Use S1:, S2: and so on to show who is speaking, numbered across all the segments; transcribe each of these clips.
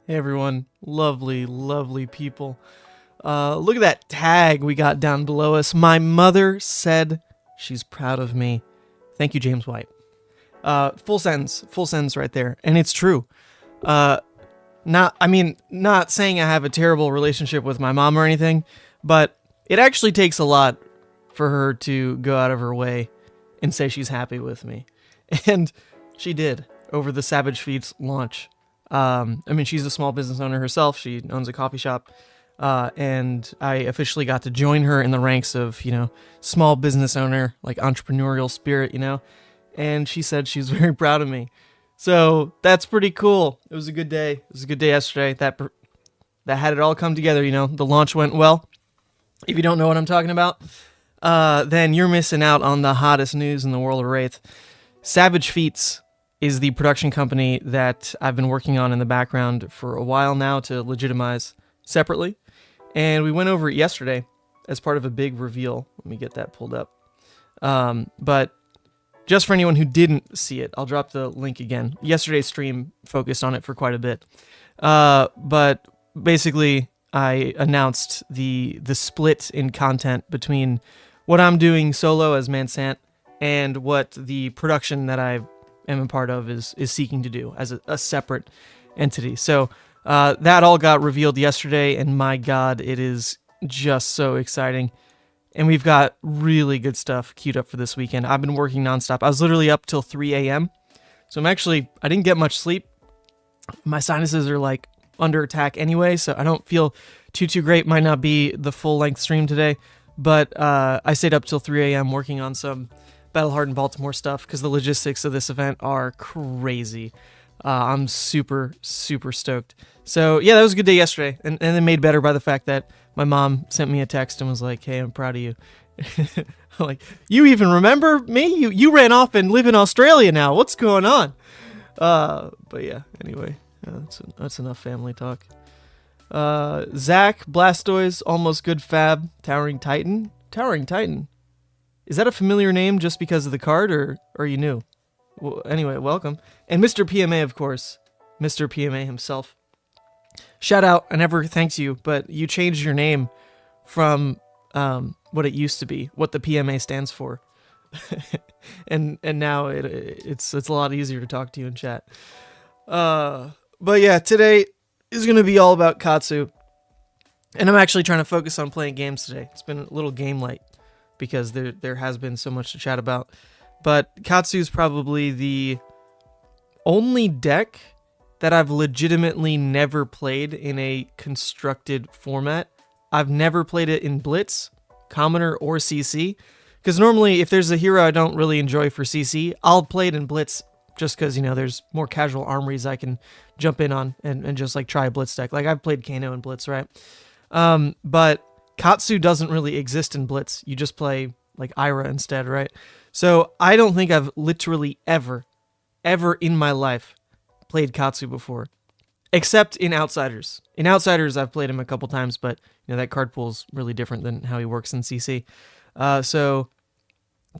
S1: Hey everyone, lovely, lovely people. Look at that tag we got down below us. My mother said she's proud of me. Thank you, James White. Full sentence right there, and it's true. Not saying I have a terrible relationship with my mom or anything, but it actually takes a lot for her to go out of her way and say she's happy with me, and she did over the Savage Feats launch. She's a small business owner herself. She owns a coffee shop. And I officially got to join her in the ranks of, small business owner, like entrepreneurial spirit, and she said she's very proud of me. So that's pretty cool. It was a good day. It was a good day yesterday. That had it all come together, the launch went well. If you don't know what I'm talking about, then you're missing out on the hottest news in the world of Wraith. Savage Feats is the production company that I've been working on in the background for a while now to legitimize separately. And we went over it yesterday as part of a big reveal. Let me get that pulled up. But just for anyone who didn't see it, I'll drop the link again. Yesterday's stream focused on it for quite a bit. But basically, I announced the split in content between what I'm doing solo as Mansant and what the production that I am a part of is seeking to do as a separate entity. So that all got revealed yesterday, and my God, it is just so exciting. And we've got really good stuff queued up for this weekend. I've been working nonstop. I was literally up till 3 a.m. So I didn't get much sleep. My sinuses are like under attack anyway, so I don't feel too great. Might not be the full length stream today, but I stayed up till 3 a.m. working on some Battle Hardened Baltimore stuff because the logistics of this event are crazy. I'm super stoked. So yeah, that was a good day yesterday, and then made better by the fact that my mom sent me a text and was like, "Hey, I'm proud of you." I'm like, you even remember me? You ran off and live in Australia now. What's going on? But yeah, anyway, that's enough family talk. Zach, Blastoise, Almost Good Fab, Towering Titan. Is that a familiar name just because of the card, or are you new? Well, anyway, welcome. And Mr. PMA, of course. Mr. PMA himself. Shout out, I never thanked you, but you changed your name from what it used to be, what the PMA stands for. and now it's a lot easier to talk to you in chat. But yeah, today is going to be all about Katsu. And I'm actually trying to focus on playing games today. It's been a little game light because there has been so much to chat about. But Katsu is probably the only deck that I've legitimately never played in a constructed format. I've never played it in Blitz, Commoner, or CC. Because normally, if there's a hero I don't really enjoy for CC, I'll play it in Blitz just because, there's more casual armories I can jump in on and just like try a Blitz deck. Like I've played Kano in Blitz, right? But Katsu doesn't really exist in Blitz. You just play like Ira instead, right? So I don't think I've literally ever in my life played Katsu before, except in Outsiders. In Outsiders, I've played him a couple times, but that card pool is really different than how he works in CC. So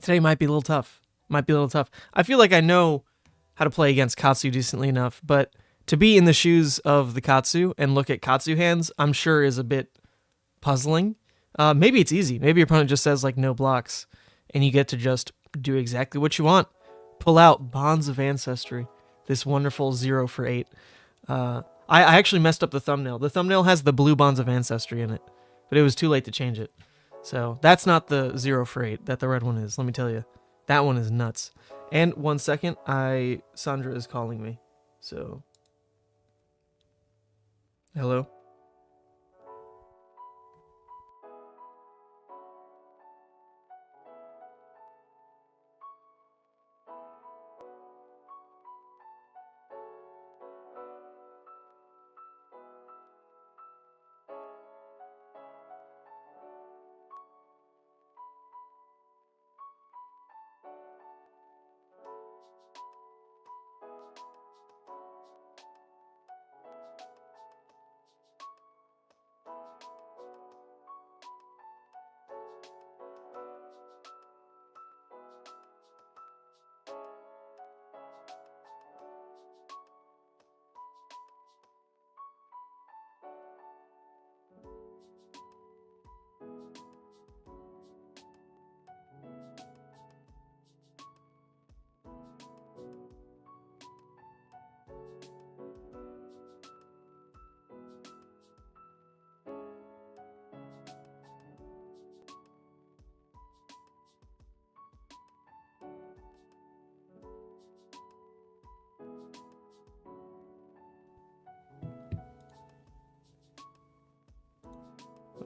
S1: today might be a little tough. I feel like I know how to play against Katsu decently enough, but to be in the shoes of the Katsu and look at Katsu hands, I'm sure is a bit puzzling. Maybe it's easy. Maybe your opponent just says like no blocks, and you get to just do exactly what you want. Pull out Bonds of Ancestry, this wonderful 0 for 8. I actually messed up the thumbnail. The thumbnail has the blue Bonds of Ancestry in it, but it was too late to change it. So that's not the 0 for 8 that the red one is, let me tell you. That one is nuts. And 1 second, Sandra is calling me. So, hello?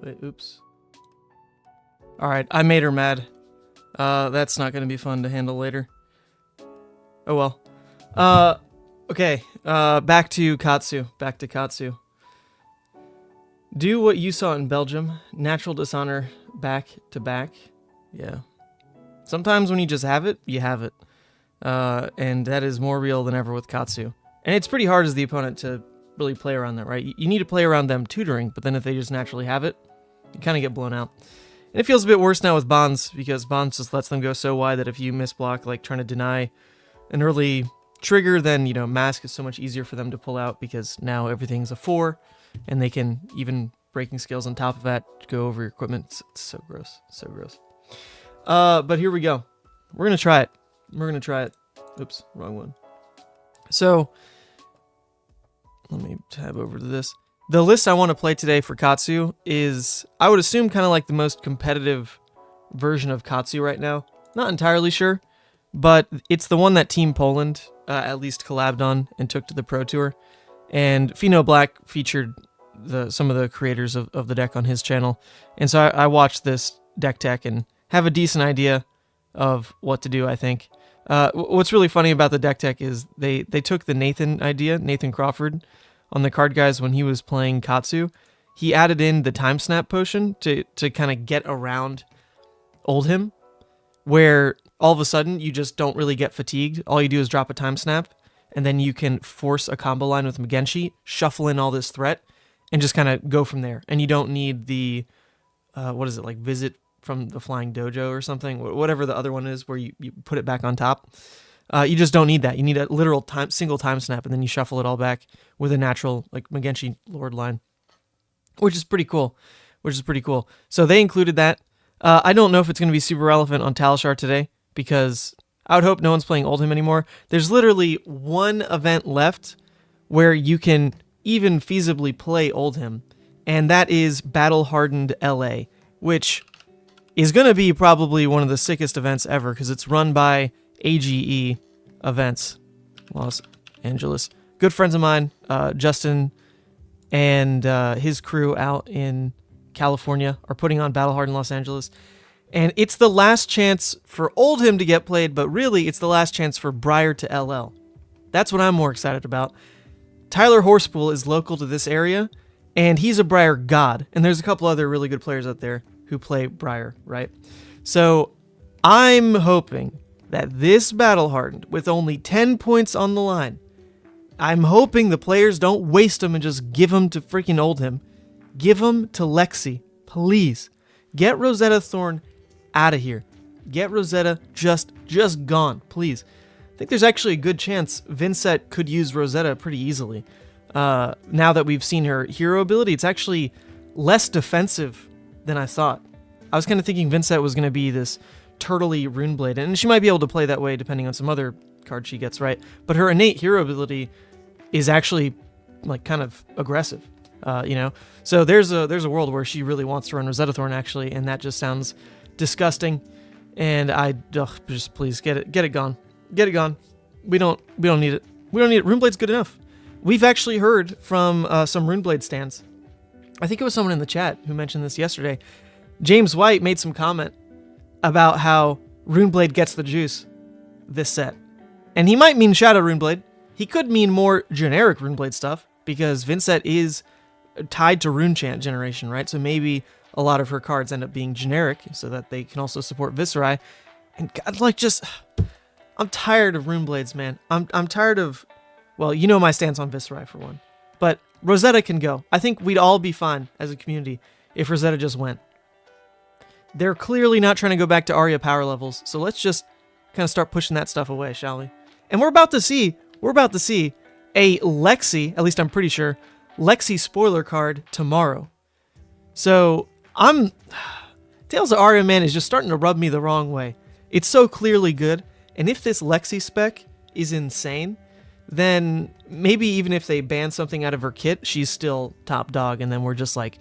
S1: Wait, oops. Alright, I made her mad. That's not gonna be fun to handle later. Oh well. Okay, back to Katsu. Back to Katsu. Do what you saw in Belgium. Natural dishonor back to back. Yeah. Sometimes when you just have it, you have it. And that is more real than ever with Katsu. And it's pretty hard as the opponent to really play around that, right? You need to play around them tutoring, but then if they just naturally have it, you kind of get blown out. And it feels a bit worse now with Bonds, because Bonds just lets them go so wide that if you miss block, like trying to deny an early trigger, then, you know, Mask is so much easier for them to pull out, because now everything's a 4, and they can, even breaking skills on top of that, go over your equipment. It's so gross. So gross. But here we go. We're going to try it. We're going to try it. Oops, wrong one. So, let me tab over to this. The list I want to play today for Katsu is, I would assume, kind of like the most competitive version of Katsu right now. Not entirely sure, but it's the one that Team Poland at least collabed on and took to the Pro Tour. And Pheno Black featured some of the creators of the deck on his channel. And so I watched this deck tech and have a decent idea of what to do, I think. What's really funny about the deck tech is they took the Nathan idea, Nathan Crawford, on the card guys when he was playing Katsu. He added in the time snap potion to kind of get around Oldhim, where all of a sudden you just don't really get fatigued. All you do is drop a time snap, and then you can force a combo line with Magenshi, shuffle in all this threat, and just kind of go from there. And you don't need the, what is it, like Visit from the Flying Dojo or something, whatever the other one is where you put it back on top. You just don't need that. You need a literal single time snap, and then you shuffle it all back with a natural, like, Magenshi Lord line, which is pretty cool. So they included that. I don't know if it's going to be super relevant on Talishar today, because I would hope no one's playing Oldhim anymore. There's literally one event left where you can even feasibly play Oldhim, and that is Battle Hardened LA, which is going to be probably one of the sickest events ever, because it's run by AGE Events, Los Angeles. Good friends of mine, Justin and his crew out in California are putting on Battle Hard in Los Angeles. And it's the last chance for Oldhim to get played, but really it's the last chance for Briar to LL. That's what I'm more excited about. Tyler Horsepool is local to this area, and he's a Briar god. And there's a couple other really good players out there who play Briar, right? So I'm hoping that this Battle Hardened, with only 10 points on the line, I'm hoping the players don't waste them and just give them to freaking Oldhim. Give them to Lexi, please. Get Rosetta Thorn out of here. Get Rosetta just gone, please. I think there's actually a good chance Vincent could use Rosetta pretty easily. Now that we've seen her hero ability, it's actually less defensive than I thought. I was kind of thinking Vincent was going to be this turtley Runeblade, and she might be able to play that way depending on some other card she gets, right? But her innate hero ability is actually, like, kind of aggressive, you know? So there's a world where she really wants to run Rosetta Thorn, actually, and that just sounds disgusting. And just please get it gone. Get it gone. We don't need it. We don't need it. Runeblade's good enough. We've actually heard from some Runeblade stands. I think it was someone in the chat who mentioned this yesterday. James White made some comment about how Runeblade gets the juice this set. And he might mean Shadow Runeblade. He could mean more generic Runeblade stuff, because Vincent is tied to Runechant generation, right? So maybe a lot of her cards end up being generic so that they can also support Viserai. And God, like, just, I'm tired of Runeblades, man. I'm tired of, well, you know my stance on Viserai for one. But Rosetta can go. I think we'd all be fine as a community if Rosetta just went. They're clearly not trying to go back to Arya power levels, so let's just kind of start pushing that stuff away, shall we? And we're about to see a Lexi, at least I'm pretty sure, Lexi spoiler card tomorrow. So Tales of Arya, man, is just starting to rub me the wrong way. It's so clearly good, and if this Lexi spec is insane, then maybe even if they ban something out of her kit, she's still top dog, and then we're just like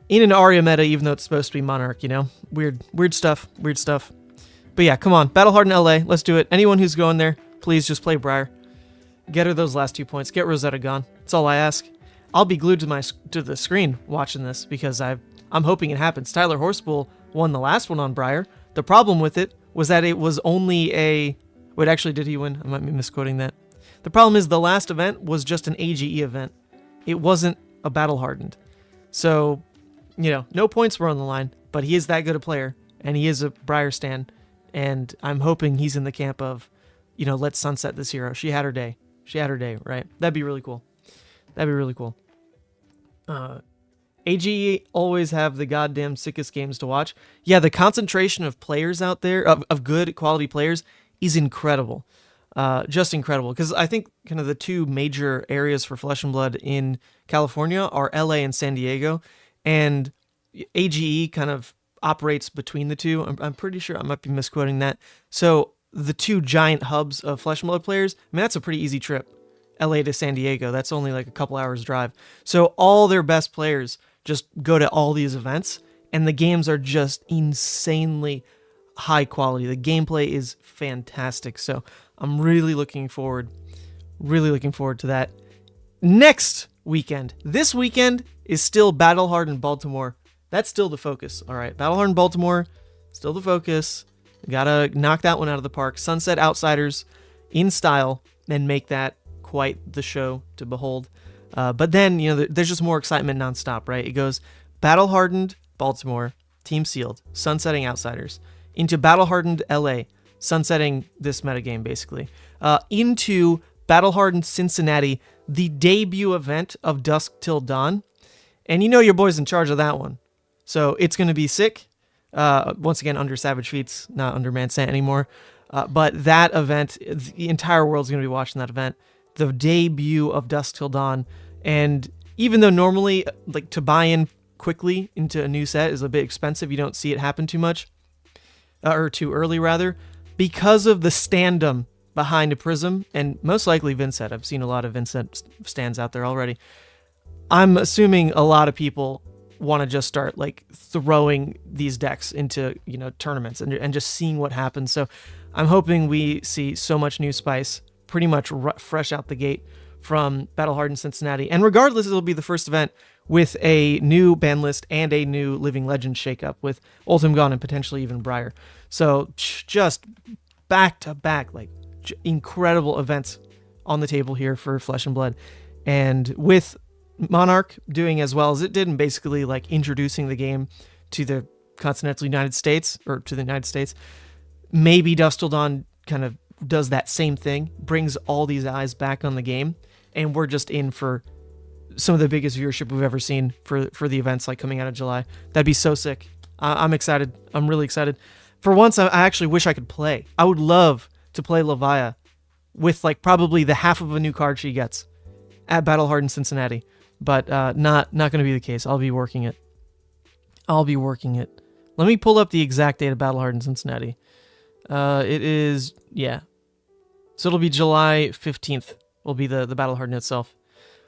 S1: in an Arya meta, even though it's supposed to be Monarch, you know? Weird stuff. But yeah, come on, Battle Hardened LA, let's do it. Anyone who's going there, please just play Briar. Get her those last 2 points. Get Rosetta gone. That's all I ask. I'll be glued to the screen watching this, because I'm hoping it happens. Tyler Horspool won the last one on Briar. The problem with it was that it was only a... Wait, actually, did he win? I might be misquoting that. The problem is the last event was just an AGE event. It wasn't a Battle Hardened. So, no points were on the line, but he is that good a player, and he is a Briar stan, and I'm hoping he's in the camp of, let's sunset this hero. She had her day. Right? That'd be really cool. AGE always have the goddamn sickest games to watch. Yeah, the concentration of players out there, of good quality players, is incredible. Just incredible. Because I think kind of the two major areas for Flesh and Blood in California are LA and San Diego. And AGE kind of operates between the two. I'm pretty sure I might be misquoting that. So the two giant hubs of Flesh and Blood players, that's a pretty easy trip. LA to San Diego, that's only like a couple hours drive. So all their best players just go to all these events, and the games are just insanely high quality. The gameplay is fantastic. So I'm really looking forward to that. Next weekend. This weekend is still Battle Hardened Baltimore. That's still the focus. All right, Battle Hardened Baltimore, still the focus. Gotta knock that one out of the park. Sunset Outsiders in style and make that quite the show to behold. But then, there's just more excitement nonstop, right? It goes Battle Hardened Baltimore, Team Sealed, sunsetting Outsiders, into Battle Hardened LA, sunsetting this metagame basically, into Battle Hardened Cincinnati, the debut event of Dusk Till Dawn. And your boy's in charge of that one. So it's going to be sick. Once again, under Savage Feats, not under Mansant anymore. But that event, the entire world's going to be watching that event. The debut of Dusk Till Dawn. And even though normally, like, to buy in quickly into a new set is a bit expensive, you don't see it happen too much, or too early rather, because of the standum behind a Prism, and most likely Vincent. I've seen a lot of Vincent stands out there already. I'm assuming a lot of people want to just start like throwing these decks into tournaments and just seeing what happens. So I'm hoping we see so much new spice pretty much fresh out the gate from Battle Hardened Cincinnati. And regardless, it'll be the first event with a new ban list and a new Living Legends shakeup with Ultim Gone and potentially even Briar. So just back to back, like incredible events on the table here for Flesh and Blood. And with Monarch doing as well as it did and basically like introducing the game to the continental United States, or to the United States, maybe Dusk Till Dawn kind of does that same thing, brings all these eyes back on the game, and we're just in for some of the biggest viewership we've ever seen for the events like coming out of July. That'd be so sick. I'm excited. I'm really excited. For once, I actually wish I could play. I would love to play Levia with like probably the half of a new card she gets at Battle Hardened Cincinnati, but not going to be the case. I'll be working it. Let me pull up the exact date of Battle Hardened Cincinnati. It is, yeah. So it'll be July 15th will be the Battle Hardened itself.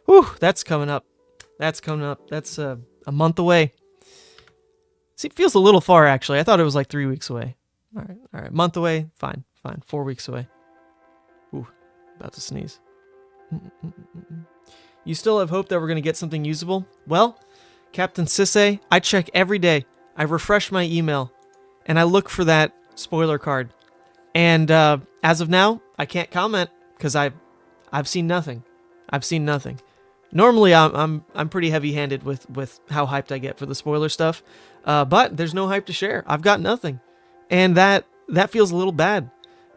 S1: Whew, that's coming up. That's a month away. See, it feels a little far, actually. I thought it was like 3 weeks away. All right. Month away, fine. 4 weeks away. Ooh, about to sneeze. You still have hope that we're going to get something usable? Well, Captain Sisse, I check every day. I refresh my email, and I look for that spoiler card. And as of now, I can't comment because I've seen nothing. Normally, I'm pretty heavy-handed with how hyped I get for the spoiler stuff, but there's no hype to share. I've got nothing, and that feels a little bad.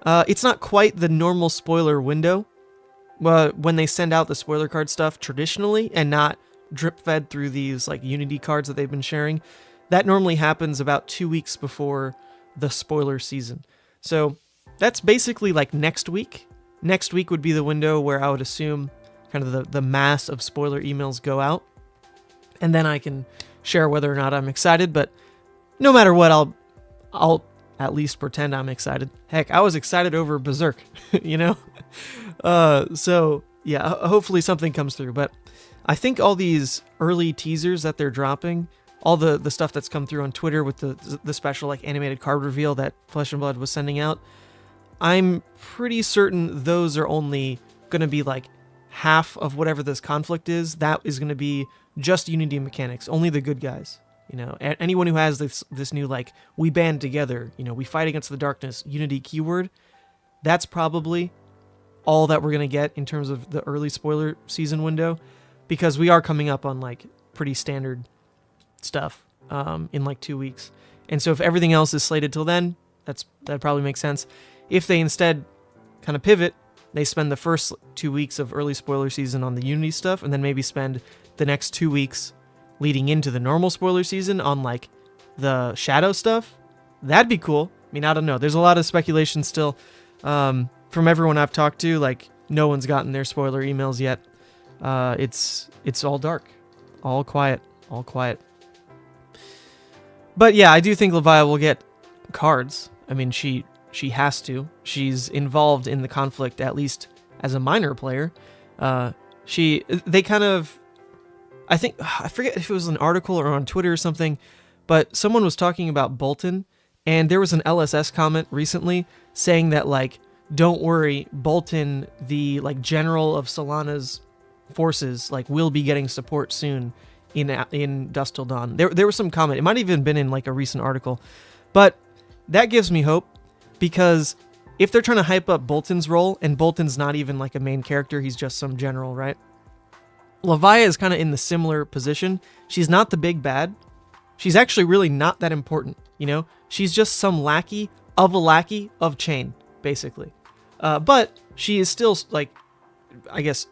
S1: It's not quite the normal spoiler window when they send out the spoiler card stuff traditionally, and not drip-fed through these like Unity cards that they've been sharing. That normally happens about 2 weeks before the spoiler season. So that's basically like next week. Next week would be the window where I would assume kind of the mass of spoiler emails go out. And then I can share whether or not I'm excited. But no matter what, I'll at least pretend I'm excited. Heck, I was excited over Berserk, So yeah, hopefully something comes through. But I think all these early teasers that they're dropping, all the stuff that's come through on Twitter with the special like animated card reveal that Flesh and Blood was sending out, I'm pretty certain those are only going to be like half of whatever this conflict is. That is going to be just Unity mechanics, only the good guys, Anyone who has this new, like, we band together, we fight against the darkness, unity keyword, that's probably all that we're going to get in terms of the early spoiler season window, because we are coming up on, like, pretty standard stuff in, like, 2 weeks. And so if everything else is slated till then, that probably makes sense. If they instead kind of pivot, they spend the first 2 weeks of early spoiler season on the Unity stuff, and then maybe spend the next 2 weeks leading into the normal spoiler season on, like, the Shadow stuff, that'd be cool. I mean, I don't know. There's a lot of speculation still. From everyone I've talked to, like, no one's gotten their spoiler emails yet. It's all dark. All quiet. But yeah, I do think Levia will get cards. I mean, she has to. She's involved in the conflict, at least as a minor player. They kind of, I forget if it was an article or on Twitter or something, but someone was talking about Bolton, and there was an LSS comment recently saying that, like, don't worry, Bolton, the, like, general of Solana's forces, like, will be getting support soon in Dusk Till Dawn. There was some comment. It might have even been in, like, a recent article. But that gives me hope, because if they're trying to hype up Bolton's role, and Bolton's not even, like, a main character, he's just some general, right? Levia is kind of in the similar position. She's not the big bad. She's actually really not that important, She's just some lackey of Chain, basically. But she is still, like, I guess,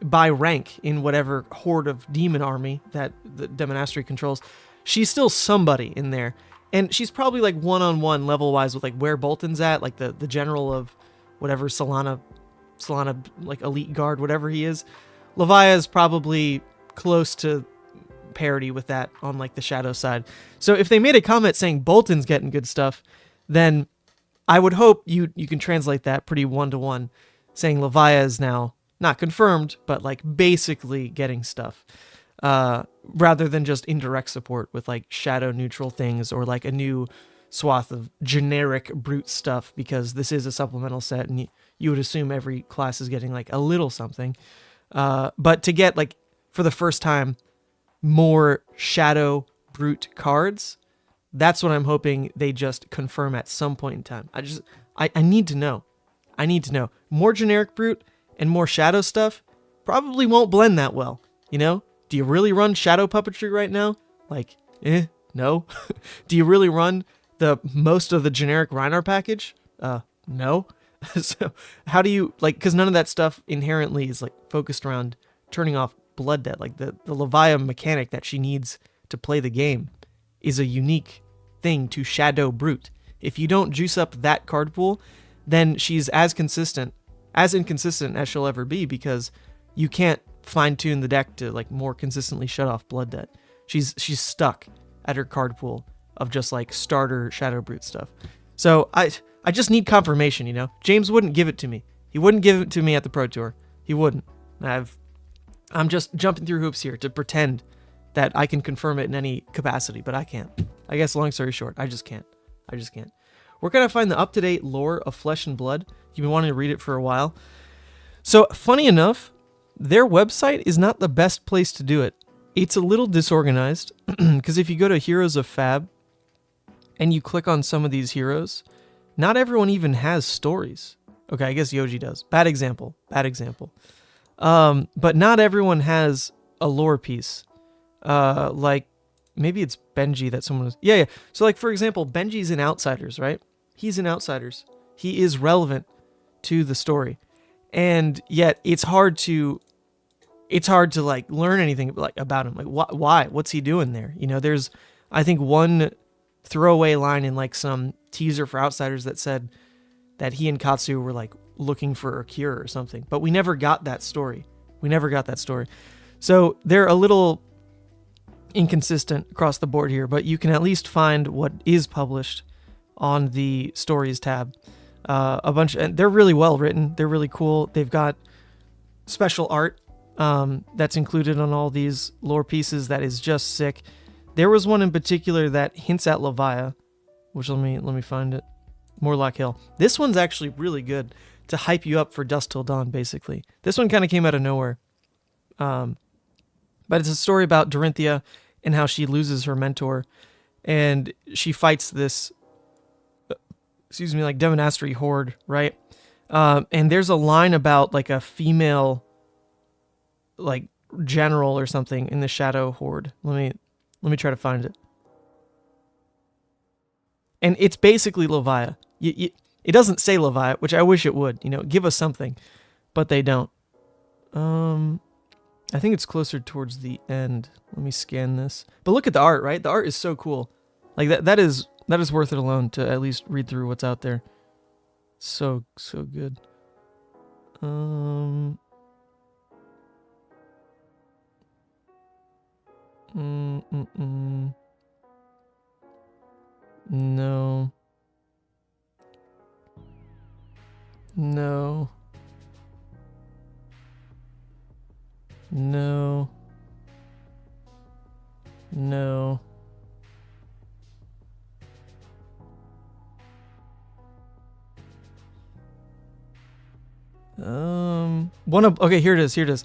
S1: by rank in whatever horde of demon army that the Demonastery controls, she's still somebody in there. And she's probably, like, one-on-one level-wise with, like, where Bolton's at, like, the general of whatever Solana, like, elite guard, whatever he is. Levia is probably close to parity with that on, like, the Shadow side. So if they made a comment saying Bolton's getting good stuff, then I would hope you can translate that pretty one-to-one, saying Levia is now not confirmed, but, like, basically getting stuff, rather than just indirect support with, like, shadow neutral things, or, like, a new swath of generic brute stuff, because this is a supplemental set, and you would assume every class is getting, like, a little something. But to get, like, for the first time, more shadow brute cards, that's what I'm hoping they just confirm at some point in time. I need to know. More generic brute and more shadow stuff probably won't blend that well, Do you really run shadow puppetry right now? Like, no. Do you really run most of the generic Reinar package? No. So how do you, like, because none of that stuff inherently is, like, focused around turning off Blood Debt. Like, the Levia mechanic that she needs to play the game is a unique thing to Shadow Brute. If you don't juice up that card pool, then she's as inconsistent as she'll ever be, because you can't fine-tune the deck to, like, more consistently shut off Blood Debt. She's stuck at her card pool of just, like, starter Shadow Brute stuff. So I just need confirmation, James wouldn't give it to me. He wouldn't give it to me at the Pro Tour. He wouldn't. I'm just jumping through hoops here to pretend that I can confirm it in any capacity, but I can't. I guess, long story short, I just can't. We're going to find the up-to-date lore of Flesh and Blood. You've been wanting to read it for a while. So, funny enough, their website is not the best place to do it. It's a little disorganized, because if you go to Heroes of Fab, and you click on some of these heroes, not everyone even has stories. Okay, I guess Yoji does. Bad example. But not everyone has a lore piece. Like, maybe it's Benji that someone was... Yeah. So, like, for example, Benji's in Outsiders, right? He's in Outsiders. He is relevant to the story. And yet, it's hard to like, learn anything, like, about him. Like, why? What's he doing there? There's, I think, one throwaway line in, like, some teaser for Outsiders that said that he and Katsu were, like, looking for a cure or something, but we never got that story. So they're a little inconsistent across the board here, but you can at least find what is published on the stories tab. A bunch, and they're really well written. They're really cool. They've got special art that's included on all these lore pieces that is just sick. There was one in particular that hints at Levia, which let me find it. Morlock Hill. This one's actually really good to hype you up for Dusk Till Dawn, basically. This one kind of came out of nowhere. But it's a story about Dorinthia and how she loses her mentor, and she fights this, excuse me, like Demonastery horde, right? And there's a line about like a female, like general or something in the Shadow Horde. Let me try to find it. And it's basically Levia. It doesn't say Levia, which I wish it would. You know, give us something, but they don't. I think it's closer towards the end. Let me scan this. But look at the art, right? The art is so cool. Like that is worth it alone to at least read through what's out there. So good. No. No. No. No. No. Okay, here it is.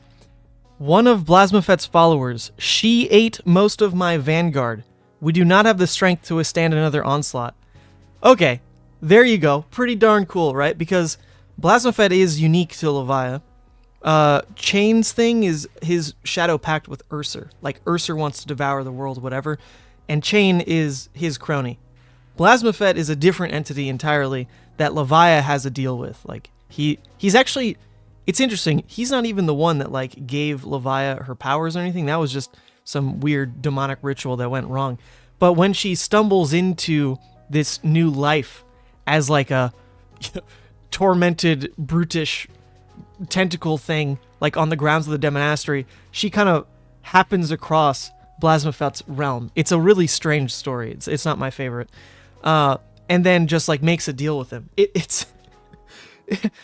S1: One of Blasmafet's followers. She ate most of my vanguard. We do not have the strength to withstand another onslaught. Okay, there you go. Pretty darn cool, right? Because Blasmafet is unique to Levia. Chain's thing is his shadow pact with Urser. Like, Urser wants to devour the world, whatever. And Chain is his crony. Blasmafet is a different entity entirely that Levia has a deal with. Like, he's actually... It's interesting. He's not even the one that, like, gave Levia her powers or anything. That was just some weird demonic ritual that went wrong. But when she stumbles into this new life as, like, a tormented, brutish tentacle thing, like, on the grounds of the Demonastery, she kind of happens across Blasmafet's realm. It's a really strange story. It's not my favorite. And then just, like, makes a deal with him. It's...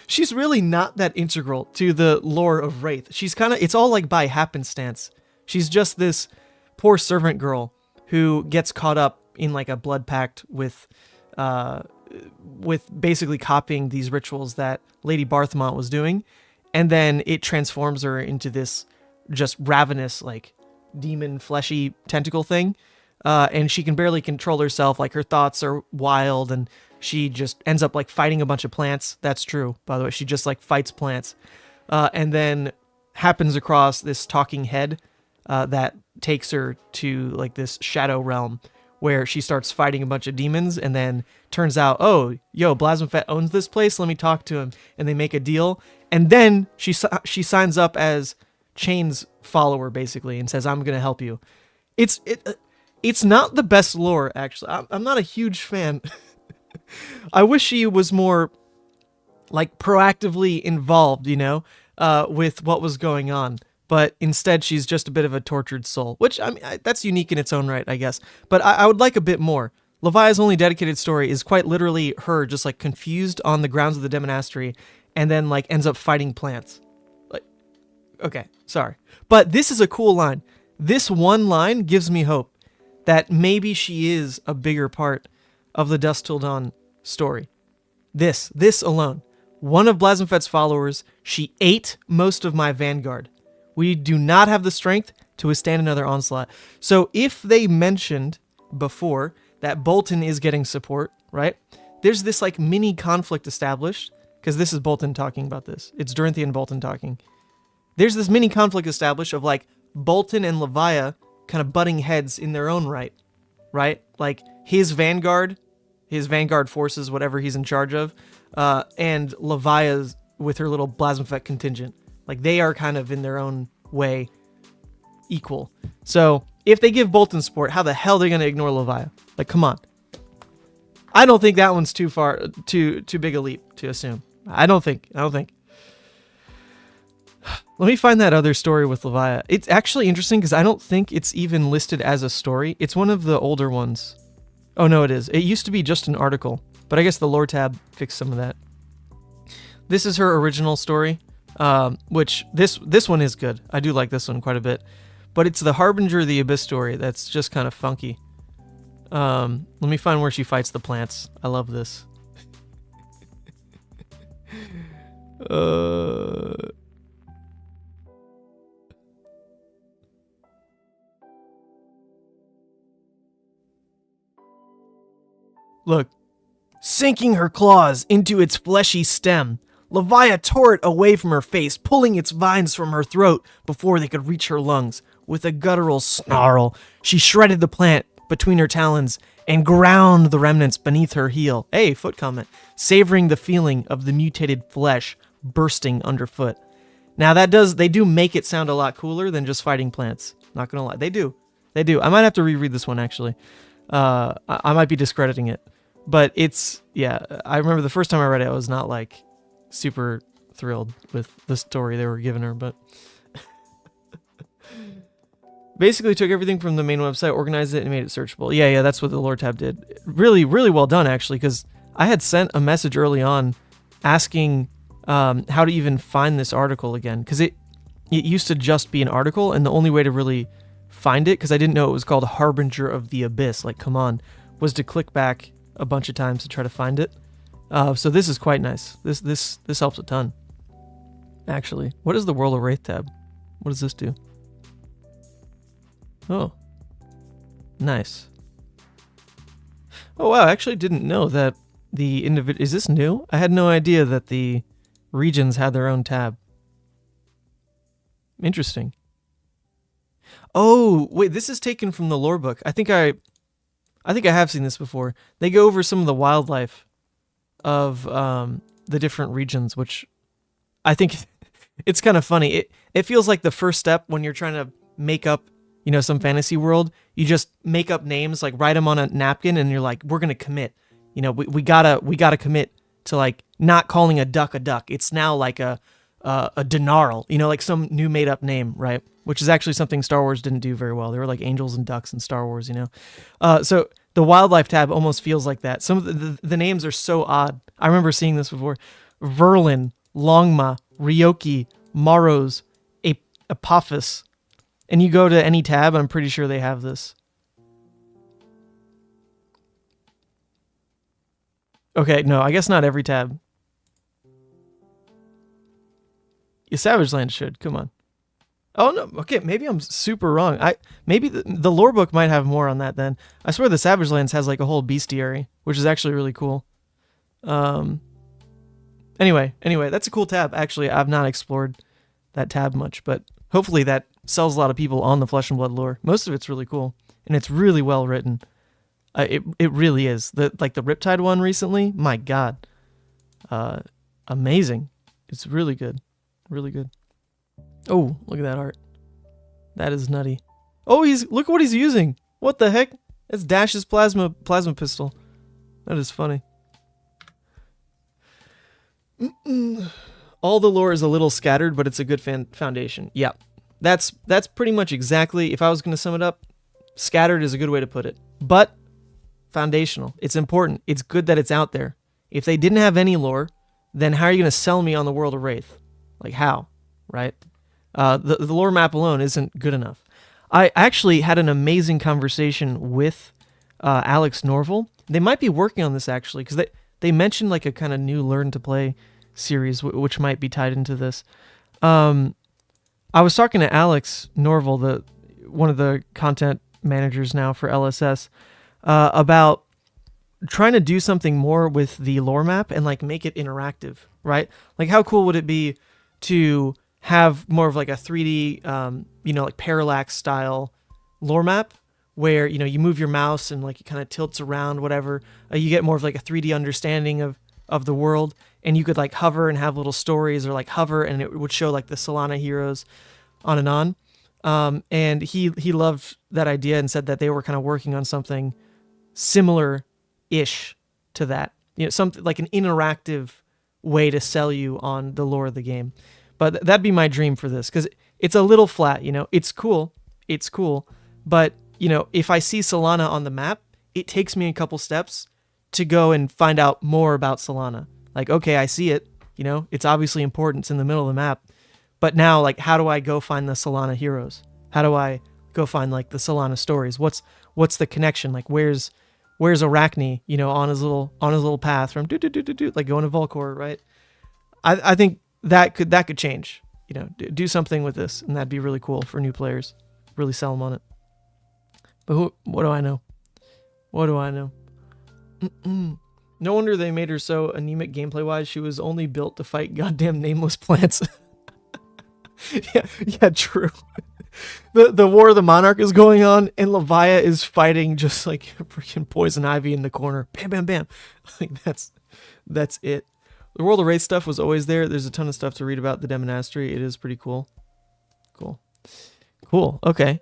S1: She's really not that integral to the lore of Wraith. She's kind of... It's all, like, by happenstance. She's just this poor servant girl who gets caught up in, like, a blood pact with basically copying these rituals that Lady Barthmont was doing. And then it transforms her into this just ravenous, like, demon fleshy tentacle thing. And she can barely control herself. Like, her thoughts are wild, and she just ends up, like, fighting a bunch of plants. That's true, by the way. She just, like, fights plants. And then happens across this talking head that takes her to, like, this shadow realm where she starts fighting a bunch of demons, and then turns out, oh, yo, Blasmafet owns this place, let me talk to him. And they make a deal. And then she signs up as Chain's follower, basically, and says, I'm going to help you. It's not the best lore, actually. I'm not a huge fan. I wish she was more, like, proactively involved, you know, with what was going on. But instead, she's just a bit of a tortured soul, which, I mean, that's unique in its own right, I guess. But I would like a bit more. Levia's only dedicated story is quite literally her just, like, confused on the grounds of the Demonastery, and then, like, ends up fighting plants. Like, okay, sorry. But this is a cool line. This one line gives me hope that maybe she is a bigger part of the Dusk Till Dawn story. This alone. One of Blasmafet's followers, she ate most of my vanguard. We do not have the strength to withstand another onslaught. So if they mentioned before that Bolton is getting support, right? There's this, like, mini conflict established, because this is Bolton talking about this. It's Dorinthian Bolton talking. There's this mini conflict established of, like, Bolton and Levia kind of butting heads in their own right? Like, his vanguard forces, whatever he's in charge of, and Levia's with her little Blasmafet contingent. Like, they are kind of in their own way equal. So if they give Bolton support, how the hell are they going to ignore Levia? Like, come on. I don't think that one's too big a leap to assume. I don't think. Let me find that other story with Levia. It's actually interesting because I don't think it's even listed as a story. It's one of the older ones. Oh, no, it is. It used to be just an article, but I guess the lore tab fixed some of that. This is her original story, which this one is good. I do like this one quite a bit. But it's the Harbinger of the Abyss story that's just kind of funky. Let me find where she fights the plants. I love this. Look. Sinking her claws into its fleshy stem, Levia tore it away from her face, pulling its vines from her throat before they could reach her lungs. With a guttural snarl, she shredded the plant between her talons and ground the remnants beneath her heel. Hey, foot comment. Savoring the feeling of the mutated flesh bursting underfoot. Now they do make it sound a lot cooler than just fighting plants. Not gonna lie, they do. I might have to reread this one actually. I might be discrediting it, but I remember the first time I read it, I was not like super thrilled with the story they were giving her, but basically took everything from the main website, organized it, and made it searchable. Yeah, that's what the lore tab did. Really, really well done actually, because I had sent a message early on asking how to even find this article again, because it used to just be an article, and the only way to really find it, because I didn't know it was called Harbinger of the Abyss, like come on, was to click back a bunch of times to try to find it. So this is quite nice. This helps a ton. Actually, what is the World of Wraith tab? What does this do? Oh, nice. Oh wow, I actually didn't know that the individual. Is this new? I had no idea that the regions had their own tab. Interesting. Oh wait, this is taken from the lore book. I think I have seen this before. They go over some of the wildlife of the different regions, which I think it's kind of funny. It feels like the first step when you're trying to make up, some fantasy world. You just make up names, like write them on a napkin, and you're like, we're gonna commit. We gotta commit to like not calling a duck a duck. It's now like a denarl, like some new made up name, right? Which is actually something Star Wars didn't do very well. There were like angels and ducks in Star Wars, So the wildlife tab almost feels like that. Some of the names are so odd. I remember seeing this before. Verlin, Longma, Ryoki, Maros, Apophis. And you go to any tab, I'm pretty sure they have this. Okay, no, I guess not every tab. Yeah, Savage Land should. Come on. Oh, no. Okay, maybe I'm super wrong. Maybe the lore book might have more on that then. I swear the Savage Lands has like a whole bestiary, which is actually really cool. Anyway, that's a cool tab. Actually, I've not explored that tab much, but hopefully that sells a lot of people on the Flesh and Blood lore. Most of it's really cool, and it's really well written. It really is. The Riptide one recently, my God. Amazing. It's really good. Really good. Oh, look at that art. That is nutty. Oh, look what he's using. What the heck? It's Dash's plasma pistol. That is funny. All the lore is a little scattered, but it's a good foundation. Yeah. That's pretty much exactly, if I was going to sum it up, scattered is a good way to put it. But foundational. It's important. It's good that it's out there. If they didn't have any lore, then how are you going to sell me on the World of Wraith? Like how, right? The lore map alone isn't good enough. I actually had an amazing conversation with Alex Norval. They might be working on this actually, because they mentioned like a kind of new Learn to Play series, which might be tied into this. I was talking to Alex Norval, one of the content managers now for LSS, about trying to do something more with the lore map and like make it interactive, right? Like how cool would it be to have more of like a 3D, like parallax style lore map where, you move your mouse and like it kind of tilts around, whatever. You get more of like a 3D understanding of the world, and you could like hover and have little stories, or like hover and it would show like the Solana heroes on and on. And he loved that idea and said that they were kind of working on something similar-ish to that. Something like an interactive way to sell you on the lore of the game. But that'd be my dream for this, because it's a little flat, It's cool, but, if I see Solana on the map, it takes me a couple steps to go and find out more about Solana. Like, okay, I see it, it's obviously important, it's in the middle of the map, but now, like, how do I go find the Solana heroes? How do I go find, like, the Solana stories? What's the connection? Like, where's Arakni, on his little path from like going to Volcor, right? I think that could change, do something with this, and that'd be really cool for new players. Really sell them on it. But what do I know? No wonder they made her so anemic gameplay-wise. She was only built to fight goddamn nameless plants. yeah, true. The War of the Monarch is going on, and Levia is fighting just like freaking poison ivy in the corner. Bam, bam, bam. Like that's it. The World of Wraith stuff was always there. There's a ton of stuff to read about the Demonastery. It is pretty cool. Cool. Okay.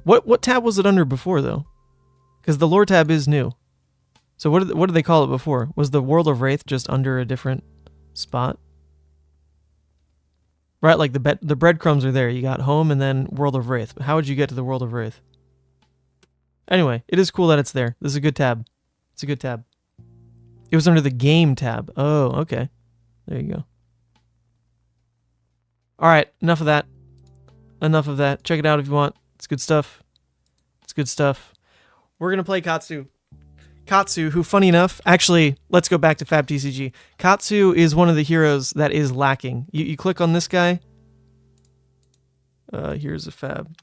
S1: What tab was it under before though? Because the lore tab is new. So what did they call it before? Was the World of Wraith just under a different spot? Right, like the breadcrumbs are there. You got home and then World of Wraith. How would you get to the World of Wraith? Anyway, it is cool that it's there. This is a good tab. It's a good tab. It was under the game tab. Oh, okay. There you go. All right, enough of that. Enough of that. Check it out if you want. It's good stuff. It's good stuff. We're going to play Katsu. Katsu, who, funny enough, actually, let's go back to FabTCG. Katsu is one of the heroes that is lacking. You click on this guy. Here's a Fab.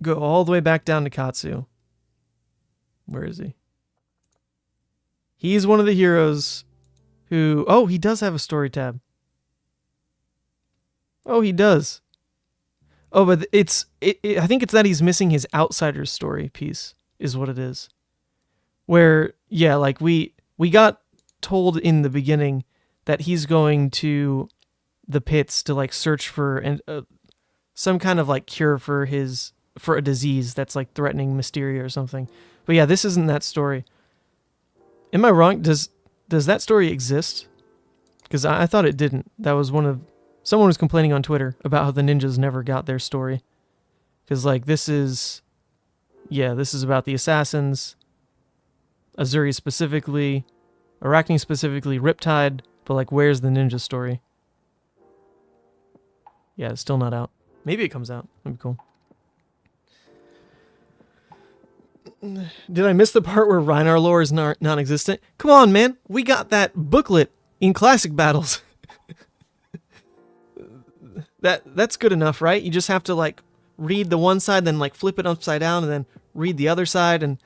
S1: Go all the way back down to Katsu. Where is he? He's one of the heroes who... Oh, he does have a story tab. Oh, he does. Oh, but I think it's that he's missing his outsider's story piece, is what it is. Where, yeah, like we got told in the beginning that he's going to the pits to like search for some kind of like cure for a disease that's like threatening Mysteria or something. But yeah, this isn't that story. Am I wrong? Does that story exist? Because I thought it didn't. That was someone was complaining on Twitter about how the ninjas never got their story. Because, like, this is about the assassins, Azuri specifically, Arakni specifically, Riptide, but, like, where's the ninja story? Yeah, it's still not out. Maybe it comes out. That'd be cool. Did I miss the part where Rhinar lore is non-existent? Come on, man. We got that booklet in Classic Battles. That's good enough, right? You just have to like read the one side, then like flip it upside down, and then read the other side. And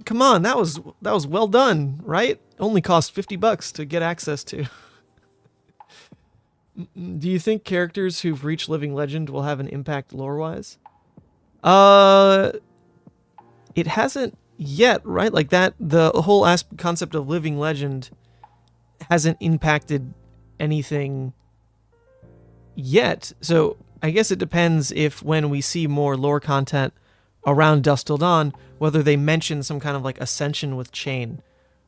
S1: come on, that was well done, right? Only cost $50 to get access to. Do you think characters who've reached Living Legend will have an impact lore-wise? It hasn't yet, right? Like that, the whole concept of Living Legend hasn't impacted anything yet. So I guess it depends if when we see more lore content around Dusk Till Dawn, whether they mention some kind of like ascension with Chain,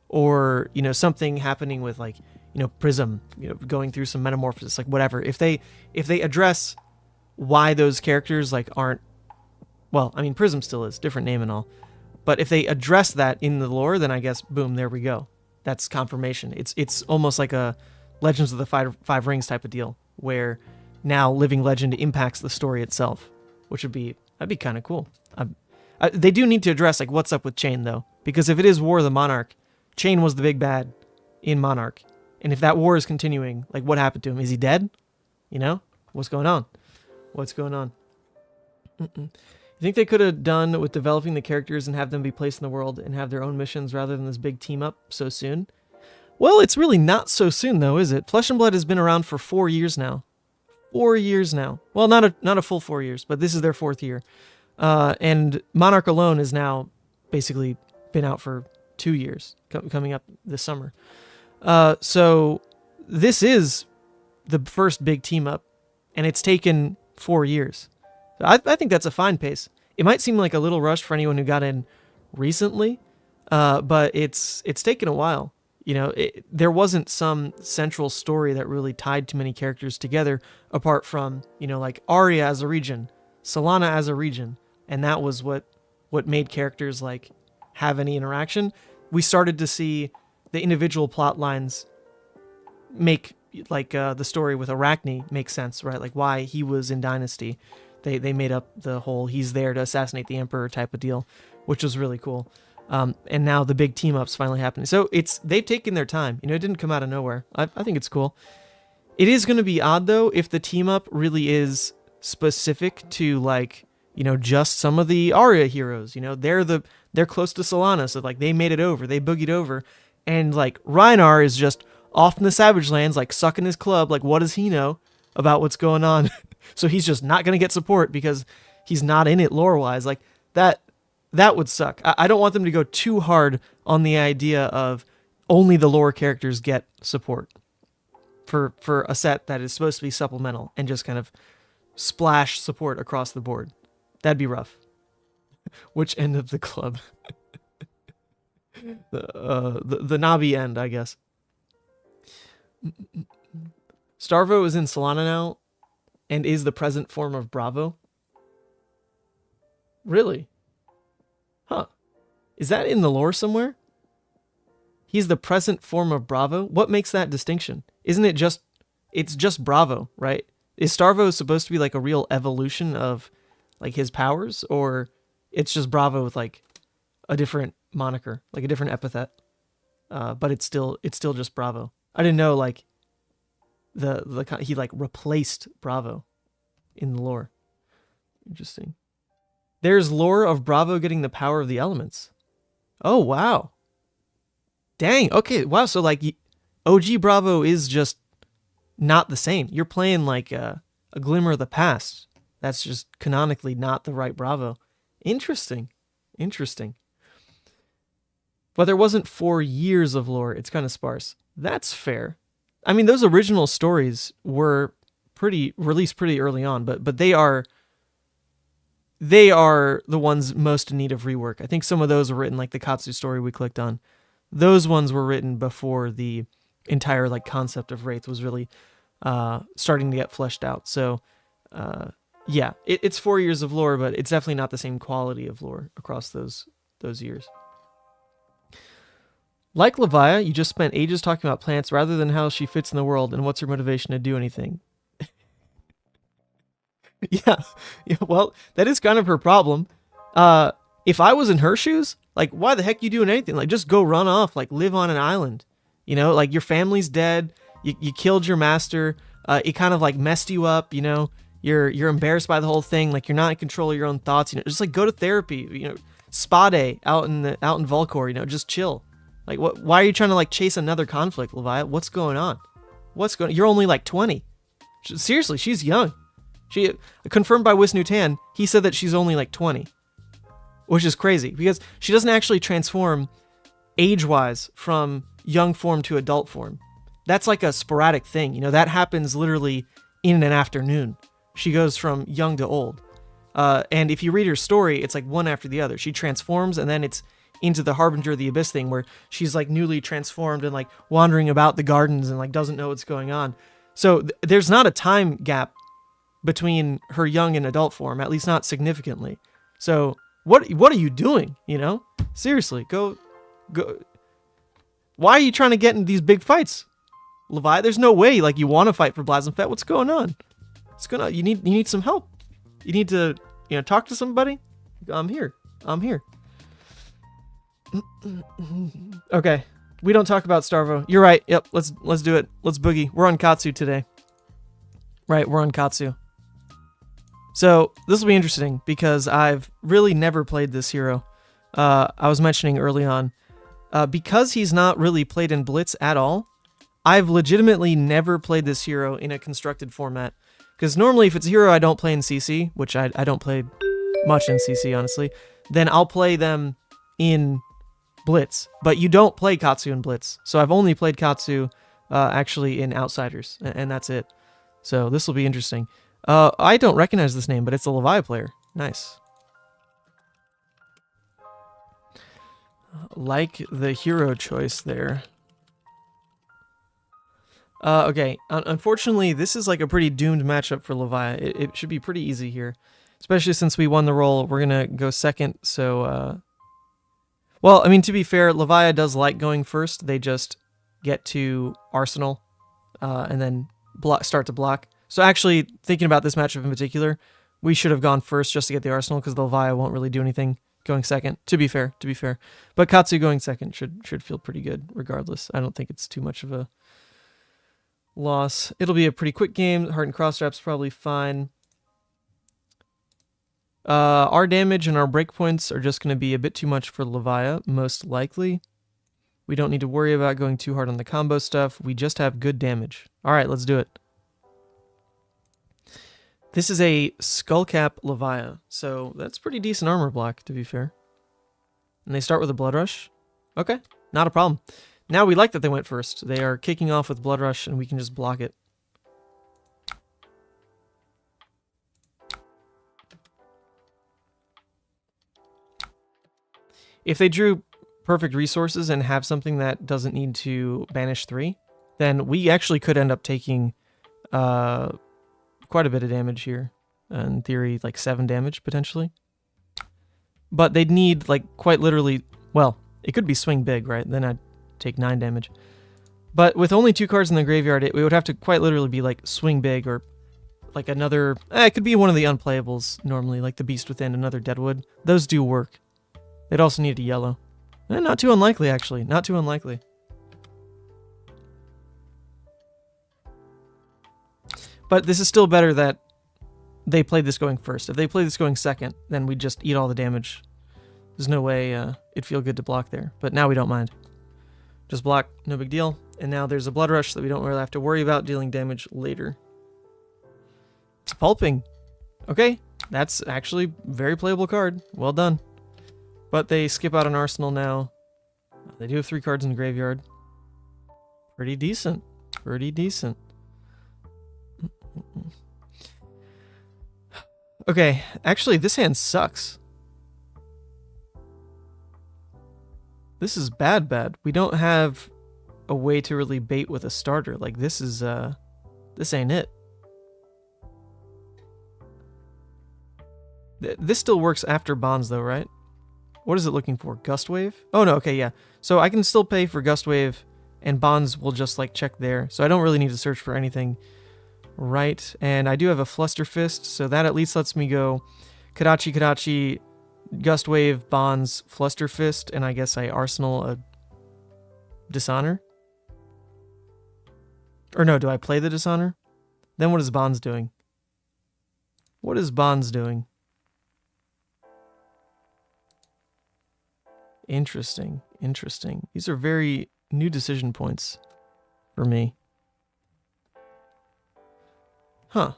S1: or, you know, something happening with like, you know, Prism, you know, going through some metamorphosis, like whatever. If they address why those characters like aren't, well, I mean, Prism still is, different name and all, but if they address that in the lore, then I guess, boom, there we go. That's confirmation. It's almost like a Legends of the Five Rings type of deal, where now Living Legend impacts the story itself, which that'd be kind of cool. They do need to address like what's up with Chain though, because if it is War of the Monarch, Chain was the big bad in Monarch, and if that war is continuing, like what happened to him? Is he dead? You know, what's going on? What's going on? You think they could have done with developing the characters and have them be placed in the world and have their own missions rather than this big team up so soon? Well, it's really not so soon though, is it? Flesh and Blood has been around for 4 years now. 4 years now. Well, not a full 4 years, but this is their 4th year. And Monarch alone has now basically been out for 2 years, coming up this summer. So this is the first big team up, and it's taken 4 years. So I think that's a fine pace. It might seem like a little rushed for anyone who got in recently, but it's taken a while. You know, there wasn't some central story that really tied too many characters together, apart from, you know, like Arya as a region, Solana as a region, and that was what made characters like have any interaction. We started to see the individual plot lines make like the story with Arakni make sense, right? Like why he was in Dynasty. They made up the whole he's there to assassinate the Emperor type of deal, which was really cool. And now the big team up's finally happening. So they've taken their time. You know, it didn't come out of nowhere. I think it's cool. It is going to be odd though if the team up really is specific to like, you know, just some of the Arya heroes. You know, they're the they're close to Solana, so like they made it over, they boogied over, and like Reinar is just off in the Savage Lands, like sucking his club. Like, what does he know about what's going on? So he's just not gonna get support because he's not in it lore wise. Like that would suck. I don't want them to go too hard on the idea of only the lore characters get support for a set that is supposed to be supplemental and just kind of splash support across the board. That'd be rough. Which end of the club? the Nabi end, I guess. Starvo is in Solana now and is the present form of Bravo. Really? Huh. Is that in the lore somewhere? He's the present form of Bravo? What makes that distinction? Isn't it just... It's just Bravo, right? Is Starvo supposed to be like a real evolution of like his powers? Or it's just Bravo with like a different moniker, like a different epithet? But it's still just Bravo. I didn't know like he like replaced Bravo in the lore. Interesting. There's lore of Bravo getting the power of the elements. Oh, wow. Dang. Okay. Wow. So like OG Bravo is just not the same. You're playing like a Glimmer of the Past. That's just canonically not the right Bravo. Interesting. Interesting. But there wasn't 4 years of lore. It's kind of sparse. That's fair. I mean, those original stories were released pretty early on, but they are the ones most in need of rework. I think some of those were written, like the Katsu story we clicked on. Those ones were written before the entire like concept of Wraith was really starting to get fleshed out. So yeah, it's 4 years of lore, but it's definitely not the same quality of lore across those years. Like Levia, you just spent ages talking about plants rather than how she fits in the world and what's her motivation to do anything. Yeah, well, that is kind of her problem. If I was in her shoes, like, why the heck you doing anything? Like, just go run off, like, live on an island. You know, like, your family's dead, you killed your master, it kind of, like, messed you up, you know? You're embarrassed by the whole thing, like, you're not in control of your own thoughts, you know? Just, like, go to therapy, you know? Spa day out in Volcor, you know? Just chill. Like, why are you trying to, like, chase another conflict, Levia? What's going on? You're only, like, 20. Seriously, she's young. She confirmed by Wisnu Tan, he said that she's only like 20, which is crazy because she doesn't actually transform age-wise from young form to adult form. That's like a sporadic thing, you know, that happens literally in an afternoon. She goes from young to old. And if you read her story, it's like one after the other. She transforms and then it's into the Harbinger of the Abyss thing where she's like newly transformed and like wandering about the gardens and like doesn't know what's going on. So there's not a time gap between her young and adult form, at least not significantly. So what are you doing, you know? Seriously, go. Why are you trying to get in these big fights, Levi? There's no way like you want to fight for Blasphemfet. What's going on? You need some help. You need to, you know, talk to somebody. I'm here. Okay. We don't talk about Starvo. You're right. Yep, let's do it. Let's boogie. We're on Katsu today. Right, we're on Katsu. So this will be interesting because I've really never played this hero. I was mentioning early on, because he's not really played in Blitz at all, I've legitimately never played this hero in a constructed format. Because normally if it's a hero I don't play in CC, which I don't play much in CC, honestly, then I'll play them in Blitz. But you don't play Katsu in Blitz. So I've only played Katsu actually in Outsiders, and that's it. So this will be interesting. I don't recognize this name, but it's a Levia player. Nice. Like the hero choice there. Okay, unfortunately, this is like a pretty doomed matchup for Levia. It should be pretty easy here, especially since we won the roll. We're gonna go second, so... Well, I mean, to be fair, Levia does like going first. They just get to Arsenal, and then start to block. So actually, thinking about this matchup in particular, we should have gone first just to get the Arsenal, because the Levia won't really do anything going second, to be fair. But Katsu going second should feel pretty good, regardless. I don't think it's too much of a loss. It'll be a pretty quick game. Heart and cross strap's probably fine. Our damage and our breakpoints are just going to be a bit too much for Levia, most likely. We don't need to worry about going too hard on the combo stuff. We just have good damage. All right, let's do it. This is a Skullcap Levia, so that's pretty decent armor block, to be fair. And they start with a Blood Rush. Okay, not a problem. Now we like that they went first. They are kicking off with Blood Rush, and we can just block it. If they drew perfect resources and have something that doesn't need to banish 3, then we actually could end up taking quite a bit of damage here. In theory, like 7 damage, potentially. But they'd need, like, quite literally... Well, it could be swing big, right? Then I'd take 9 damage. But with only 2 cards in the graveyard, it would have to quite literally be, like, swing big or, like, another... it could be one of the unplayables, normally, like the Beast Within, another Deadwood. Those do work. They'd also need a yellow. Not too unlikely, actually. Not too unlikely. But this is still better that they played this going first. If they played this going second, then we'd just eat all the damage. There's no way it'd feel good to block there. But now we don't mind. Just block, no big deal. And now there's a Blood Rush that we don't really have to worry about dealing damage later. It's Pulping. Okay, that's actually a very playable card. Well done. But they skip out an Arsenal now. They do have 3 cards in the graveyard. Pretty decent. Pretty decent. Okay, actually, this hand sucks. This is bad. We don't have a way to really bait with a starter. Like, this is, this ain't it. This still works after bonds, though, right? What is it looking for? Gust Wave? Oh, no, okay, yeah. So I can still pay for Gust Wave, and bonds will just, like, check there. So I don't really need to search for anything. Right, and I do have a Fluster Fist, so that at least lets me go Kadachi, Gust Wave, Bonds, Fluster Fist, and I guess I Arsenal a Dishonor? Or no, do I play the Dishonor? Then what is Bonds doing? What is Bonds doing? Interesting. These are very new decision points for me. Huh.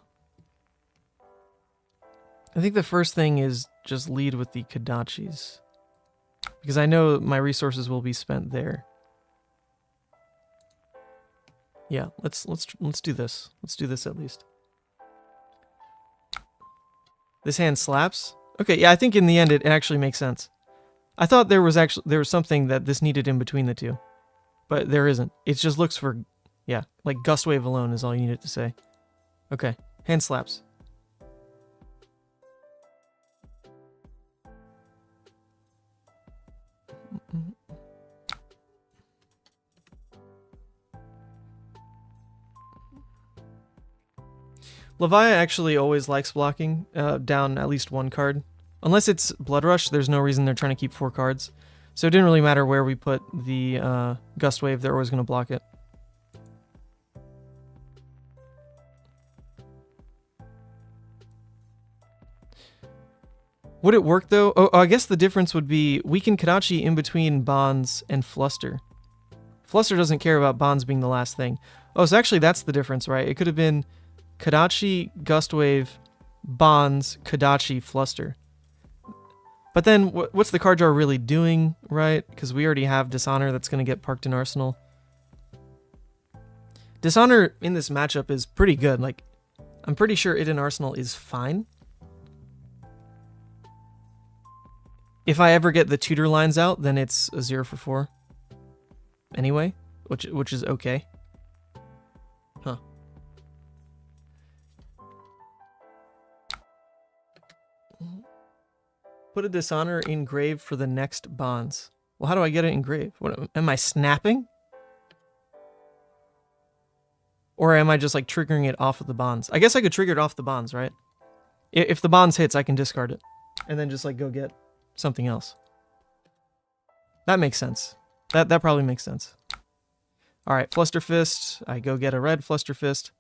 S1: I think the first thing is just lead with the Kadachis. Because I know my resources will be spent there. Yeah, let's do this. Let's do this at least. This hand slaps? Okay, yeah, I think in the end it actually makes sense. I thought there was something that this needed in between the two. But there isn't. It just looks for, yeah, like Gust Wave alone is all you needed to say. Okay, hand slaps. Levia actually always likes blocking down at least 1 card. Unless it's Blood Rush, there's no reason they're trying to keep 4 cards. So it didn't really matter where we put the Gust Wave, they're always going to block it. Would it work though? Oh, I guess the difference would be we can Kadachi in between Bonds and Fluster. Fluster doesn't care about Bonds being the last thing. Oh, so actually that's the difference, right? It could have been Kadachi, Gust Wave, Bonds, Kadachi, Fluster. But then what's the card draw really doing, right? Because we already have Dishonor that's going to get parked in Arsenal. Dishonor in this matchup is pretty good. Like, I'm pretty sure it in Arsenal is fine. If I ever get the tutor lines out, then it's a 0 for 4. Anyway, which is okay. Huh. Put a Dishonor in grave for the next bonds. Well, how do I get it in grave? What, am I snapping? Or am I just like triggering it off of the bonds? I guess I could trigger it off the bonds, right? If the bonds hits, I can discard it. And then just like go get something else. That makes sense. That probably makes sense. Alright, Fluster Fist. I go get a red Fluster Fist.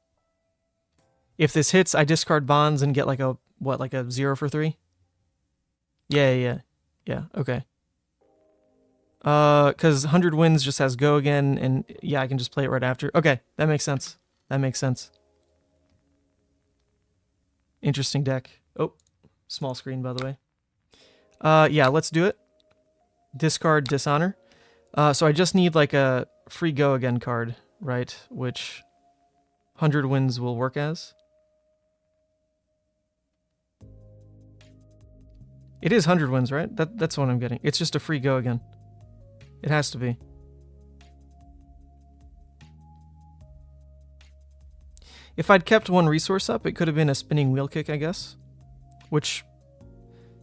S1: If this hits, I discard bonds and get like a, what, like a 0 for 3? Yeah, okay. Because 100 Winds just has go again, and yeah, I can just play it right after. Okay, that makes sense. That makes sense. Interesting deck. Oh, small screen, by the way. Yeah, let's do it. Discard Dishonor. So I just need like a free go again card, right? Which 100 Winds will work as. It is 100 Winds, right? That's what I'm getting. It's just a free go again. It has to be. If I'd kept one resource up, it could have been a spinning wheel kick, I guess. Which,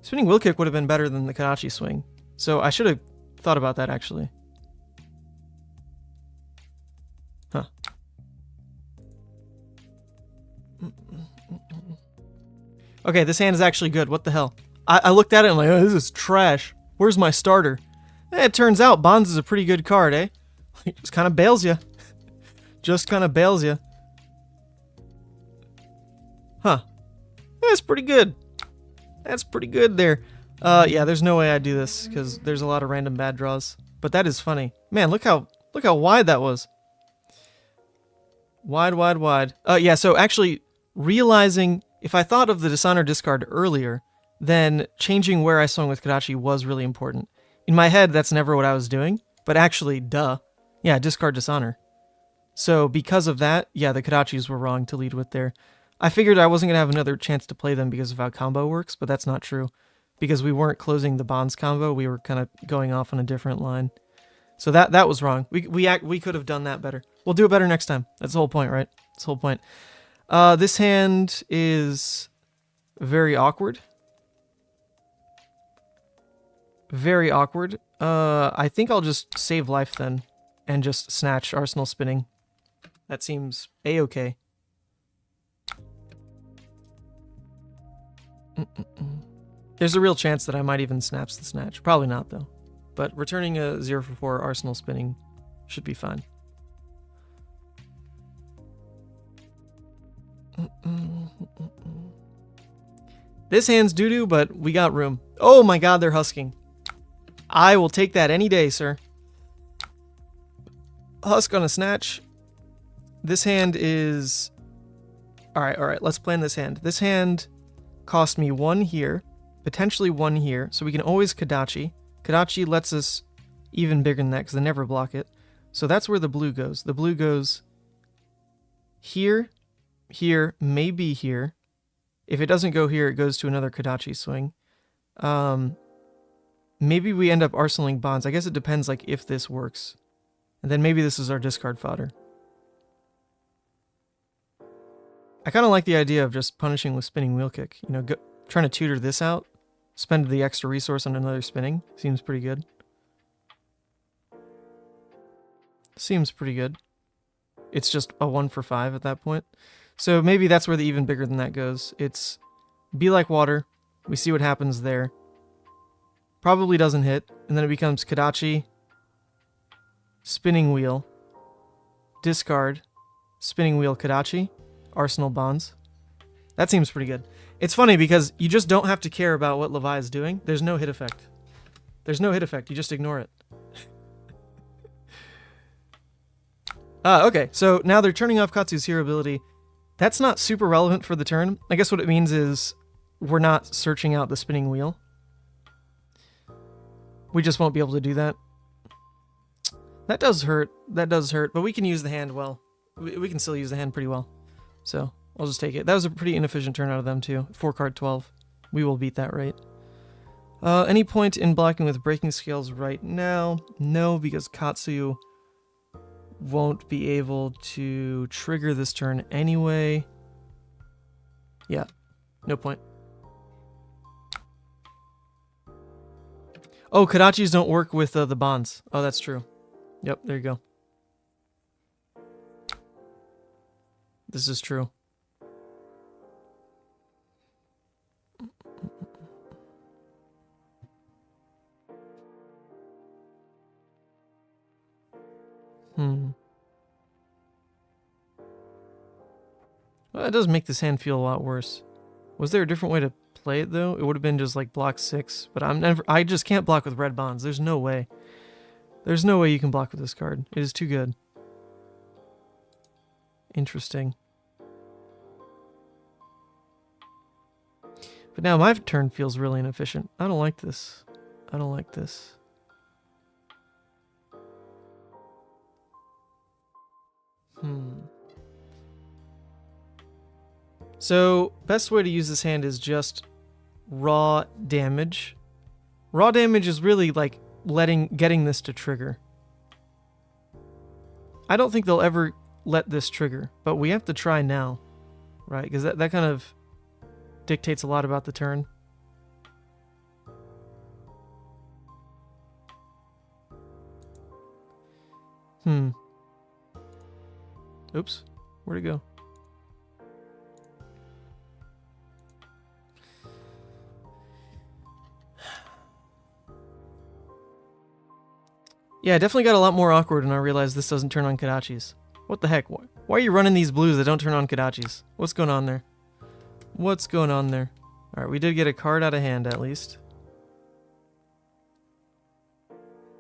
S1: spinning wheel kick would have been better than the Kadachi swing. So I should have thought about that, actually. Huh. Okay, this hand is actually good. What the hell? I looked at it and I'm like, oh, this is trash. Where's my starter? It turns out Bonds is a pretty good card, eh? It just kind of bails you. Just kind of bails you. Huh. That's pretty good. That's pretty good there. Yeah, there's no way I'd do this because there's a lot of random bad draws. But that is funny. Man, look how wide that was. Wide, wide, wide. Yeah, so actually realizing if I thought of the Dishonor discard earlier, then changing where I swung with Kadachi was really important. In my head, that's never what I was doing, but actually, duh. Yeah, discard Dishonor. So because of that, yeah, the Kadachis were wrong to lead with there. I figured I wasn't going to have another chance to play them because of how combo works, but that's not true. Because we weren't closing the Bonds combo, we were kind of going off on a different line. So that was wrong. We could have done that better. We'll do it better next time. That's the whole point, right? That's the whole point. This hand is very awkward. Very awkward. I think I'll just save life then and just snatch Arsenal spinning. That seems a-okay. There's a real chance that I might even snaps the snatch. Probably not, though. But returning a 0 for 4 Arsenal spinning should be fine. This hand's doo-doo, but we got room. Oh my god, they're husking. I will take that any day, sir. Husk on a snatch. This hand is... Alright, let's plan this hand. This hand cost me 1 here, potentially 1 here, so we can always Kadachi. Kadachi lets us even bigger than that, because they never block it. So that's where the blue goes. The blue goes here, here, maybe here. If it doesn't go here, it goes to another Kadachi swing. Maybe we end up arsenaling Bonds. I guess it depends, like, if this works. And then maybe this is our discard fodder. I kind of like the idea of just punishing with spinning wheel kick. You know, trying to tutor this out, spend the extra resource on another spinning. Seems pretty good. Seems pretty good. It's just a 1 for 5 at that point. So maybe that's where the even bigger than that goes. It's be like water. We see what happens there. Probably doesn't hit. And then it becomes Kadachi, spinning wheel, discard, spinning wheel Kadachi, Arsenal Bonds. That seems pretty good. It's funny because you just don't have to care about what Levia is doing. There's no hit effect. There's no hit effect. You just ignore it. Okay, so now they're turning off Katsu's hero ability. That's not super relevant for the turn. I guess what it means is we're not searching out the spinning wheel. We just won't be able to do that. That does hurt. That does hurt, but we can use the hand well. We can still use the hand pretty well. So I'll just take it. That was a pretty inefficient turn out of them too. 4 card 12. We will beat that rate. Any point in blocking with breaking scales right now? No, because Katsu won't be able to trigger this turn anyway. Yeah, no point. Oh, Kadachis don't work with the Bonds. Oh, that's true. Yep, there you go. This is true. Well, that does make this hand feel a lot worse. Was there a different way to play it though. It would have been just like block 6, but I just can't block with red bonds. There's no way. There's no way you can block with this card. It is too good. Interesting. But now my turn feels really inefficient. I don't like this. I don't like this. So, best way to use this hand is just raw damage. Raw damage is really like getting this to trigger. I don't think they'll ever let this trigger, but we have to try now, right? Because that kind of dictates a lot about the turn. Oops. Where'd it go? Yeah, it definitely got a lot more awkward when I realized this doesn't turn on Kodachis. What the heck? Why are you running these blues that don't turn on Kodachis? What's going on there? What's going on there? Alright, we did get a card out of hand at least.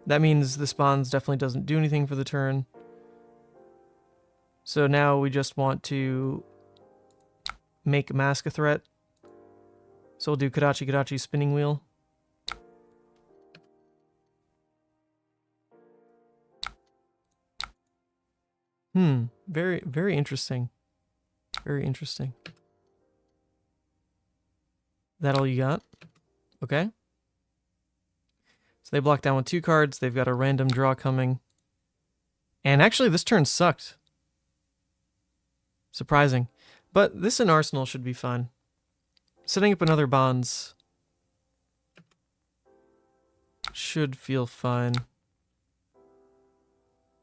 S1: That means the spawns definitely doesn't do anything for the turn. So now we just want to make Mask a threat. So we'll do Kodachi Spinning Wheel. Very, very interesting. Very interesting. That all you got? Okay. So they block down with 2 cards. They've got a random draw coming. And actually, this turn sucked. Surprising. But this in Arsenal should be fine. Setting up another Bonds should feel fine.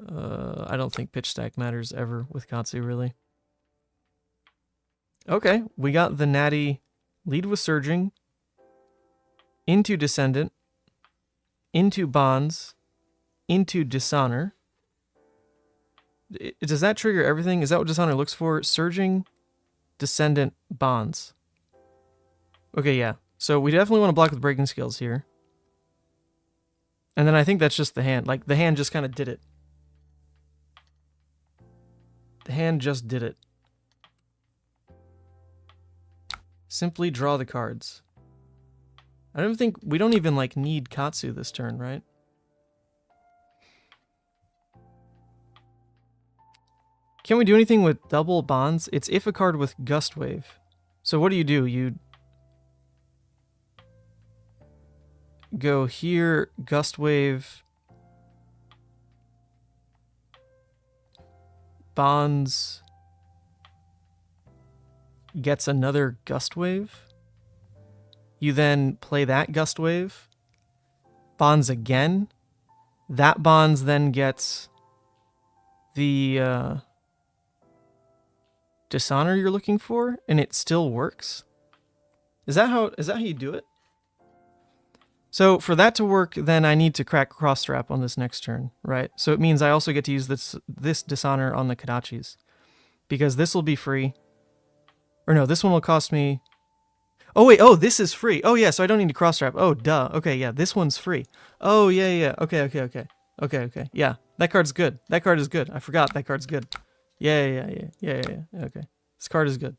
S1: I don't think pitch stack matters ever with Katsu, really. Okay, we got the natty lead with Surging, into Descendant, into Bonds, into Dishonor. Does that trigger everything? Is that what Dishonor looks for? Surging, Descendant, Bonds. Okay, yeah. So we definitely want to block with Breaking Skills here. And then I think that's just the hand. Like, the hand just kind of did it. The hand just did it. Simply draw the cards. I don't think... We don't even, like, need Katsu this turn, right? Can we do anything with double Bonds? It's if a card with Gust Wave. So what do? You go here, Gust Wave, Bonds gets another Gust Wave. You then play that Gust Wave, Bonds again. That Bonds then gets the Dishonor you're looking for, and it still works. Is that how you do it? So for that to work, then I need to crack Cross Strap on this next turn, right? So it means I also get to use this Dishonor on the Kodachis, because this will be free. Or no, this one will cost me... Oh wait, oh, this is free. Oh yeah, so I don't need to Cross Strap. Oh, duh. Okay, yeah, this one's free. Oh, yeah. Okay. Yeah, that card's good. That card is good. I forgot that card's good. Yeah. Okay. This card is good.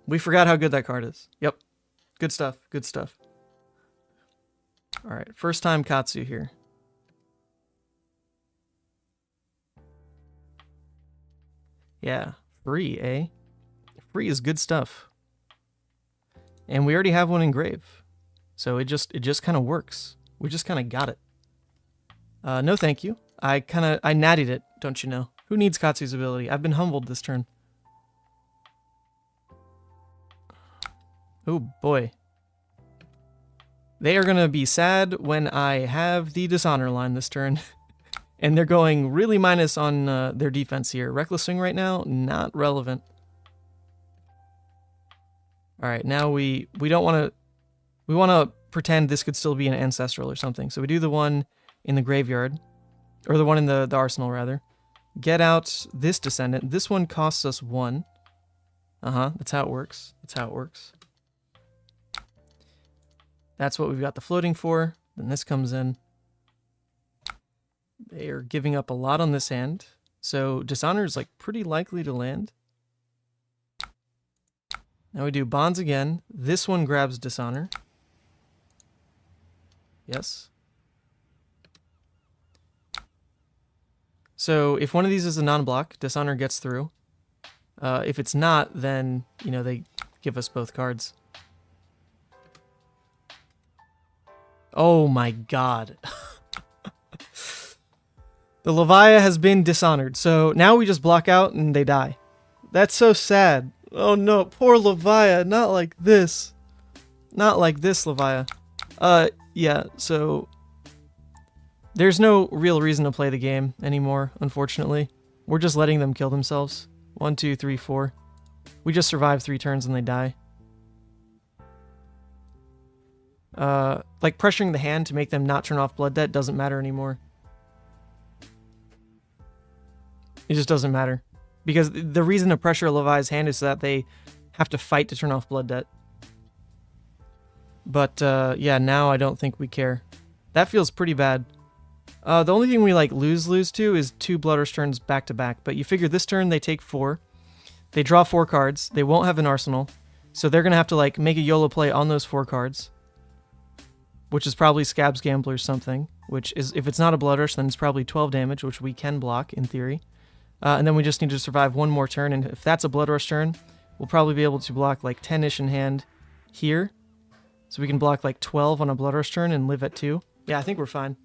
S1: We forgot how good that card is. Yep. Good stuff. Alright, first time Katsu here. Yeah, free, eh? Free is good stuff. And we already have one engraved. So it just kind of works. We just kind of got it. No thank you. I nattied it, don't you know? Who needs Katsu's ability? I've been humbled this turn. Oh boy. They are going to be sad when I have the Dishonor line this turn. And they're going really minus on their defense here. Reckless Swing right now, not relevant. Alright, now we don't want to... We want to pretend this could still be an Ancestral or something. So we do the one in the graveyard. Or the one in the arsenal, rather. Get out this Descendant. This one costs us 1. That's how it works. That's what we've got the floating for. Then this comes in. They are giving up a lot on this hand. So Dishonor is like pretty likely to land. Now we do Bonds again. This one grabs Dishonor. Yes. So if one of these is a non-block, Dishonor gets through. If it's not, then, you know, they give us both cards. Oh my god. The Levia has been dishonored, so now we just block out and they die. That's so sad. Oh no, poor Levia, not like this. Not like this, Levia. Yeah, so there's no real reason to play the game anymore, unfortunately. We're just letting them kill themselves. 1, 2, 3, 4. We just survive 3 turns and they die. Like pressuring the hand to make them not turn off Blood Debt doesn't matter anymore. It just doesn't matter. Because the reason to pressure Levi's hand is so that they have to fight to turn off Blood Debt. But, yeah, now I don't think we care. That feels pretty bad. The only thing we, like, lose to is 2 Blood Rush turns back to back. But you figure this turn they take 4. They draw 4 cards. They won't have an arsenal. So they're going to have to, like, make a YOLO play on those 4 cards. Which is probably Scab's Gambler's something. Which is, if it's not a Blood Rush, then it's probably 12 damage, which we can block, in theory. And then we just need to survive 1 more turn, and if that's a Blood Rush turn, we'll probably be able to block like 10-ish in hand here. So we can block like 12 on a Blood Rush turn and live at 2. Yeah, I think we're fine.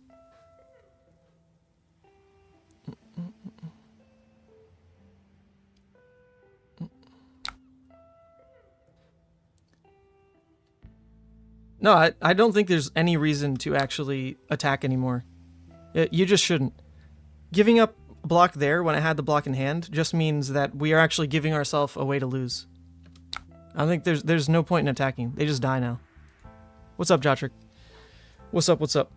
S1: No, I don't think there's any reason to actually attack anymore. You just shouldn't. Giving up block there when I had the block in hand just means that we are actually giving ourselves a way to lose. I don't think there's no point in attacking. They just die now. What's up, Jotrick? What's up, what's up?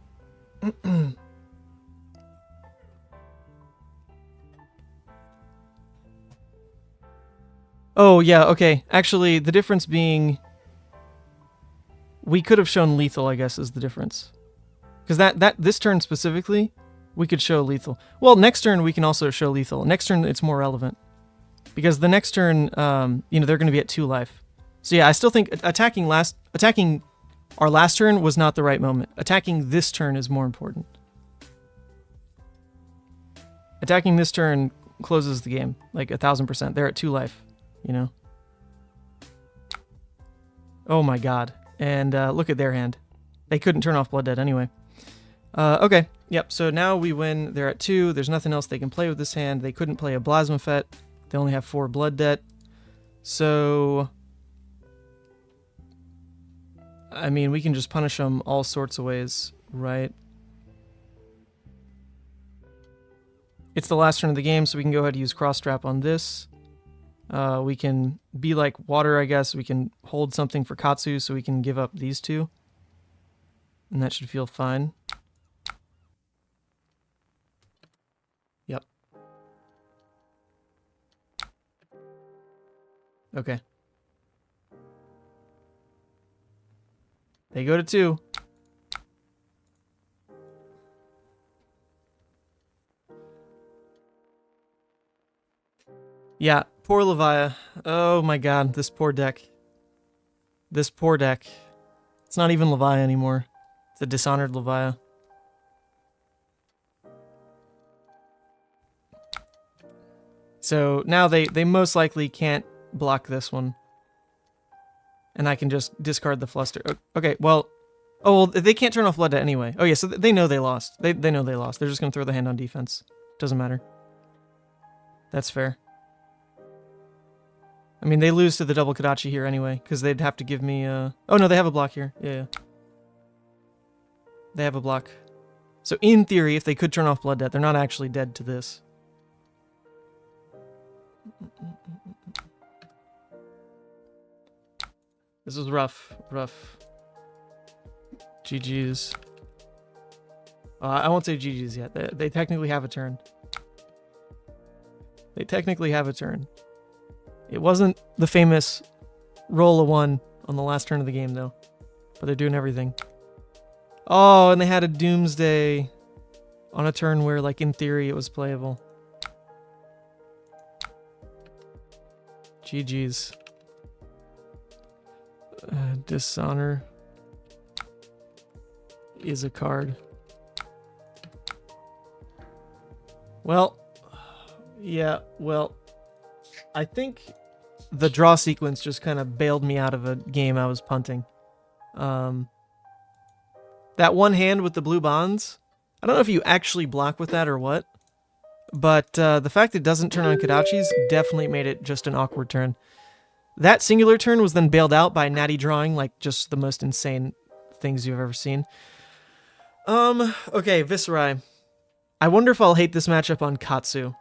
S1: Oh, yeah, okay. Actually, the difference being we could have shown lethal, I guess, is the difference. Because this turn specifically, we could show lethal. Well, next turn we can also show lethal. Next turn it's more relevant. Because the next turn, you know, they're going to be at 2 life. So yeah, I still think attacking our last turn was not the right moment. Attacking this turn is more important. Attacking this turn closes the game, like 1000%. They're at 2 life, you know? Oh my god. And look at their hand. They couldn't turn off Blood Debt anyway. Okay, yep, so now we win. They're at 2. There's nothing else they can play with this hand. They couldn't play a Blasmafet. They only have 4 Blood Debt. So, I mean, we can just punish them all sorts of ways, right? It's the last turn of the game, so we can go ahead and use Cross Strap on this. We can be like water, I guess. We can hold something for Katsu, so we can give up these 2. And that should feel fine. Yep. Okay. They go to 2. Yeah, poor Levia. Oh my god, this poor deck. This poor deck. It's not even Levia anymore. It's a dishonored Levia. So now they most likely can't block this one. And I can just discard the Fluster. Okay, well... Oh, well, they can't turn off Blood Debt anyway. Oh yeah, so they know they lost. They know they lost. They're just going to throw the hand on defense. Doesn't matter. That's fair. I mean, they lose to the double Kodachi here anyway, because they'd have to give me... Oh no, they have a block here. Yeah. They have a block. So in theory, if they could turn off Blood Debt, they're not actually dead to this. This is rough. GG's. I won't say GG's yet. They technically have a turn. They technically have a turn. It wasn't the famous roll of 1 on the last turn of the game, though. But they're doing everything. Oh, and they had a Doomsday on a turn where, like, in theory, it was playable. GG's. Dishonor is a card. Well, yeah, well, I think the draw sequence just kind of bailed me out of a game I was punting. That one hand with the blue bonds, I don't know if you actually block with that or what, but the fact it doesn't turn on Kodachis definitely made it just an awkward turn. That singular turn was then bailed out by Natty drawing, like just the most insane things you've ever seen. Okay, Viserai. I wonder if I'll hate this matchup on Katsu.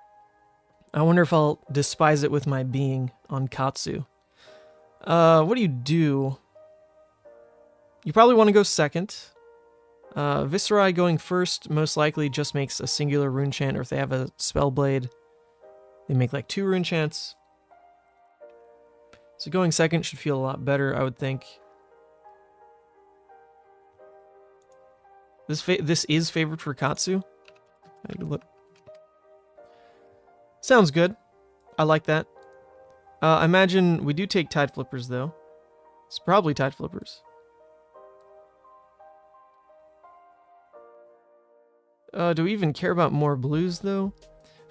S1: I wonder if I'll despise it with my being on Katsu. What do? You probably want to go second. Viserai going first most likely just makes a singular rune chant, or if they have a spell blade, they make like 2 rune chants. So going second should feel a lot better, I would think. This is favored for Katsu. Look. Sounds good. I like that. I imagine we do take Tide Flippers, though. It's probably Tide Flippers. Do we even care about more blues, though?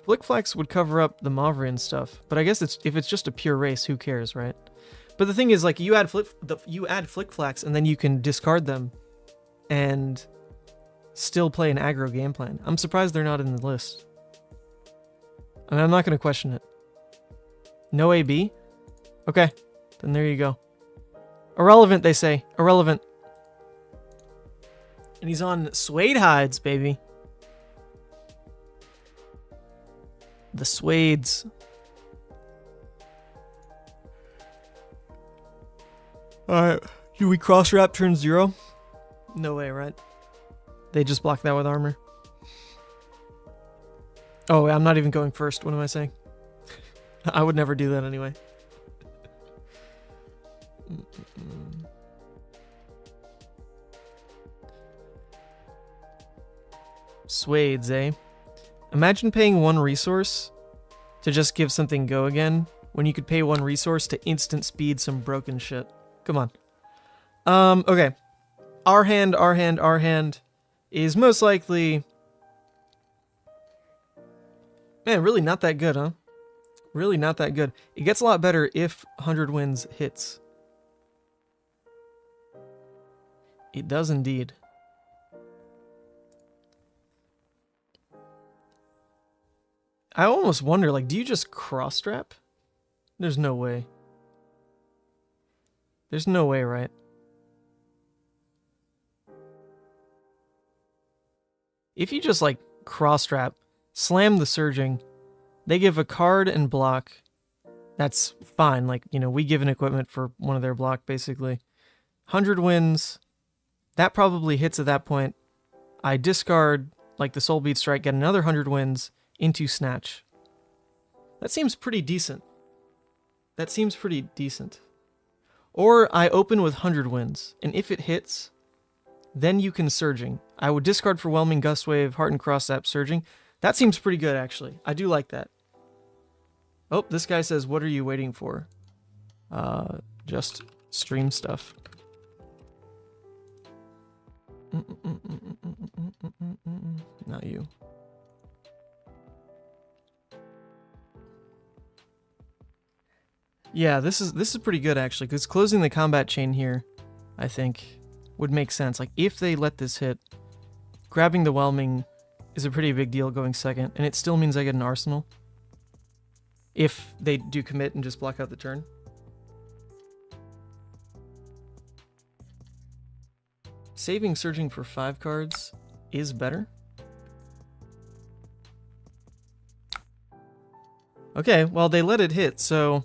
S1: Flickflax would cover up the Mauvrian stuff, but I guess if it's just a pure race, who cares, right? But the thing is, like, you add Flickflax, and then you can discard them, and still play an aggro game plan. I'm surprised they're not in the list. I mean, I'm not going to question it. No AB? Okay, then there you go. Irrelevant, they say. Irrelevant. And he's on Suede Hides, baby. The Suedes. Alright, do we cross-wrap turn 0? No way, right? They just block that with armor. Oh, I'm not even going first. What am I saying? I would never do that anyway. Suedes, eh? Imagine paying 1 resource to just give something go again, when you could pay 1 resource to instant speed some broken shit. Come on. Okay. Our hand is most likely... Man, really not that good, huh? Really not that good. It gets a lot better if 100 Winds hits. It does indeed. I almost wonder, like, do you just cross-strap? There's no way. There's no way, right? If you just, like, cross-strap, slam the Surging, they give a card and block, that's fine. Like, you know, we give an equipment for one of their block, basically. 100 Winds, that probably hits at that point. I discard, like, the Soul Beat Strike, get another 100 Winds into Snatch. That seems pretty decent. That seems pretty decent. Or I open with 100 Winds, and if it hits, then you can Surging. I would discard for Whelming Gust Wave, Heart and Cross Zap, Surging. That seems pretty good, actually. I do like that. Oh, this guy says, what are you waiting for? Just stream stuff. Not you. Yeah, this is pretty good, actually, because closing the combat chain here, I think, would make sense. Like, if they let this hit, grabbing the Whelming is a pretty big deal going second, and it still means I get an Arsenal. If they do commit and just block out the turn. Saving Surging for 5 cards is better. Okay, well, they let it hit, so...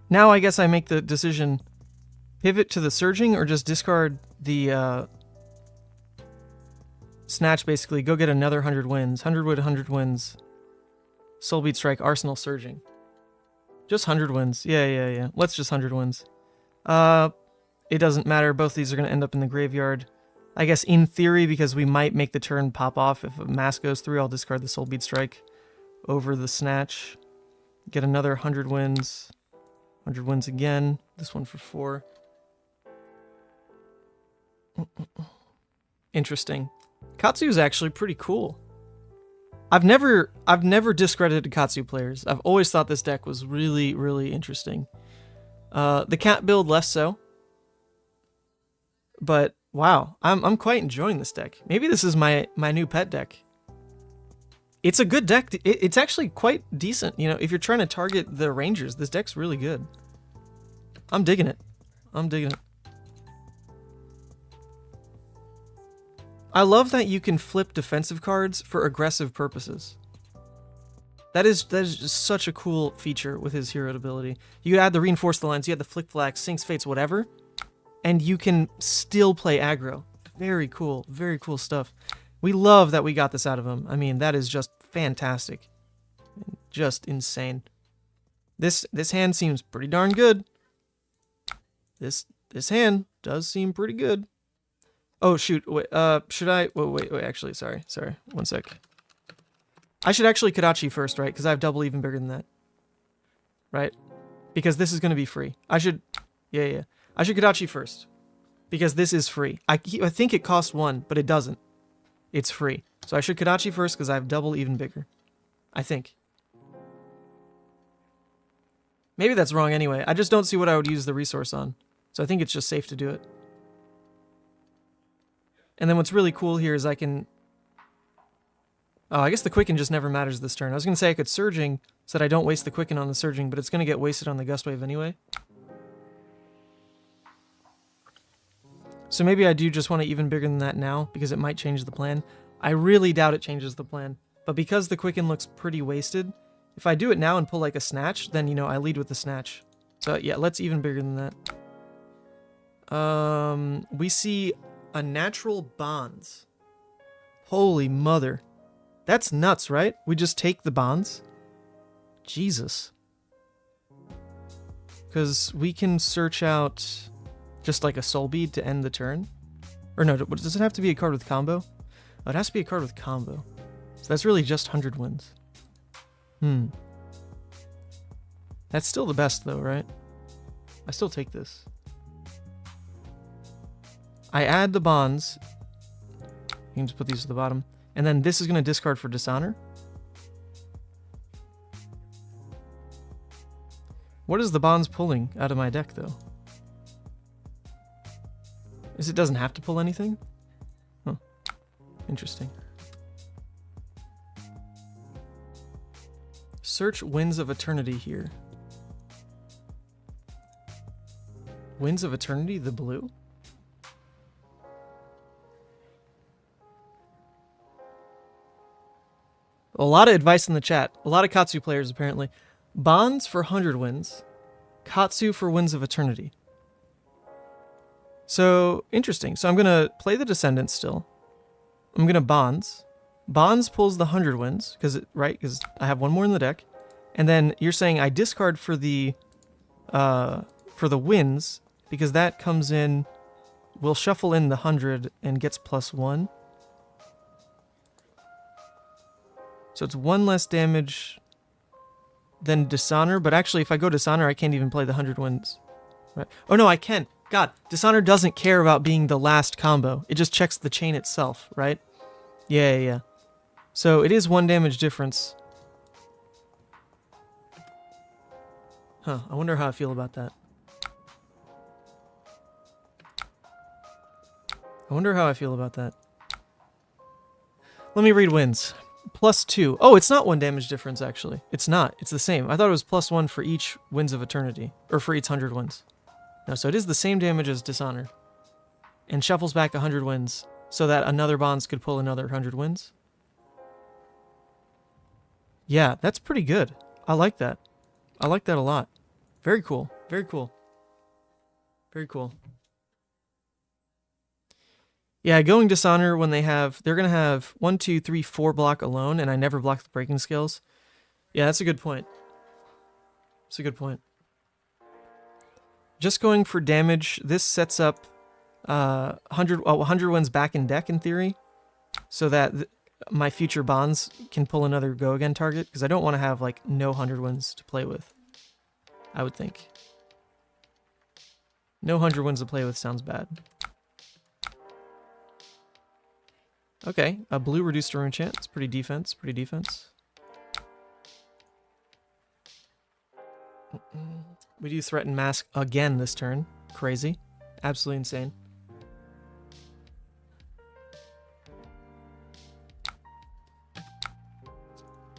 S1: Now I guess I make the decision, pivot to the Surging or just discard the Snatch, basically. Go get another 100 Winds. 100 Wood, 100 Winds. Soul Beat Strike, Arsenal, Surging. Just 100 Winds. Yeah. Let's just 100 Winds. It doesn't matter. Both these are going to end up in the graveyard. I guess in theory, because we might make the turn pop off. If a mass goes through, I'll discard the Soul Bead Strike over the Snatch. Get another 100 wins. 100 wins again. This one for 4. Interesting. Katsu is actually pretty cool. I've never discredited Katsu players. I've always thought this deck was really, really interesting. The cat build less so. But wow, I'm quite enjoying this deck. Maybe this is my new pet deck. It's a good deck. It's actually quite decent. You know, if you're trying to target the Rangers, this deck's really good. I'm digging it. I'm digging it. I love that you can flip defensive cards for aggressive purposes. That is just such a cool feature with his hero ability. You add the Reinforce the Lines, you add the Flick Flags, Sinks, Fates, whatever, and you can still play aggro. Very cool stuff. We love that we got this out of him. I mean, that is just fantastic. Just insane. This hand seems pretty darn good. This hand does seem pretty good. Oh shoot, wait, should I, wait, actually, sorry, 1 sec. I should actually Kodachi first, right? Because I have double even bigger than that. Right? Because this is going to be free. I should, yeah. I should Kodachi first. Because this is free. I think it costs 1, but it doesn't. It's free. So I should Kodachi first because I have double even bigger. I think. Maybe that's wrong anyway. I just don't see what I would use the resource on. So I think it's just safe to do it. And then what's really cool here is I can... Oh, I guess the Quicken just never matters this turn. I was going to say I could Surging so that I don't waste the Quicken on the Surging, but it's going to get wasted on the Gust Wave anyway. So maybe I do just want to even bigger than that now, because it might change the plan. I really doubt it changes the plan. But because the Quicken looks pretty wasted, if I do it now and pull like a Snatch, then, you know, I lead with the Snatch. So yeah, let's even bigger than that. We see a Natural Bonds. Holy mother. That's nuts, right? We just take the bonds? Jesus. Because we can search out just like a Soul Bead to end the turn. Or no, does it have to be a card with combo? Oh, it has to be a card with combo. So that's really just 100 wins. That's still the best though, right? I still take this. I add the bonds. You can just put these to the bottom. And then this is going to discard for Dishonor. What is the bonds pulling out of my deck, though? It doesn't have to pull anything? Huh. Interesting. Search Winds of Eternity here. Winds of Eternity, the blue? A lot of advice in the chat. A lot of Katsu players, apparently. Bonds for 100 wins. Katsu for Winds of Eternity. So, interesting. So I'm going to play the Descendants still. I'm going to Bonds. Bonds pulls the 100 wins, right? Because I have one more in the deck. And then you're saying I discard for the wins, because that comes in... We'll shuffle in the 100 and gets +1. So it's 1 less damage than Dishonor, but actually if I go Dishonor, I can't even play the 100 wins. Right? Oh no, I can. God, Dishonor doesn't care about being the last combo. It just checks the chain itself, right? Yeah. So it is 1 damage difference. Huh, I wonder how I feel about that. Let me read wins. +2. Oh, it's not 1 damage difference, actually. It's not. It's the same. I thought it was +1 for each Winds of Eternity. Or for each 100 wins. No, so it is the same damage as Dishonor. And shuffles back 100 wins, so that another Bonds could pull another 100 wins. Yeah, that's pretty good. I like that. I like that a lot. Very cool. Very cool. Very cool. Yeah, going Dishonor when they're going to have 1, 2, 3, 4 block alone, and I never block the breaking skills. Yeah, that's a good point. Just going for damage, this sets up 100 wins back in deck in theory, so that my future bonds can pull another go again target, because I don't want to have like no 100 wins to play with. I would think. No 100 wins to play with sounds bad. Okay, a blue reduced to rune chant. It's pretty defense, pretty defense. We do threaten mask again this turn. Crazy. Absolutely insane.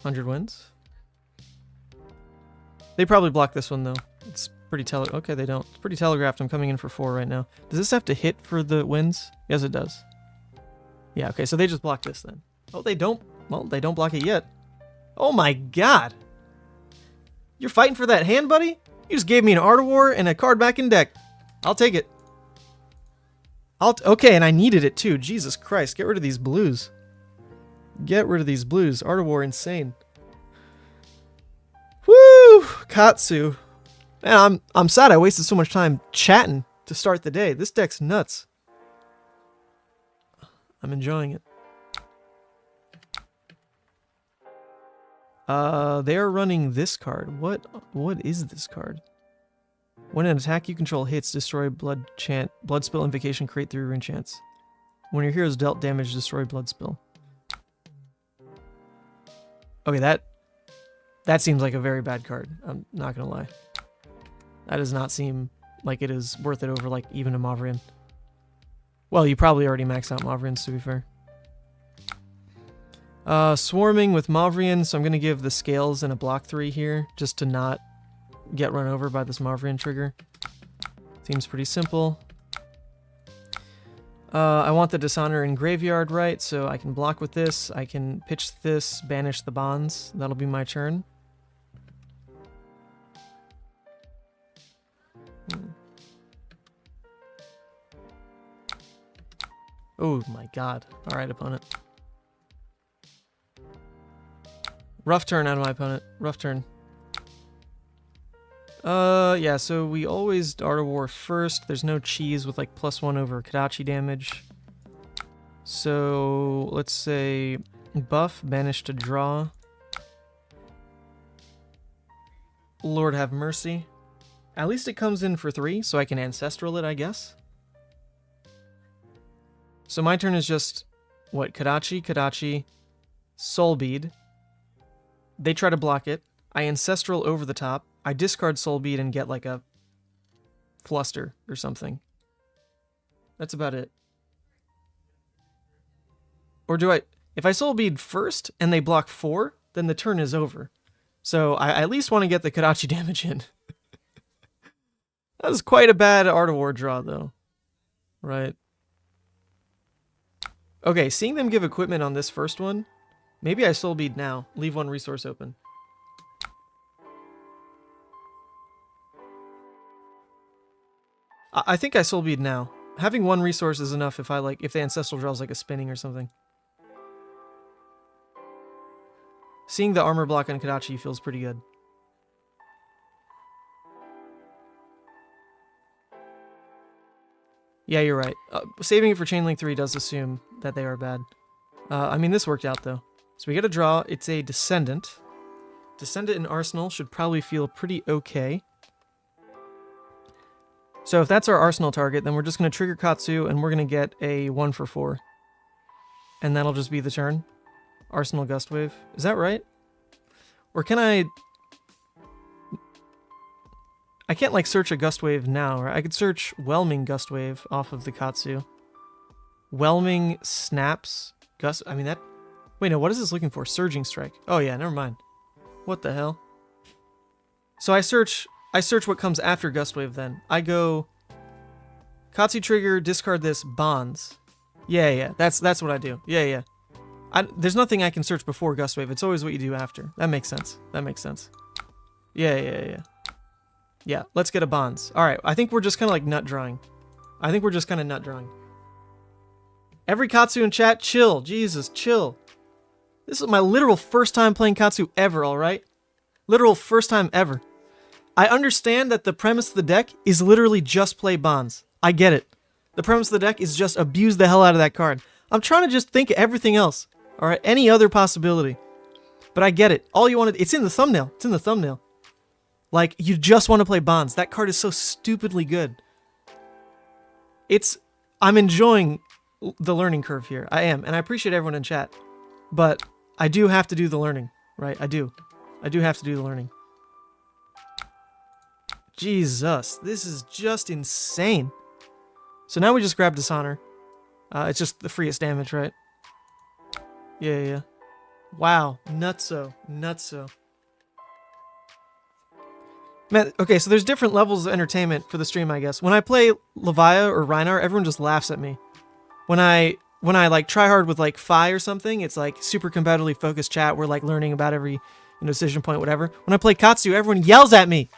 S1: $100 wins. They probably block this one though. It's pretty okay, they don't. It's pretty telegraphed. I'm coming in for 4 right now. Does this have to hit for the wins? Yes, it does. Yeah, okay, so they just block this then. Oh, they don't. Well, they don't block it yet. Oh my god. You're fighting for that hand, buddy? You just gave me an Art of War and a card back in deck. I'll take it. Okay, and I needed it too. Jesus Christ, get rid of these blues. Get rid of these blues. Art of War, insane. Woo! Katsu. Man, I'm sad I wasted so much time chatting to start the day. This deck's nuts. I'm enjoying it. They are running this card. What is this card? When an attack you control hits, destroy blood spell invocation, create 3 rune chants. When your hero's dealt damage, destroy blood spell. Okay, that seems like a very bad card. I'm not gonna lie. That does not seem like it is worth it over like even a Mavrian. Well, you probably already maxed out Mavrians, to be fair. Swarming with Mavrian, so I'm going to give the scales and a block 3 here, just to not get run over by this Mavrian trigger. Seems pretty simple. I want the Dishonor in Graveyard, right? So I can block with this, I can pitch this, banish the bonds. That'll be my turn. Oh my god. Alright, opponent. Rough turn out of my opponent. Rough turn. Yeah, so we always Art of War first. There's no cheese with like +1 over Kadachi damage. So let's say buff, banish to draw. Lord have mercy. At least it comes in for 3, so I can Ancestral it, I guess. So my turn is just, what, Kadachi, Soul Bead. They try to block it. I Ancestral over the top. I discard Soul Bead and get like a Fluster or something. That's about it. Or do I... If I Soul Bead first and they block 4, then the turn is over. So I at least want to get the Kadachi damage in. That was quite a bad Art of War draw, though. Right. Okay, seeing them give equipment on this first one, maybe I Soul Bead now. Leave 1 resource open. I think I Soul Bead now. Having 1 resource is enough if if the Ancestral draws like a spinning or something. Seeing the armor block on Kadachi feels pretty good. Yeah, you're right. Saving it for Chainlink 3 does assume that they are bad. I mean, this worked out, though. So we get a draw. It's a Descendant. Descendant in Arsenal should probably feel pretty okay. So if that's our Arsenal target, then we're just going to trigger Katsu, and we're going to get a 1 for 4. And that'll just be the turn. Arsenal Gust Wave. Is that right? Or can I can't, like, search a Gust Wave now, right? I could search Whelming Gust Wave off of the Katsu. Whelming Snaps Gust... I mean, that... Wait, no, what is this looking for? Surging Strike. Oh, yeah, never mind. What the hell? So I search what comes after Gust Wave, then. I go... Katsu trigger, discard this, bonds. Yeah, that's what I do. Yeah. There's nothing I can search before Gust Wave. It's always what you do after. That makes sense. Yeah. Yeah, let's get a bonds. Alright, I think we're just kind of like nut drawing. Every Katsu in chat, chill. Jesus, chill. This is my literal first time playing Katsu ever, alright? Literal first time ever. I understand that the premise of the deck is literally just play bonds. I get it. The premise of the deck is just abuse the hell out of that card. I'm trying to just think of everything else. All right, any other possibility. But I get it. All you want to... It's in the thumbnail. It's in the thumbnail. Like, you just want to play Bonds. That card is so stupidly good. I'm enjoying the learning curve here. I am. And I appreciate everyone in chat. But I do have to do the learning, right? I do. I do have to do the learning. Jesus, this is just insane. So now we just grab Dishonor. It's just the freest damage, right? Yeah. Wow, nutso, nutso. Man, okay, so there's different levels of entertainment for the stream, I guess. When I play Levia or Reinar, everyone just laughs at me. When I like try hard with like Fi or something, it's like super competitively focused chat. We're like learning about every decision point, whatever. When I play Katsu, everyone yells at me.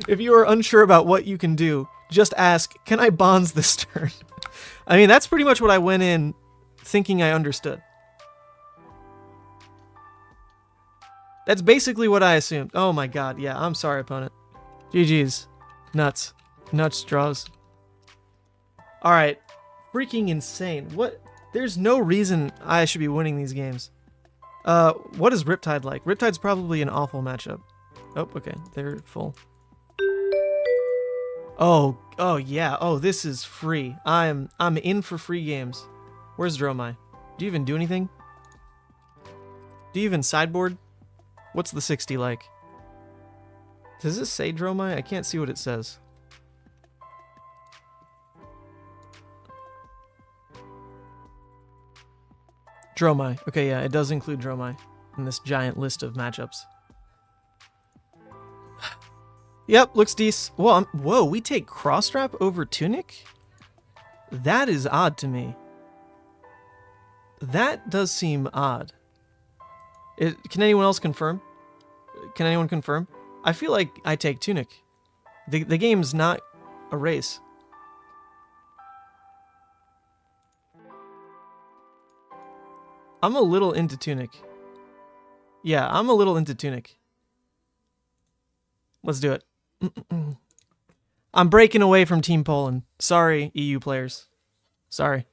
S1: If you are unsure about what you can do, just ask, can I bonds this turn? I mean, that's pretty much what I went in thinking I understood. That's basically what I assumed. Oh my god, yeah, I'm sorry, opponent. GG's. Nuts. Nuts draws. Alright. Freaking insane. What? There's no reason I should be winning these games. What is Riptide like? Riptide's probably an awful matchup. Oh, okay. They're full. Oh yeah. Oh, this is free. I'm in for free games. Where's Dromai? Do you even do anything? Do you even sideboard? What's the 60 like? Does this say Dromai? I can't see what it says. Dromai. Okay, yeah, it does include Dromai in this giant list of matchups. Yep, looks decent. Well, whoa, we take Crossstrap over Tunic? That is odd to me. That does seem odd. Can anyone else confirm? Can anyone confirm? I feel like I take Tunic. The game's not a race. I'm a little into Tunic. Yeah, I'm a little into Tunic. Let's do it. I'm breaking away from Team Poland. Sorry, EU players. Sorry.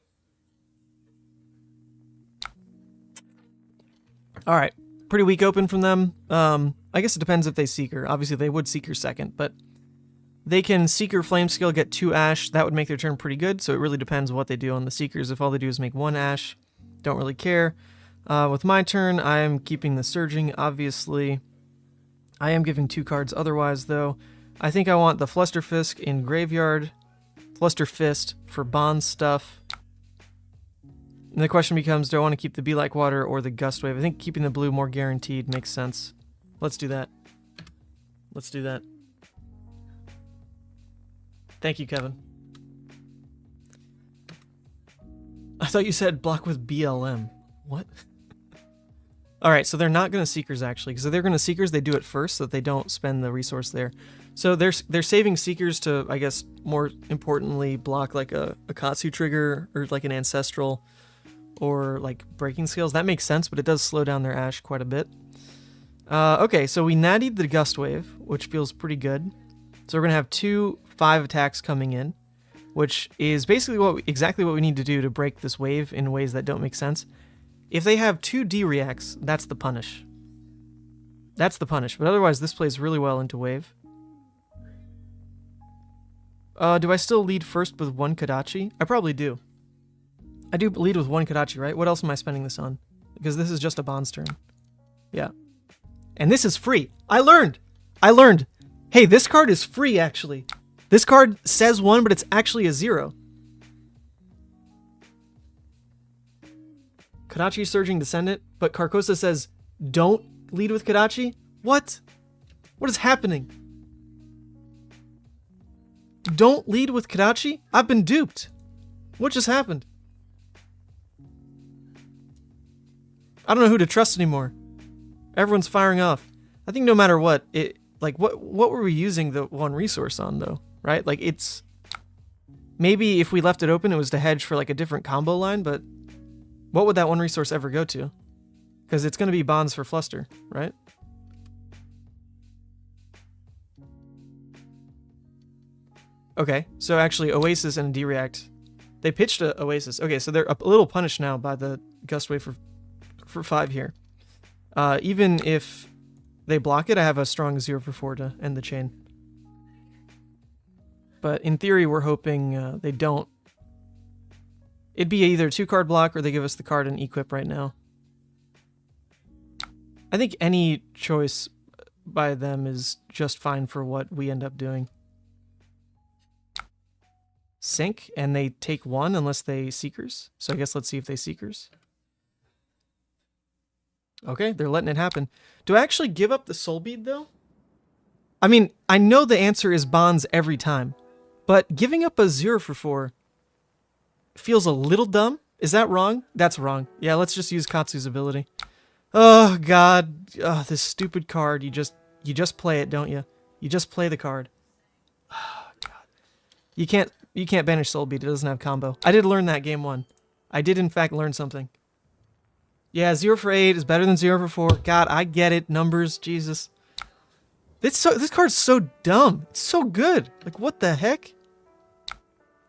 S1: Alright. Pretty weak open from them. I guess it depends if they Seeker. Obviously, they would Seeker second, but they can Seeker Flame Skill, get 2 Ash. That would make their turn pretty good, so it really depends what they do on the Seekers. If all they do is make 1 Ash, don't really care. With my turn, I am keeping the Surging, obviously. I am giving 2 cards otherwise, though. I think I want the Flusterfisk in Graveyard, Flusterfist for bond stuff. And the question becomes, do I want to keep the Be Like Water or the Gust Wave? I think keeping the blue more guaranteed makes sense. Let's do that. Let's do that. Thank you, Kevin. I thought you said block with BLM. What? Alright, so they're not going to Seekers, actually. Because if they're going to Seekers, they do it first so that they don't spend the resource there. So they're saving Seekers to, I guess, more importantly, block like a Katsu trigger or like an Ancestral or like Breaking Scales. That makes sense, but it does slow down their Ash quite a bit. Okay, so we nattied the Gust Wave, which feels pretty good. So we're going to have 2 5 attacks coming in, which is basically exactly what we need to do to break this wave in ways that don't make sense. If they have 2 D-Reacts, that's the punish. That's the punish, but otherwise this plays really well into wave. Do I still lead first with 1 Kodachi? I probably do. I do lead with 1 Kodachi, right? What else am I spending this on? Because this is just a Bond's turn. Yeah. And this is free. I learned! Hey, this card is free, actually. This card says 1, but it's actually a 0. Kodachi Surging Descendant, but Carcosa says, don't lead with Kodachi? What? What is happening? Don't lead with Kodachi? I've been duped. What just happened? I don't know who to trust anymore. Everyone's firing off. I think no matter what, what were we using the 1 resource on, though? Right? Like, it's... Maybe if we left it open, it was to hedge for, like, a different combo line, but... What would that 1 resource ever go to? Because it's going to be bonds for Fluster, right? Okay, so actually Oasis and D-React. They pitched a Oasis. Okay, so they're a little punished now by the Gust Wave for 5 here. Even if they block it, I have a strong 0 for 4 to end the chain. But in theory, we're hoping they don't. It'd be either 2-card block or they give us the card and equip right now. I think any choice by them is just fine for what we end up doing. Sink, and they take 1 unless they Seekers. So I guess let's see if they Seekers. Okay, they're letting it happen. Do I actually give up the Soul Bead, though? I mean, I know the answer is Bonds every time, but giving up a 0 for 4 feels a little dumb. Is that wrong? That's wrong. Yeah, let's just use Katsu's ability. Oh, God. Oh, this stupid card. You just play it, don't you? You just play the card. Oh, God. You can't banish Soul Bead. It doesn't have combo. I did learn that game 1. I did, in fact, learn something. Yeah, 0 for 8 is better than 0 for 4. God, I get it. Numbers. Jesus. This card's so dumb. It's so good. Like, what the heck?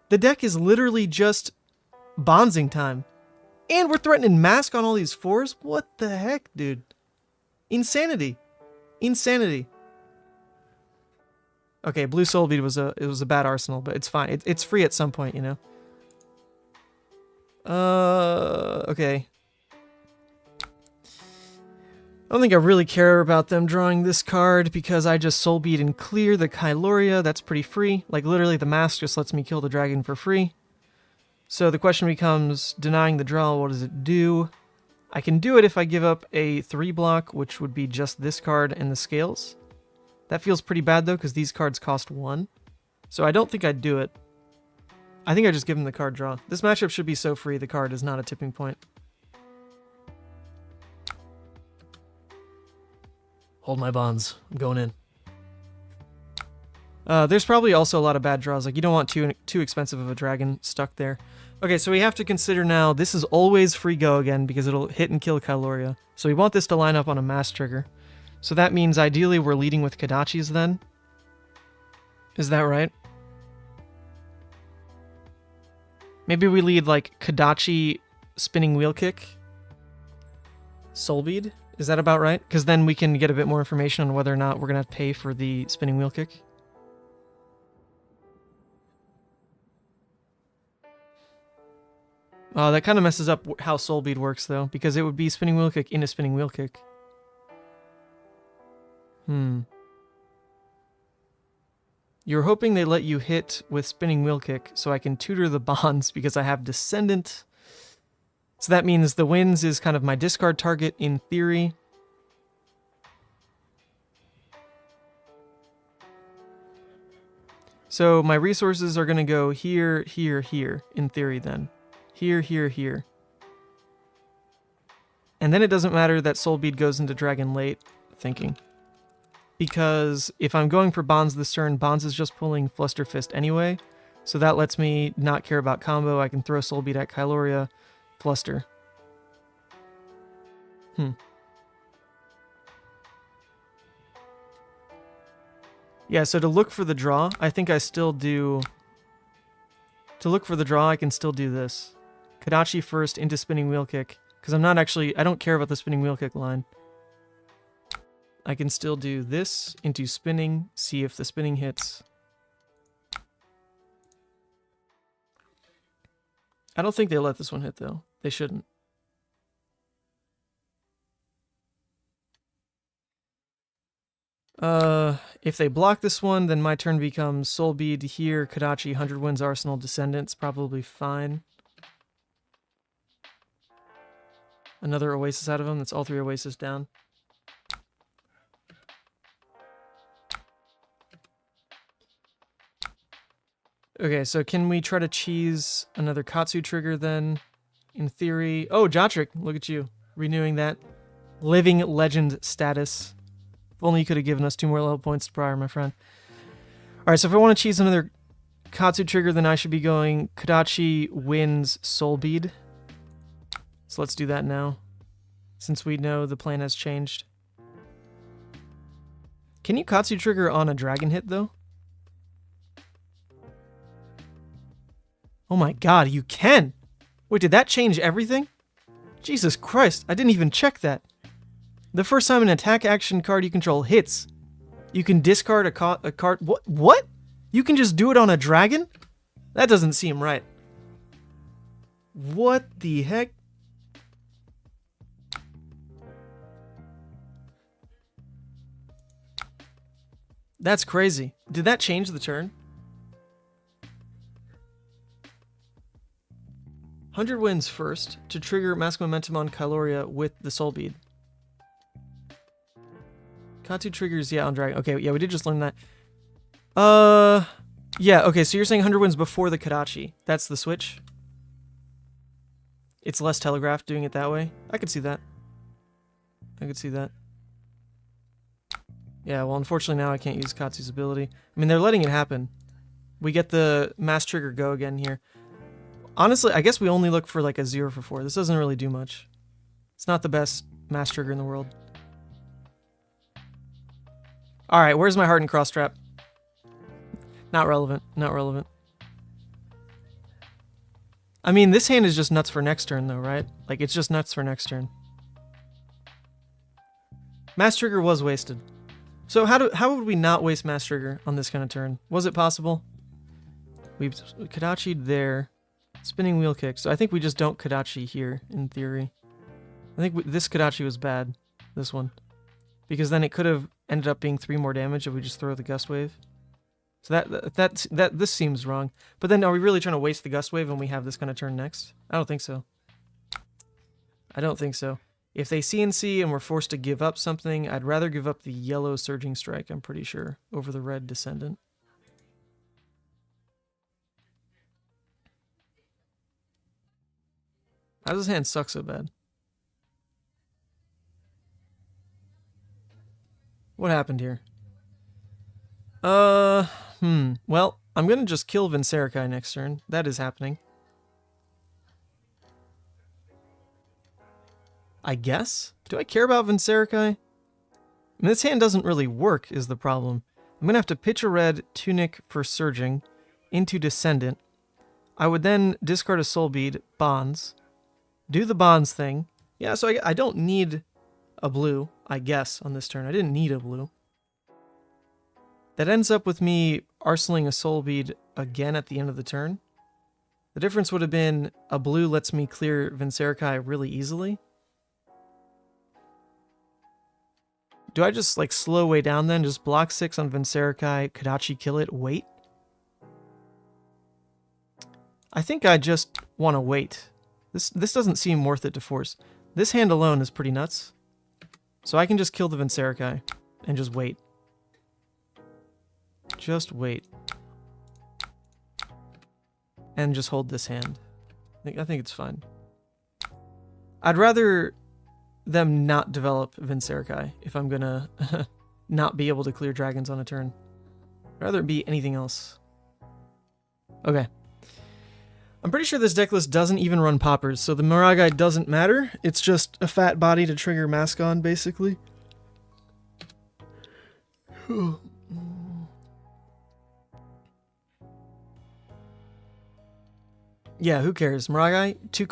S1: The deck is literally just Bonzing time. And we're threatening Mask on all these 4s? What the heck, dude? Insanity. Insanity. Okay, Blue Soul Bead was a bad arsenal, but it's fine. It's free at some point, you know? Okay. I don't think I really care about them drawing this card because I just Soul Bead and clear the Kyloria. That's pretty free. Like, literally, the Mask just lets me kill the dragon for free. So the question becomes, denying the draw, what does it do? I can do it if I give up a 3 block, which would be just this card and the Scales. That feels pretty bad, though, because these cards cost 1. So I don't think I'd do it. I think I just give him the card draw. This matchup should be so free, the card is not a tipping point. Hold my bonds. I'm going in. There's probably also a lot of bad draws. Like, you don't want too expensive of a dragon stuck there. Okay, so we have to consider now, this is always free go again because it'll hit and kill Kyloria. So we want this to line up on a mass trigger. So that means ideally we're leading with Kodachis then. Is that right? Maybe we lead like Kodachi spinning wheel kick. Soul Bead? Is that about right? Because then we can get a bit more information on whether or not we're going to have to pay for the spinning wheel kick. That kind of messes up how Soul Bead works, though, because it would be spinning wheel kick into spinning wheel kick. You're hoping they let you hit with spinning wheel kick so I can tutor the bonds because I have Descendant. So that means the Winds is kind of my discard target in theory. So my resources are going to go here, here, here, in theory then. Here, here, here. And then it doesn't matter that Soul Bead goes into Dragon late, thinking. Because if I'm going for Bonds this turn, Bonds is just pulling Fluster Fist anyway. So that lets me not care about combo. I can throw Soul Bead at Kyloria, Fluster. Yeah, so to look for the draw, I think I still do... To look for the draw, I can still do this. Kodachi first into spinning wheel kick. Because I'm not actually... I don't care about the spinning wheel kick line. I can still do this into spinning, see if the spinning hits. I don't think they let this one hit, though. They shouldn't. If they block this one, then my turn becomes Soul Bead here, Kodachi, 100 Winds, Arsenal, Descendants, probably fine. Another Oasis out of them, that's all 3 Oasis down. Okay, so can we try to cheese another Katsu trigger then? In theory... Oh, Jotric, look at you. Renewing that living legend status. If only you could have given us 2 more level points prior, my friend. Alright, so if I want to cheese another Katsu trigger, then I should be going Kodachi wins Soul Bead. So let's do that now, since we know the plan has changed. Can you Katsu trigger on a dragon hit, though? Oh my god, you can! Wait, did that change everything? Jesus Christ, I didn't even check that. The first time an attack action card you control hits, you can discard a card. What? You can just do it on a dragon? That doesn't seem right. What the heck? That's crazy. Did that change the turn? 100 wins first to trigger Mask Momentum on Kyloria with the Soul Bead. Katsu triggers, yeah, on Dragon. Okay, yeah, we did just learn that. Yeah, okay, so you're saying 100 wins before the Kadachi. That's the switch? It's less telegraphed doing it that way? I could see that. I could see that. Yeah, well, unfortunately now I can't use Katsu's ability. I mean, they're letting it happen. We get the mass trigger go again here. Honestly, I guess we only look for like a 0 for 4. This doesn't really do much. It's not the best mass trigger in the world. Alright, where's my Hardened Cross Trap? Not relevant. Not relevant. I mean, this hand is just nuts for next turn though, right? Like, it's just nuts for next turn. Mass Trigger was wasted. So how would we not waste Mass Trigger on this kind of turn? Was it possible? We've Kadachi'd there. Spinning Wheel Kick. So I think we just don't Kadachi here, in theory. I think this Kadachi was bad. This one. Because then it could have ended up being 3 more damage if we just throw the Gust Wave. So this seems wrong. But then are we really trying to waste the Gust Wave when we have this kind of turn next? I don't think so. I don't think so. If they CNC and we're forced to give up something, I'd rather give up the yellow Surging Strike, I'm pretty sure, over the red Descendant. How does his hand suck so bad? What happened here? Well, I'm gonna just kill Viserai next turn. That is happening. I guess? Do I care about Viserai? I mean, this hand doesn't really work, is the problem. I'm gonna have to pitch a red Tunic for Surging into Descendant. I would then discard a Soul Bead, Bonds, do the Bonds thing. Yeah, so I don't need a blue, I guess, on this turn. I didn't need a blue. That ends up with me arsenaling a Soul Bead again at the end of the turn. The difference would have been a blue lets me clear Viserai really easily. Do I just like slow way down then? Just block 6 on Viserai, Kadachi kill it, wait? I think I just want to wait. This doesn't seem worth it to force. This hand alone is pretty nuts. So I can just kill the Viserai and just wait. Just wait. And just hold this hand. I think it's fine. I'd rather them not develop Viserai if I'm gonna not be able to clear dragons on a turn. I'd rather it be anything else. Okay. I'm pretty sure this deck list doesn't even run poppers, so the Miragai doesn't matter. It's just a fat body to trigger Mask on, basically. Yeah, who cares? Miragai, 2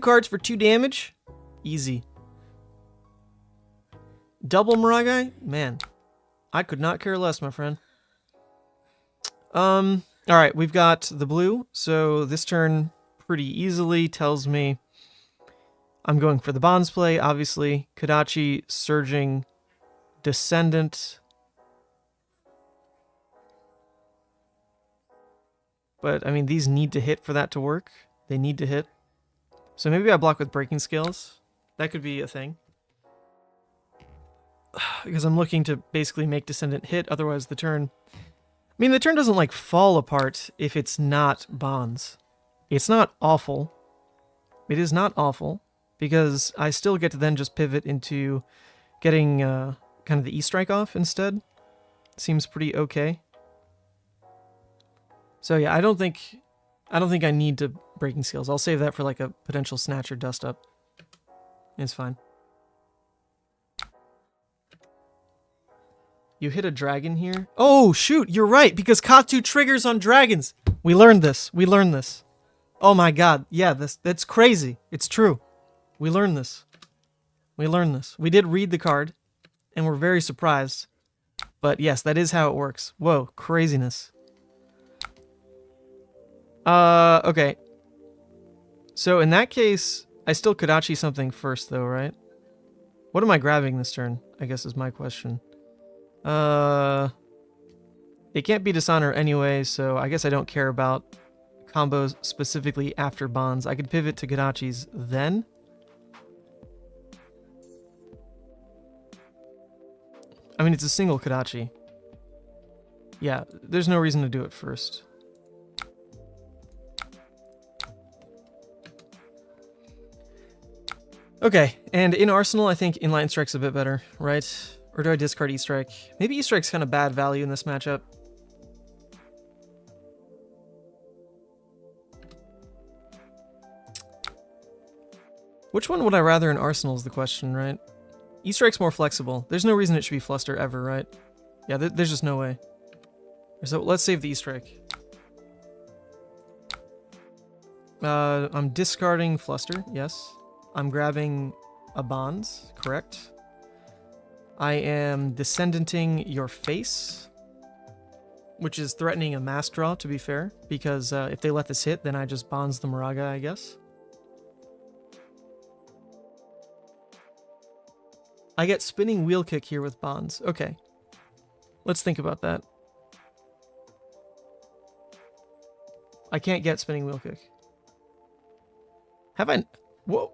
S1: cards for 2 damage? Easy. Double Miragai? Man, I could not care less, my friend. Alright, we've got the blue, so this turn pretty easily tells me I'm going for the Bonds play, obviously. Kadachi, Surging, Descendant. But, I mean, these need to hit for that to work. They need to hit. So maybe I block with Breaking Scales. That could be a thing. Because I'm looking to basically make Descendant hit, otherwise the turn... I mean, the turn doesn't, like, fall apart if it's not Bonds. It's not awful. It is not awful, because I still get to then just pivot into getting kind of the E-Strike off instead. Seems pretty okay. So yeah, I don't think I need to Breaking Scales. I'll save that for like a potential Snatch or Dust Up. It's fine. You hit a dragon here? Oh, shoot, you're right, because Katsu triggers on dragons. We learned this. We learned this. Oh my god. Yeah, that's crazy. It's true. We learned this. We learned this. We did read the card, and we're very surprised. But yes, that is how it works. Whoa, craziness. Okay. So in that case, I still Kodachi something first though, right? What am I grabbing this turn, I guess is my question. It can't be Dishonor anyway, so I guess I don't care about combos specifically after bonds. I could pivot to Kodachi's then. I mean, it's a single Kodachi. Yeah, there's no reason to do it first. Okay, and in Arsenal, I think Inline Strike's a bit better, right? Or do I discard E-Strike? Maybe E-Strike's kind of bad value in this matchup. Which one would I rather in Arsenal is the question, right? E-Strike's more flexible. There's no reason it should be Fluster ever, right? Yeah, there's just no way. So let's save the E-Strike. I'm discarding Fluster, yes. I'm grabbing a Bonds, correct. I am Descendanting your face, which is threatening a Mask Draw, to be fair, because if they let this hit, then I just Bonds the Moraga, I guess. I get Spinning Wheel Kick here with Bonds. Okay. Let's think about that. I can't get Spinning Wheel Kick. Have I... Whoa.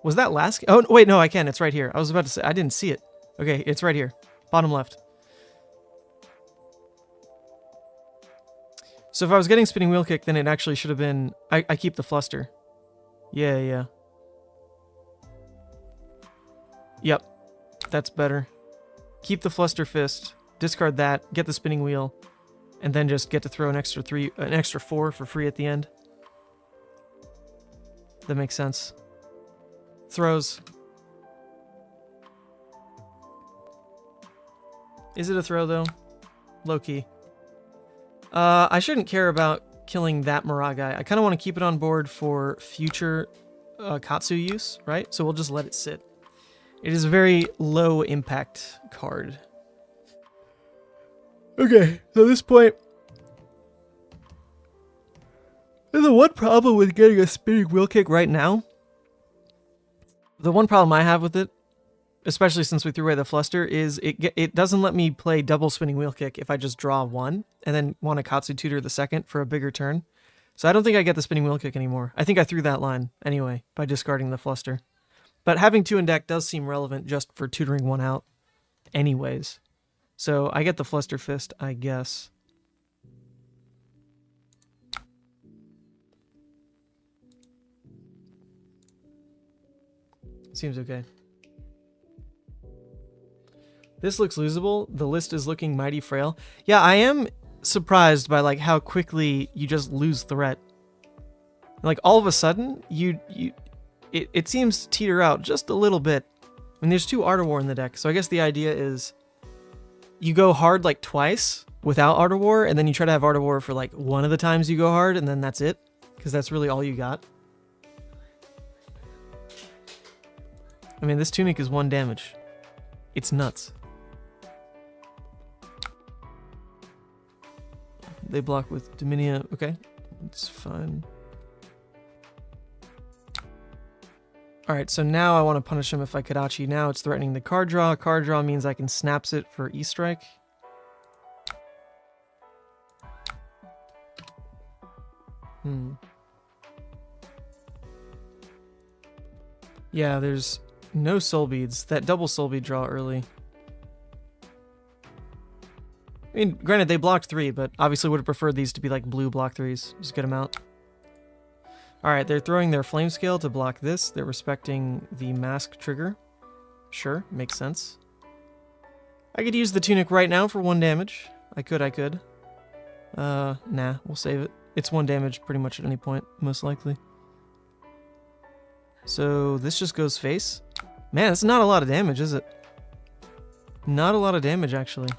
S1: Was that last... Oh, wait, no, I can. It's right here. I was about to say... I didn't see it. Okay, it's right here. Bottom left. So if I was getting Spinning Wheel Kick, then it actually should have been... I keep the Fluster. Yeah. Yep. That's better. Keep the Fluster Fist. Discard that. Get the Spinning Wheel. And then just get to throw an extra 4 for free at the end. That makes sense. Throws. Is it a throw, though? Low-key. I shouldn't care about killing that Moraga. I kind of want to keep it on board for future Katsu use, right? So we'll just let it sit. It is a very low-impact card. Okay, so at this point... There's the one problem with getting a Spinning Wheel Kick right now. The one problem I have with it, especially since we threw away the Fluster, is it doesn't let me play double Spinning Wheel Kick if I just draw one and then want to Katsu tutor the second for a bigger turn. So I don't think I get the Spinning Wheel Kick anymore. I think I threw that line anyway by discarding the Fluster. But having 2 in deck does seem relevant just for tutoring one out anyways. So I get the Fluster Fist, I guess. Seems okay. This looks losable. The list is looking mighty frail. Yeah, I am surprised by like how quickly you just lose threat. Like all of a sudden, it seems to teeter out just a little bit. I mean, there's 2 Art of War in the deck, so I guess the idea is you go hard like twice without Art of War, and then you try to have Art of War for like one of the times you go hard, and then that's it, because that's really all you got. I mean, this Tunic is 1 damage. It's nuts. They block with Dominia. Okay, it's fine. Alright, so now I want to punish him if I Kodachi. Now it's threatening the card draw. Card draw means I can Snaps it for E-Strike. Yeah, there's no Soul Beads. That double Soul Bead draw early. I mean, granted, they blocked 3, but obviously would have preferred these to be like blue block 3s. Just get them out. Alright, they're throwing their Flame Scale to block this. They're respecting the Mask trigger. Sure, makes sense. I could use the Tunic right now for 1 damage. I could. Nah, we'll save it. It's 1 damage pretty much at any point, most likely. So this just goes face. Man, that's not a lot of damage, is it? Not a lot of damage, actually.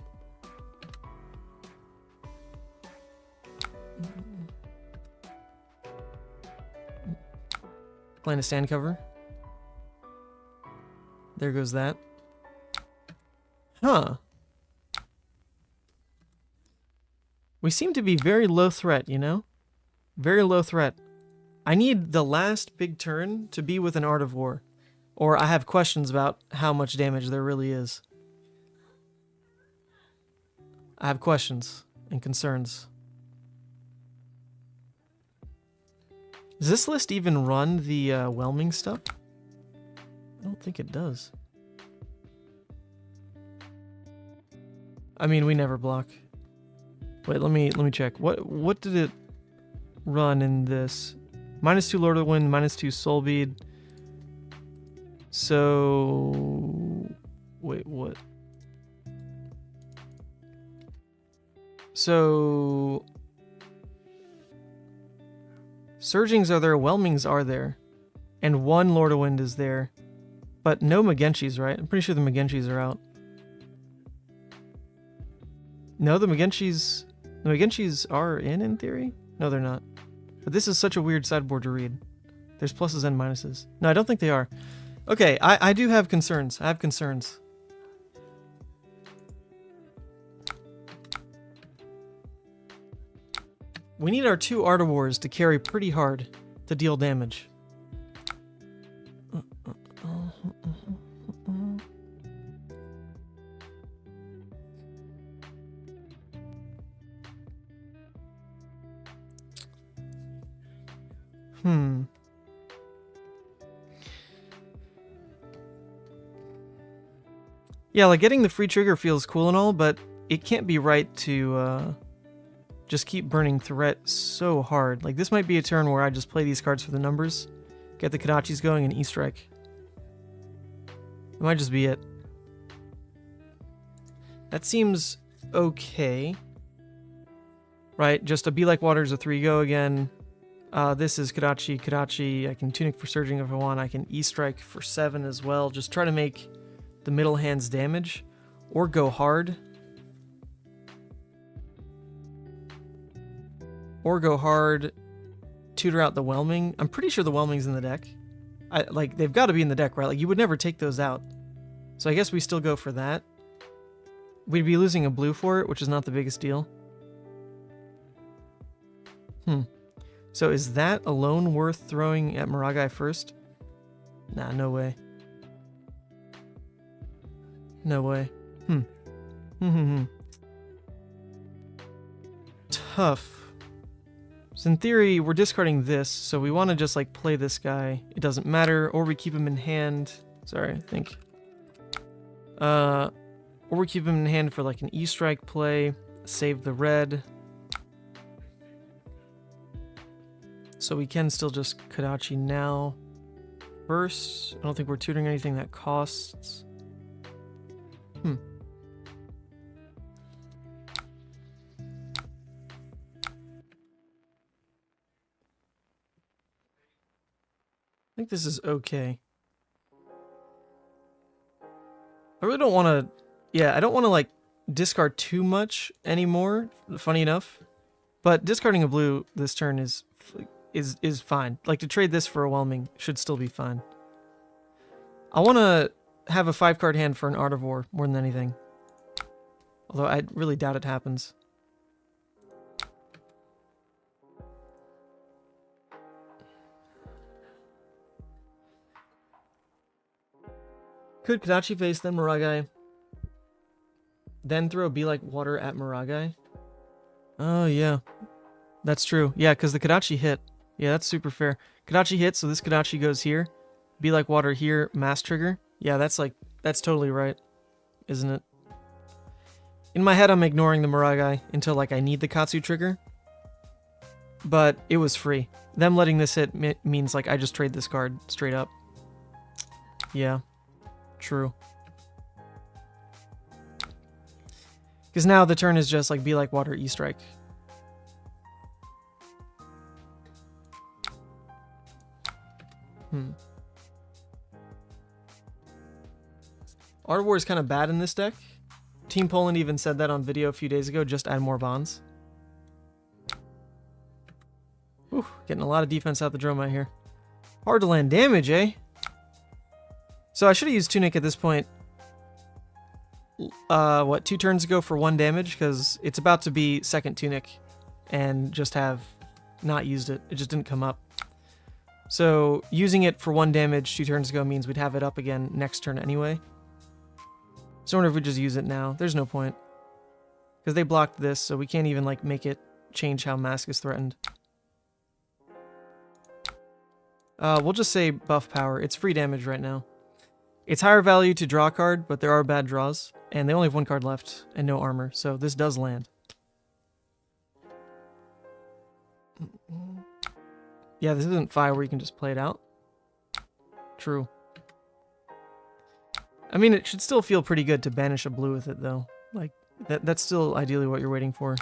S1: Playing a stand cover. There goes that. Huh. We seem to be very low threat, you know? Very low threat. I need the last big turn to be with an Art of War. Or I have questions about how much damage there really is. I have questions and concerns. Does this list even run the whelming stuff? I don't think it does. I mean, we never block. Wait, let me check. What did it run in this? -2 Lord of the Wind, -2 Soul Bead. So wait, what? So Surgings are there, Whelmings are there, and 1 Lord of Wind is there, but no Magenshis, right? I'm pretty sure the Magenshis are out. No, the Magenshis are in theory? No, they're not. But this is such a weird sideboard to read. There's pluses and minuses. No, I don't think they are. Okay, I do have concerns. I have concerns. We need our 2 Art of Wars to carry pretty hard to deal damage. Yeah, like getting the free trigger feels cool and all, but it can't be right to just keep burning threat so hard. Like, this might be a turn where I just play these cards for the numbers, get the Kodachis going, and E-Strike. It might just be it. That seems okay. Right, just a Be Like Water's a 3-go again. This is Kodachi. I can Tunic for Surging if I want. I can E-Strike for 7 as well. Just try to make the middle hand's damage, or go hard. Or go hard, tutor out the Whelming. I'm pretty sure the Whelming's in the deck. Like, they've got to be in the deck, right? Like, you would never take those out. So I guess we still go for that. We'd be losing a blue for it, which is not the biggest deal. So is that alone worth throwing at Maragai first? Nah, no way. No way. Tough. So in theory, we're discarding this, so we want to just like play this guy. It doesn't matter, or we keep him in hand. Sorry, I think. Or we keep him in hand for like an E-Strike play, save the red. So we can still just Kodachi now. First, I don't think we're tutoring anything that costs. I think this is okay. I really don't want to... Yeah, I don't want to, like, discard too much anymore, funny enough. But discarding a blue this turn is fine. Like, to trade this for a Whelming should still be fine. I want to have a 5-card hand for an Art of War more than anything. Although I really doubt it happens. Could Kodachi face then Maragai? Then throw Be Like Water at Maragai? Oh, yeah. That's true. Yeah, because the Kodachi hit. Yeah, that's super fair. Kodachi hits, so this Kodachi goes here. Be Like Water here, Mass Trigger. Yeah, that's totally right. Isn't it? In my head, I'm ignoring the Maragai until, like, I need the Katsu trigger. But it was free. Them letting this hit means, like, I just trade this card straight up. Yeah. True. Because now the turn is just like Be Like Water, E-Strike. Art of War is kind of bad in this deck. Team Poland even said that on video a few days ago, just add more bonds. Whew, getting a lot of defense out the Dromai here. Hard to land damage, eh? So I should have used Tunic at this point. What, 2 turns ago for 1 damage? Because it's about to be second Tunic and just have not used it. It just didn't come up. So using it for 1 damage 2 turns ago means we'd have it up again next turn anyway. So I wonder if we just use it now. There's no point. Because they blocked this, so we can't even like make it change how Mask is threatened. We'll just say buff power. It's free damage right now. It's higher value to draw a card, but there are bad draws. And they only have 1 card left and no armor, so this does land. Yeah, this isn't Fire where you can just play it out. True. I mean, it should still feel pretty good to banish a blue with it, though. Like, that's still ideally what you're waiting for.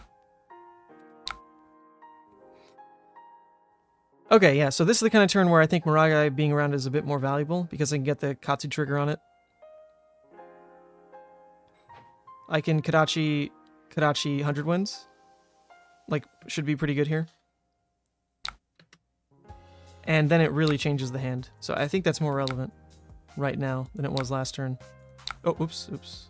S1: Okay, yeah, so this is the kind of turn where I think Miragai being around is a bit more valuable, because I can get the Katsu trigger on it. I can Kadachi 100 wins. Like, should be pretty good here. And then it really changes the hand. So I think that's more relevant right now than it was last turn. Oh, oops.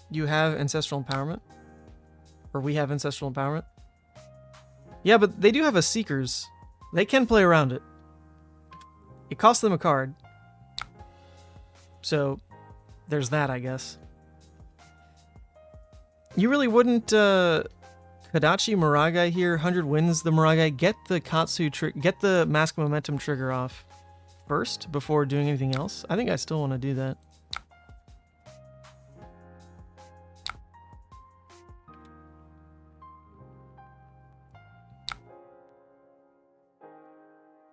S1: You have Ancestral Empowerment? Or we have Ancestral Empowerment? Yeah, but they do have a Seekers. They can play around it. It costs them a card. So, there's that, I guess. You really wouldn't, Kadachi Miragai here, 100 wins the Miragai, get the Katsu get the Mask Momentum trigger off first before doing anything else? I think I still want to do that.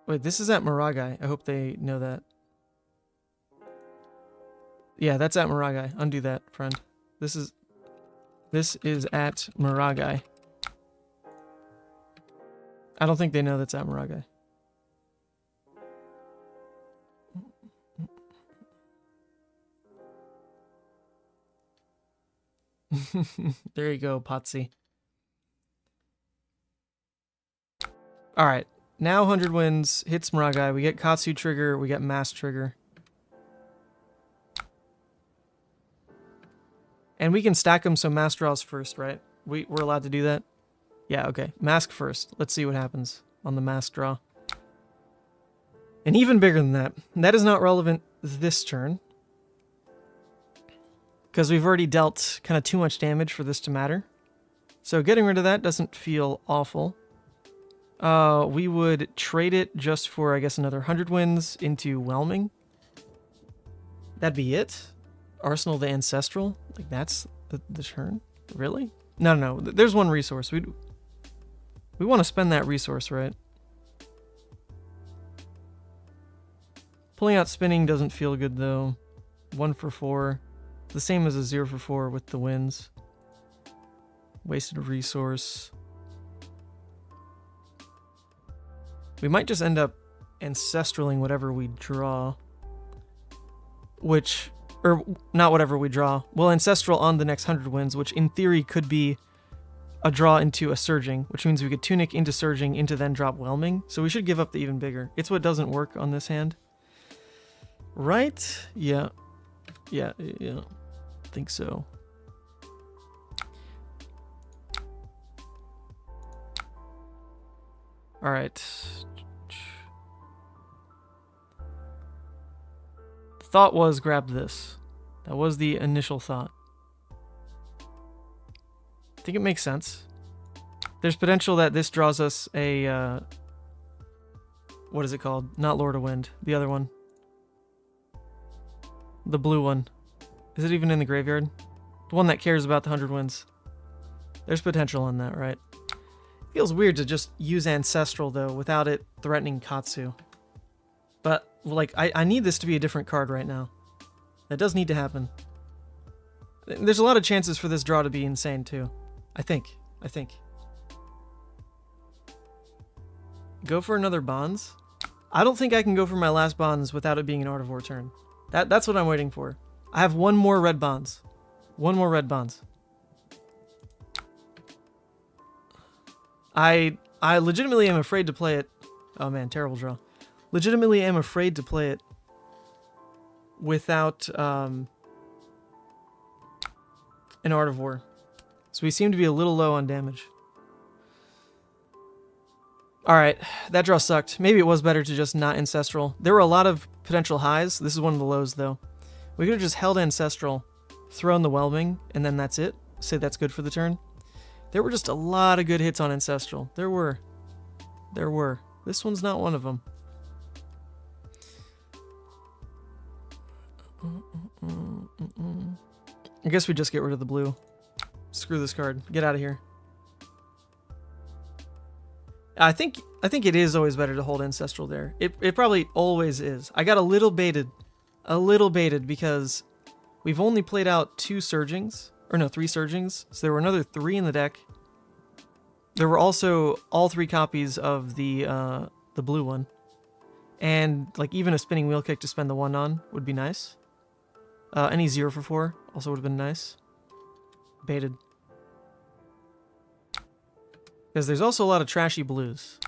S1: Wait, this is at Miragai. I hope they know that. Yeah, that's at Miragai. Undo that, friend. This is at Miragai. I don't think they know that's at Miragai. There you go, Potsy. Alright, now 100 wins, hits Miragai, we get Katsu trigger, we get Mask trigger. And we can stack them so Mask draws first, right? We're allowed to do that? Yeah, okay. Mask first. Let's see what happens on the Mask draw. And even bigger than that. That is not relevant this turn. Because we've already dealt kind of too much damage for this to matter. So getting rid of that doesn't feel awful. We would trade it just for, I guess, another 100 wins into Whelming. That'd be it. Arsenal the Ancestral? Like, that's the turn? Really? No. There's one resource. We want to spend that resource, right? Pulling out Spinning doesn't feel good, though. 1 for 4. It's the same as a 0 for 4 with the wins. Wasted a resource. We might just end up Ancestraling whatever we draw. Which... Or, not whatever we draw. We'll Ancestral on the next 100 wins, which in theory could be a draw into a Surging, which means we could Tunic into Surging into then drop Whelming. So we should give up the even bigger. It's what doesn't work on this hand. Right? Yeah. Yeah. I think so. Alright. Thought was grab this. That was the initial thought. I think it makes sense. There's potential that this draws us a, what is it called? Not Lord of Wind. The other one. The blue one. Is it even in the graveyard? The one that cares about the 100 wins. There's potential on that, right? Feels weird to just use Ancestral, though, without it threatening Katsu. But, like, I need this to be a different card right now. That does need to happen. There's a lot of chances for this draw to be insane, too. I think. Go for another Bonds? I don't think I can go for my last Bonds without it being an Art of War turn. That's what I'm waiting for. I have one more red Bonds. One more red Bonds. I legitimately am afraid to play it. Oh man, terrible draw. Legitimately am afraid to play it without an Art of War. So we seem to be a little low on damage. Alright, that draw sucked. Maybe it was better to just not Ancestral. There were a lot of potential highs. This is one of the lows, though. We could have just held Ancestral, thrown the Whelming, and then that's it. Say that's good for the turn. There were just a lot of good hits on Ancestral. There were. This one's not one of them. I guess we just get rid of the blue. Screw this card. Get out of here. I think it is always better to hold Ancestral there. It probably always is. I got a little baited because we've only played out 2 Surgings, or no, 3 Surgings. So there were another 3 in the deck. There were also all 3 copies of the blue one, and like even a Spinning Wheel Kick to spend the 1 on would be nice. Any 0 for 4 also would have been nice. Baited. Because there's also a lot of trashy blues.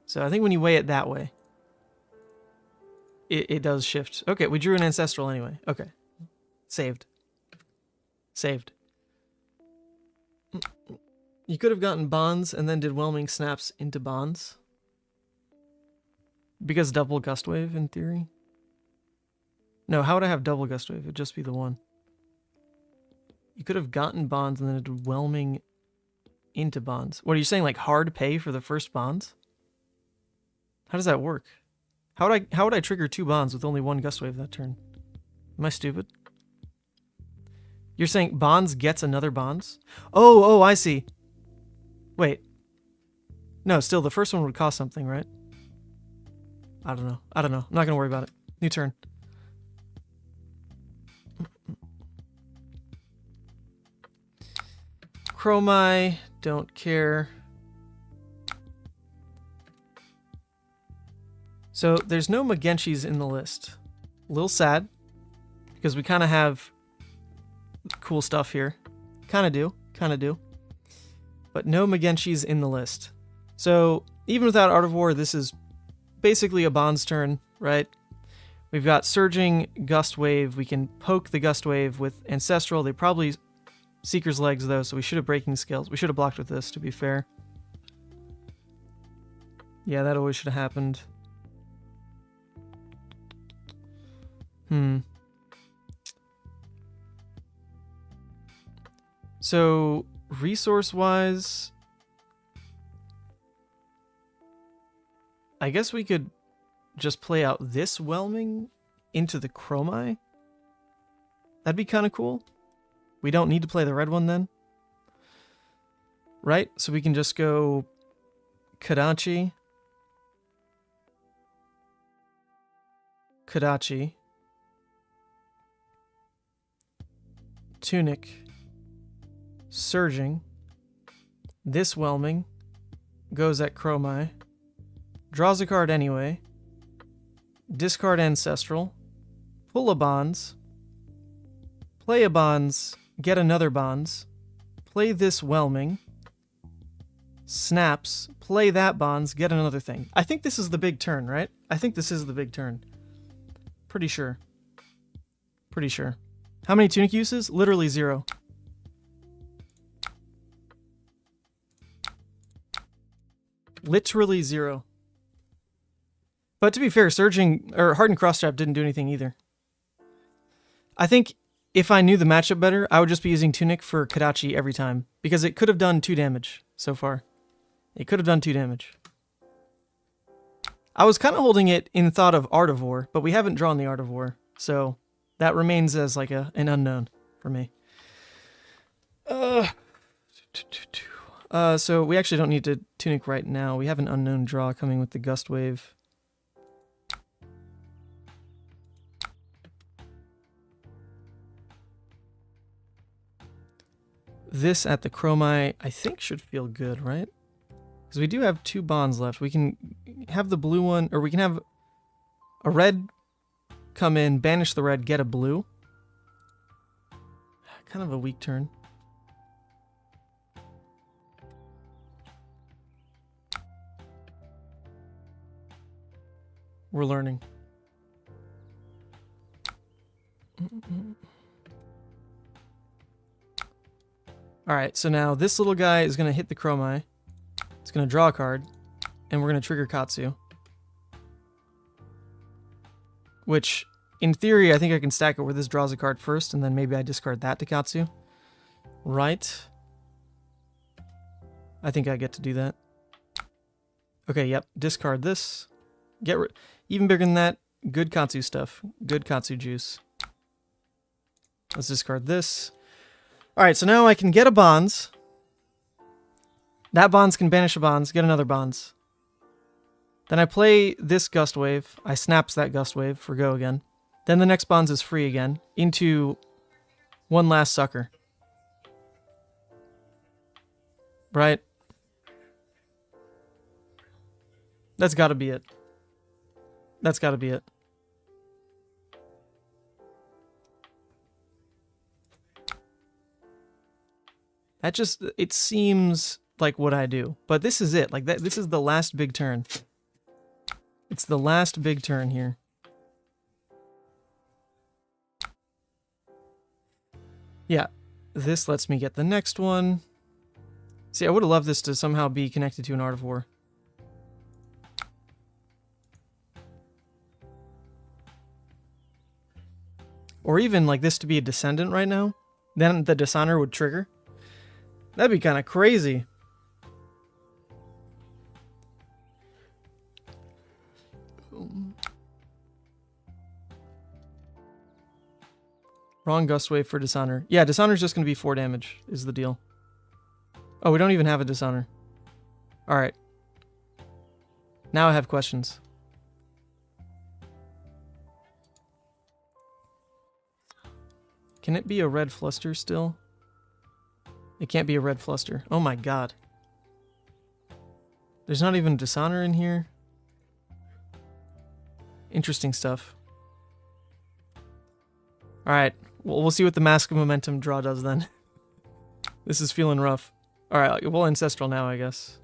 S1: So I think when you weigh it that way, it does shift. Okay, we drew an Ancestral anyway. Okay. Saved. Saved. You could have gotten Bonds and then did Whelming Snaps into Bonds. Because double Gust Wave, in theory. No, how would I have double Gust Wave? It'd just be the 1. You could have gotten Bonds and then did Whelming into Bonds. What are you saying, like hard pay for the first Bonds? How does that work? How would I trigger 2 Bonds with only 1 Gust Wave that turn? Am I stupid? You're saying Bonds gets another Bonds? Oh, I see. Wait. No, still, the first one would cost something, right? I don't know. I'm not going to worry about it. New turn. Dromai, don't care. So there's no Magenshis in the list. A little sad, because we kind of have cool stuff here. Kind of do. But no Magenshis in the list. So even without Art of War, this is basically a Bonds turn, right? We've got Surging, Gust Wave. We can poke the Gust Wave with Ancestral. They probably Seeker's Legs, though, so we should have Breaking Scales. We should have blocked with this, to be fair. Yeah, that always should have happened. So, resource-wise, I guess we could just play out this Whelming into the Dromai. That'd be kind of cool. We don't need to play the red one then. Right? So we can just go Kadachi. Tunic. Surging. This Whelming goes at Dromai. Draws a card anyway. Discard Ancestral. Pull a Bonds. Play a Bonds. Get another Bonds. Play this Whelming. Snaps. Play that Bonds. Get another thing. I think this is the big turn, right? I think this is the big turn. Pretty sure. How many Tunic uses? Literally 0. Literally 0. But to be fair, Surging or Hardened Crosstrap didn't do anything either. I think if I knew the matchup better, I would just be using Tunic for Kadachi every time, because it could have done 2 damage so far. It could have done 2 damage. I was kind of holding it in thought of Art of War, but we haven't drawn the Art of War, so that remains as like an unknown for me. So we actually don't need to Tunic right now. We have an unknown draw coming with the Gust Wave. This at the Dromai, I think, should feel good, right? Because we do have 2 Bonds left. We can have the blue one, or we can have a red come in, banish the red, get a blue. Kind of a weak turn. We're learning. Alright, so now this little guy is going to hit the Dromai. It's going to draw a card. And we're going to trigger Katsu. Which, in theory, I think I can stack it where this draws a card first, and then maybe I discard that to Katsu. Right. I think I get to do that. Okay, yep. Discard this. Get rid. Even bigger than that, good Katsu stuff. Good Katsu juice. Let's discard this. Alright, so now I can get a Bonds. That Bonds can banish a Bonds, get another Bonds. Then I play this Gust Wave. I snaps that Gust Wave for go again. Then the next Bonds is free again into one last sucker. Right? That's gotta be it. That's gotta be it. That just, it seems like what I do. But this is it. Like that, this is the last big turn. It's the last big turn here. Yeah, this lets me get the next one. See, I would have loved this to somehow be connected to an Art of War. Or even like this to be a Descendant right now. Then the Dishonor would trigger. That'd be kind of crazy. Wrong Gust Wave for Dishonor. Yeah, Dishonor's just going to be 4 damage, is the deal. Oh, we don't even have a Dishonor. Alright. Now I have questions. Can it be a red Fluster still? It can't be a red Fluster. Oh my god. There's not even Dishonor in here. Interesting stuff. Alright, well, we'll see what the Mask of Momentum draw does then. This is feeling rough. Alright, well, Ancestral now, I guess.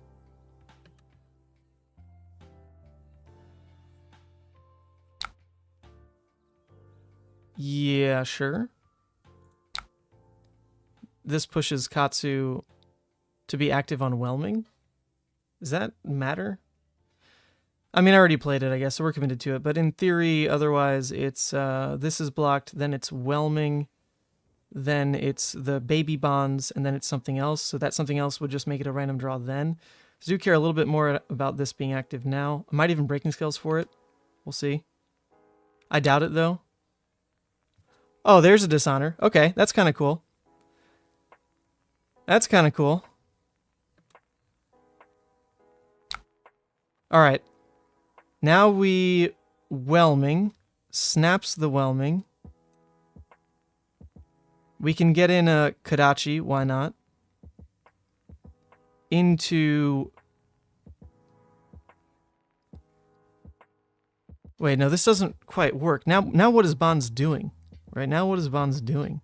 S1: Yeah, sure. This pushes Katsu to be active on Whelming. Does that matter? I mean, I already played it, I guess, so we're committed to it. But in theory, otherwise, it's this is blocked, then it's Whelming, then it's the Baby Bonds, and then it's something else. So that something else would just make it a random draw then. So I do care a little bit more about this being active now. I might even Breaking Scales for it. We'll see. I doubt it, though. Oh, there's a Dishonor. Okay, that's kind of cool. That's kind of cool. Alright. Now we Whelming. Snaps the Whelming. We can get in a Kodachi, why not? Into... Wait, no, this doesn't quite work. Now what is Bonds doing? Right now, what is Bonds doing?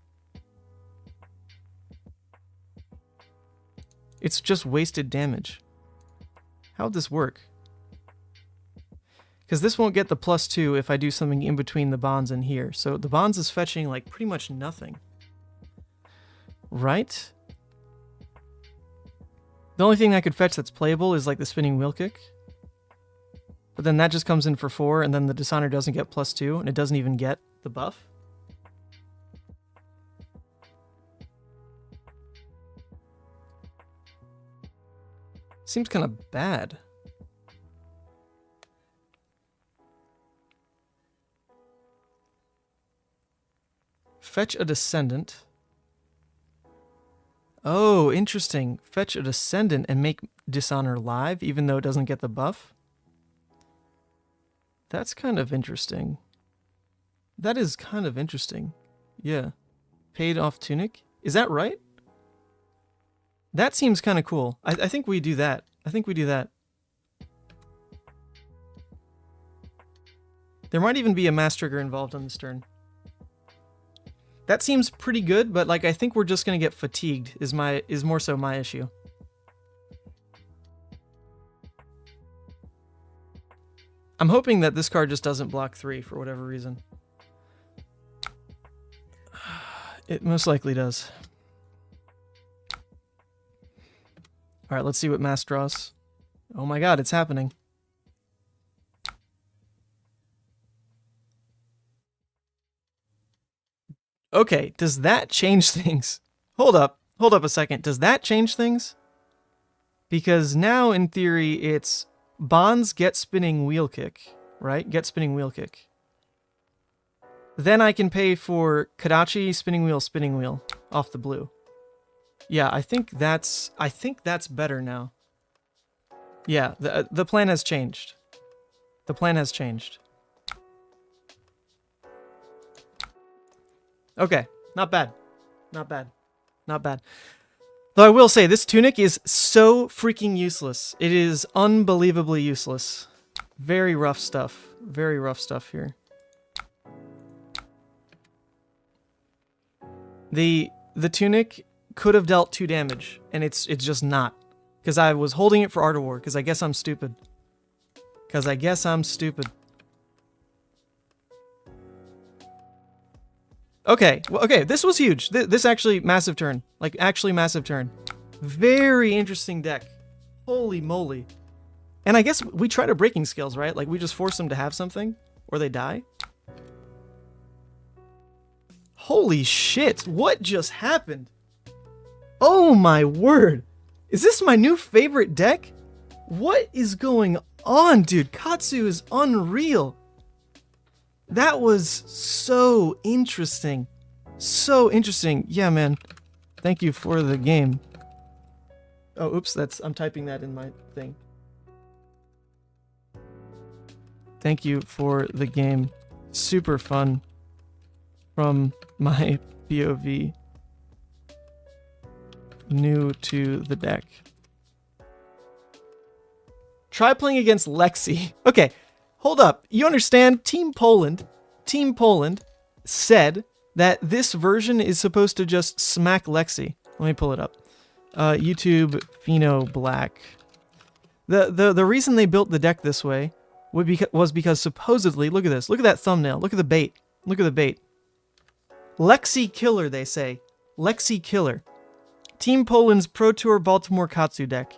S1: It's just wasted damage. How would this work? Because this won't get the +2 if I do something in between the Bonds and here. So the Bonds is fetching like pretty much nothing. Right? The only thing I could fetch that's playable is like the Spinning Wheel Kick. But then that just comes in for 4, and then the Dishonor doesn't get +2, and it doesn't even get the buff. Seems kind of bad. Fetch a Descendant. Oh, interesting. Fetch a Descendant and make Dishonor live, even though it doesn't get the buff. That's kind of interesting. That is kind of interesting. Yeah. Paid off Tunic? Is that right? That seems kind of cool. I think we do that. I think we do that. There might even be a Mass Trigger involved on this turn. That seems pretty good, but like I think we're just gonna get fatigued is more so my issue. I'm hoping that this card just doesn't block 3 for whatever reason. It most likely does. Alright, let's see what Mass draws. Oh my god, it's happening. Okay, does that change things? Hold up a second. Does that change things? Because now, in theory, it's Bonds get spinning wheel kick, right? Get spinning wheel kick. Then I can pay for Kadachi spinning wheel off the blue. Yeah, I think that's better now. Yeah, the plan has changed. The plan has changed. Okay, not bad. Not bad. Not bad. Though I will say, this tunic is so freaking useless. It is unbelievably useless. Very rough stuff. Very rough stuff here. The tunic could have dealt 2 damage, and it's just not. Because I was holding it for Art of War, because I guess I'm stupid. Okay, well, okay, this was huge. This actually, massive turn. Like, actually massive turn. Very interesting deck. Holy moly. And I guess we try to breaking skills, right? Like, we just force them to have something, or they die. Holy shit, what just happened? Oh my word. Is this my new favorite deck? What is going on, dude? Katsu is unreal. That was so interesting. So interesting. Yeah, man. Thank you for the game. Oh, oops, I'm typing that in my thing. Thank you for the game. Super fun. From my POV. New to the deck. Try playing against Lexi. Okay, hold up. You understand? Team Poland said that this version is supposed to just smack Lexi. Let me pull it up. YouTube Pheno Black. The reason they built the deck this way was because supposedly, look at this. Look at that thumbnail. Look at the bait. Look at the bait. Lexi Killer, they say. Lexi Killer. Team Poland's Pro Tour Baltimore Katsu deck.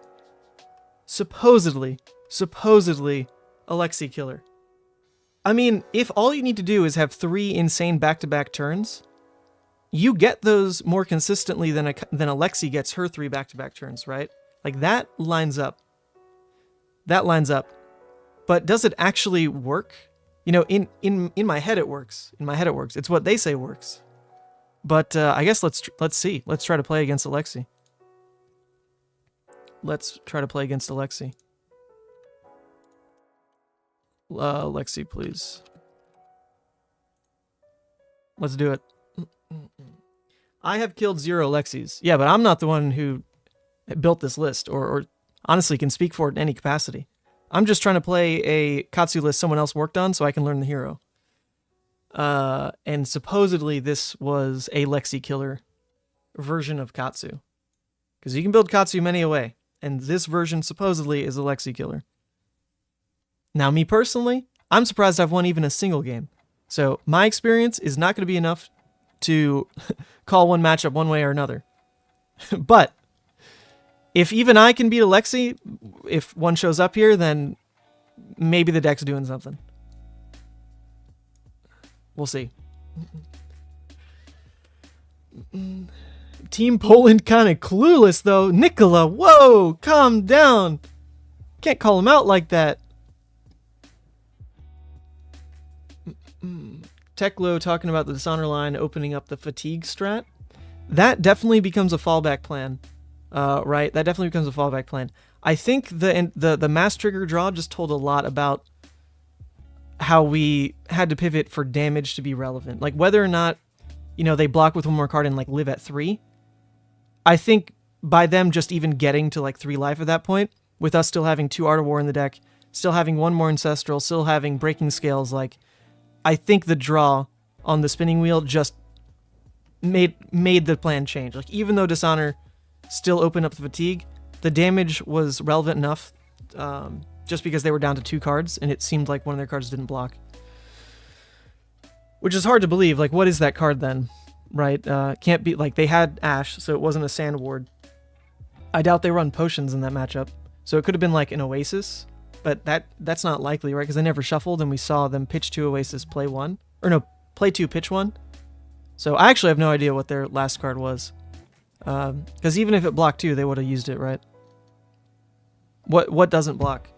S1: Supposedly a Lexi Killer. I mean, if all you need to do is have 3 insane back-to-back turns, you get those more consistently than a Lexi gets her 3 back-to-back turns, right? Like, that lines up. That lines up. But does it actually work? You know, in my head it works. In my head it works. It's what they say works. But I guess let's see. Let's try to play against Alexi. Let's try to play against Alexi. Lexi, please. Let's do it. I have killed 0 Lexis. Yeah, but I'm not the one who built this list, or honestly can speak for it in any capacity. I'm just trying to play a Katsu list someone else worked on so I can learn the hero. And supposedly this was a Lexi Killer version of Katsu. Because you can build Katsu many a way, and this version supposedly is a Lexi Killer. Now, me personally, I'm surprised I've won even a single game. So my experience is not going to be enough to call one matchup one way or another. But if even I can beat a Lexi, if one shows up here, then maybe the deck's doing something. We'll see. Team Poland kind of clueless, though. Nicola, whoa, calm down. Can't call him out like that. Teklo talking about the Dishonor line opening up the fatigue strat. That definitely becomes a fallback plan. Right? That definitely becomes a fallback plan. I think the mass trigger draw just told a lot about how we had to pivot for damage to be relevant. Like, whether or not, you know, they block with one more card and, like, live at 3. I think by them just even getting to, like, 3 life at that point, with us still having 2 Art of War in the deck, still having 1 more Ancestral, still having Breaking Scales, like, I think the draw on the spinning wheel just made the plan change. Like, even though Dishonor still opened up the fatigue, the damage was relevant enough just because they were down to 2 cards, and it seemed like one of their cards didn't block. Which is hard to believe. Like, what is that card then? Right? Can't be... Like, they had Ash, so it wasn't a Sand Ward. I doubt they run Potions in that matchup. So it could have been like an Oasis, but that's not likely, right? Because they never shuffled, and we saw them pitch 2 Oasis, play 1. Or no, play 2, pitch 1. So I actually have no idea what their last card was. Because even if it blocked 2, they would have used it, right? What doesn't block?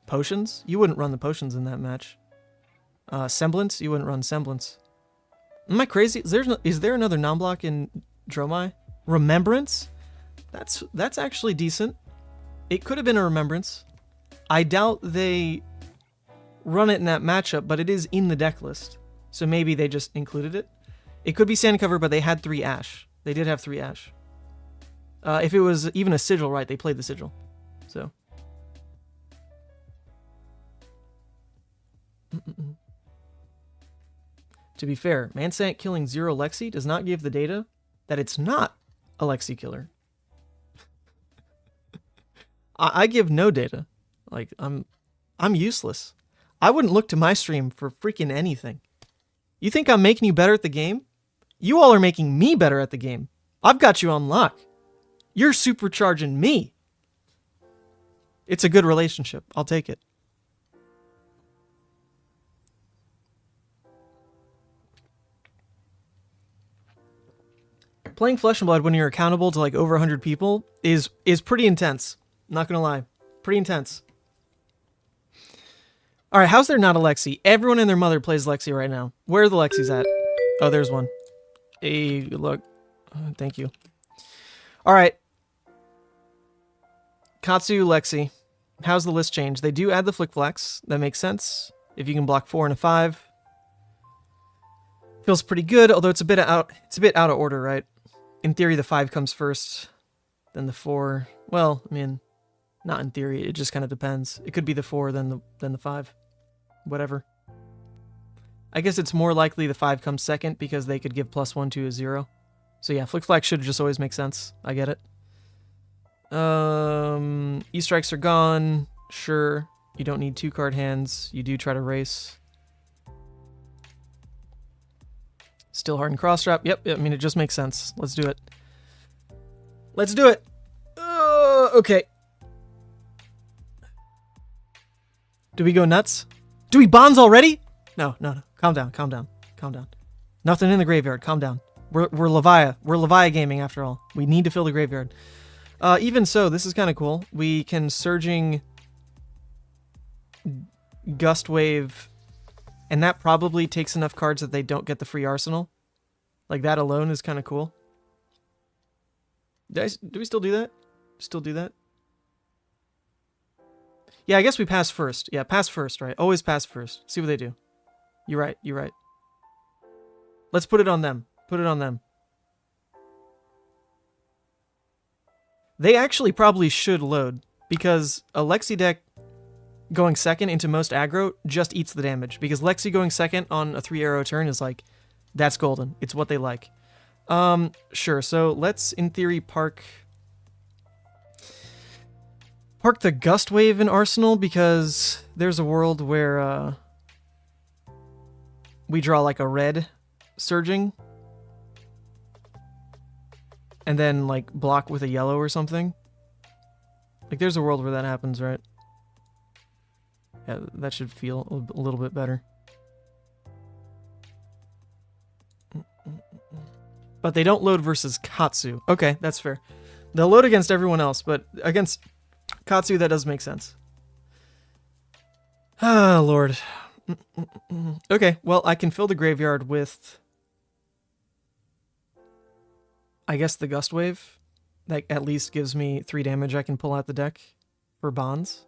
S1: Potions? You wouldn't run the Potions in that match. Semblance? You wouldn't run Semblance. Am I crazy? Is there another non-block in Dromai? Remembrance? That's actually decent. It could have been a Remembrance. I doubt they run it in that matchup, but it is in the deck list. So maybe they just included it. It could be Sand Cover, but they had 3 Ash. They did have 3 Ash. If it was even a Sigil, right, they played the Sigil. So. To be fair, Mansant killing 0 Lexi does not give the data that it's not a Lexi killer. I give no data. Like, I'm useless. I wouldn't look to my stream for freaking anything. You think I'm making you better at the game? You all are making me better at the game. I've got you on lock. You're supercharging me. It's a good relationship. I'll take it. Playing Flesh and Blood when you're accountable to like over 100 people is pretty intense. Not gonna lie. Pretty intense. Alright, how's there not a Lexi? Everyone and their mother plays Lexi right now. Where are the Lexis at? Oh, there's one. Hey, good luck. Thank you. Alright. Katsu, Lexi. How's the list change? They do add the Flick Flex. That makes sense. If you can block 4 and a 5. Feels pretty good, although it's a bit out of order, right? In theory, the 5 comes first, then the 4. Well, I mean, not in theory. It just kind of depends. It could be the 4, then the 5. Whatever. I guess it's more likely the 5 comes second because they could give +1 to a 0. So yeah, Flick Flack should just always make sense. I get it. E-strikes are gone. Sure. You don't need 2 card hands. You do try to race. Still Hardened Crossstrap. Yep, I mean, it just makes sense. Let's do it. Let's do it. Okay. Do we go nuts? Do we bonds already? No. Calm down. Nothing in the graveyard. Calm down. We're Levia. We're Levia gaming after all. We need to fill the graveyard. Even so, this is kind of cool. We can Surging Gust Wave, and that probably takes enough cards that they don't get the free arsenal. Like, that alone is kind of cool. Do we still do that? Still do that? Yeah, I guess we pass first. Yeah, pass first, right? Always pass first. See what they do. You're right. Let's put it on them. Put it on them. They actually probably should load, because a Lexi deck going second into most aggro just eats the damage, because Lexi going second on a 3-arrow turn is like, that's golden. It's what they like. Sure, so let's, in theory, park the Gust Wave in Arsenal, because there's a world where we draw like a red Surging, and then like block with a yellow or something. Like, there's a world where that happens, right? Yeah, that should feel a little bit better. But they don't load versus Katsu. Okay, that's fair. They'll load against everyone else, but against Katsu, that does make sense. Ah, Lord. Okay, well, I can fill the graveyard with, I guess, the Gust Wave. That at least gives me 3 damage I can pull out the deck for bonds.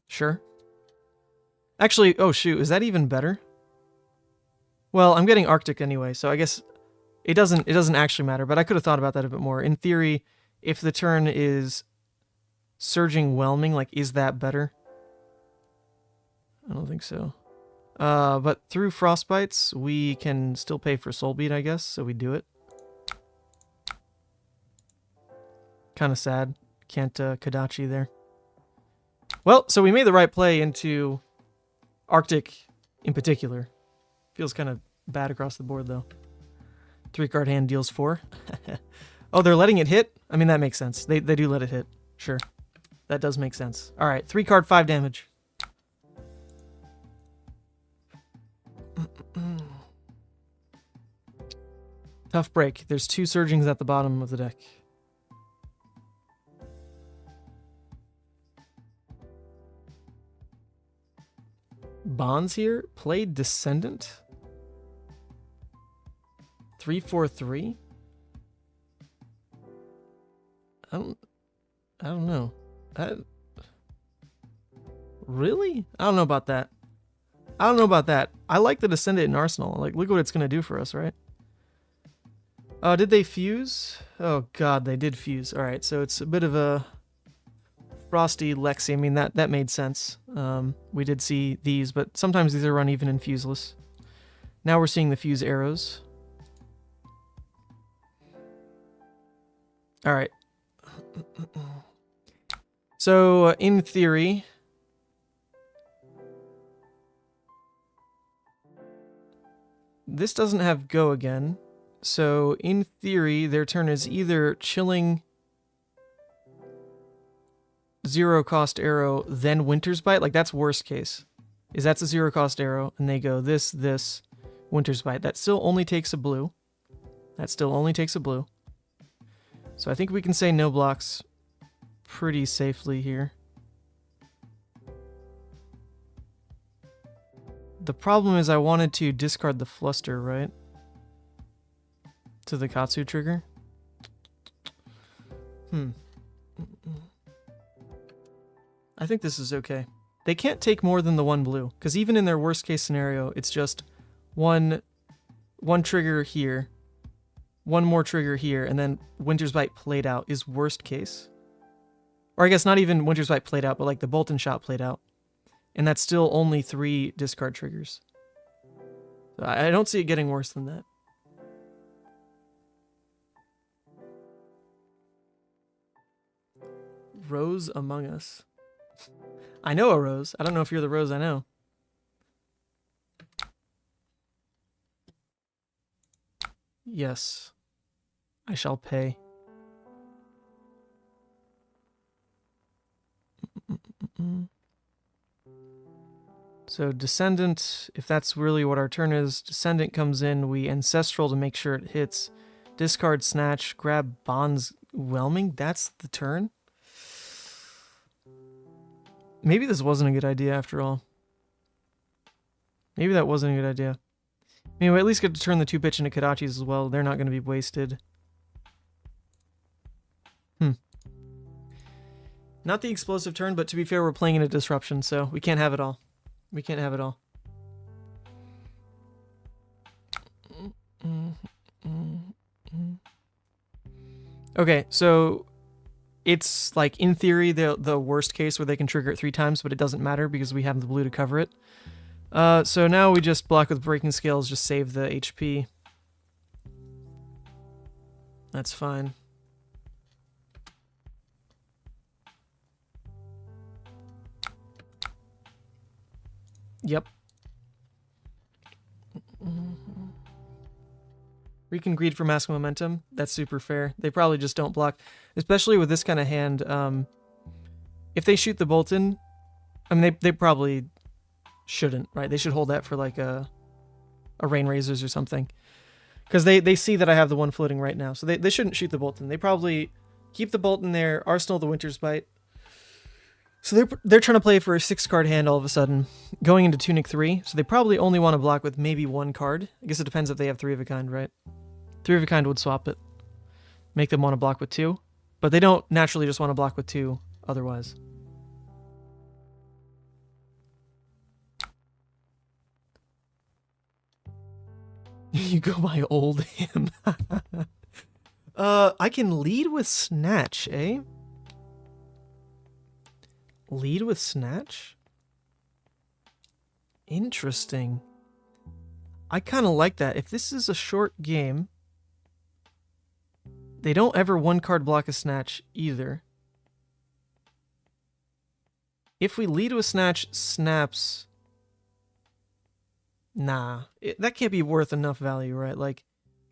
S1: Sure. Actually, oh shoot, is that even better? Well, I'm getting Arctic anyway, so I guess it doesn't actually matter, but I could have thought about that a bit more. In theory, if the turn is Surging Whelming, like, is that better? I don't think so. But through Frostbites, we can still pay for Soul Beat, I guess, so we do it. Kind of sad. Can't Kodachi there. Well, so we made the right play into Arctic in particular. Feels kind of bad across the board, though. 3-card hand deals 4. Oh, they're letting it hit? I mean, that makes sense. They do let it hit. Sure. That does make sense. All right, 3-card, 5 damage. Tough break. There's 2 Surgings at the bottom of the deck. Bonds here. Played Descendant. 3/4/3. I don't know. Really? I don't know about that. I like the Descendant in Arsenal. Like, look what it's gonna do for us, right? Did they fuse? Oh god, they did fuse. Alright, so it's a bit of a frosty Lexi. I mean, that made sense. We did see these, but sometimes these are run even in fuseless. Now we're seeing the fuse arrows. Alright. So, in theory... This doesn't have go again. So, in theory, their turn is either chilling 0-cost arrow, then Winter's Bite. Like, that's worst case. Is that's a 0-cost arrow, and they go this, Winter's Bite. That still only takes a blue. So I think we can say no blocks pretty safely here. The problem is I wanted to discard the Fluster, right? To the Katsu trigger. I think this is okay. They can't take more than the 1 blue, because even in their worst case scenario, it's just one trigger here, 1 more trigger here, and then Winter's Bite played out is worst case. Or I guess not even Winter's Bite played out, but like the Bolton Shot played out. And that's still only 3 discard triggers. So I don't see it getting worse than that. Rose Among Us. I know a Rose. I don't know if you're the Rose I know. Yes. I shall pay. So Descendant, if that's really what our turn is, Descendant comes in, we Ancestral to make sure it hits. Discard Snatch, grab Bonds Whelming, that's the turn? Maybe this wasn't a good idea after all. Maybe that wasn't a good idea. I mean, we at least get to turn the 2-pitch into Kodachis as well. They're not going to be wasted. Not the explosive turn, but to be fair, we're playing in a disruption, so we can't have it all. We can't have it all. Okay, so it's like, in theory, the worst case where they can trigger it 3 times, but it doesn't matter because we have the blue to cover it. So now we just block with Breaking Scales, just save the HP. That's fine. Yep. Recon Greed for Mask Momentum. That's super fair. They probably just don't block. Especially with this kind of hand. If they shoot the Bolton, I mean, they probably shouldn't, right? They should hold that for like a Rain Razors or something. Because they see that I have the one floating right now. So they shouldn't shoot the Bolton. They probably keep the Bolton there, Arsenal the Winter's Bite. So they're trying to play for a 6-card hand all of a sudden, going into Tunic 3. So they probably only want to block with maybe 1 card. I guess it depends if they have 3 of a kind, right? 3 of a kind would swap it, make them want to block with 2, but they don't naturally just want to block with 2 otherwise. You go by old him. I can lead with Snatch, eh? Lead with Snatch? Interesting. I kind of like that. If this is a short game, They don't ever one card block a snatch either. If we lead to a snatch, snaps... Nah, that can't be worth enough value, right? Like,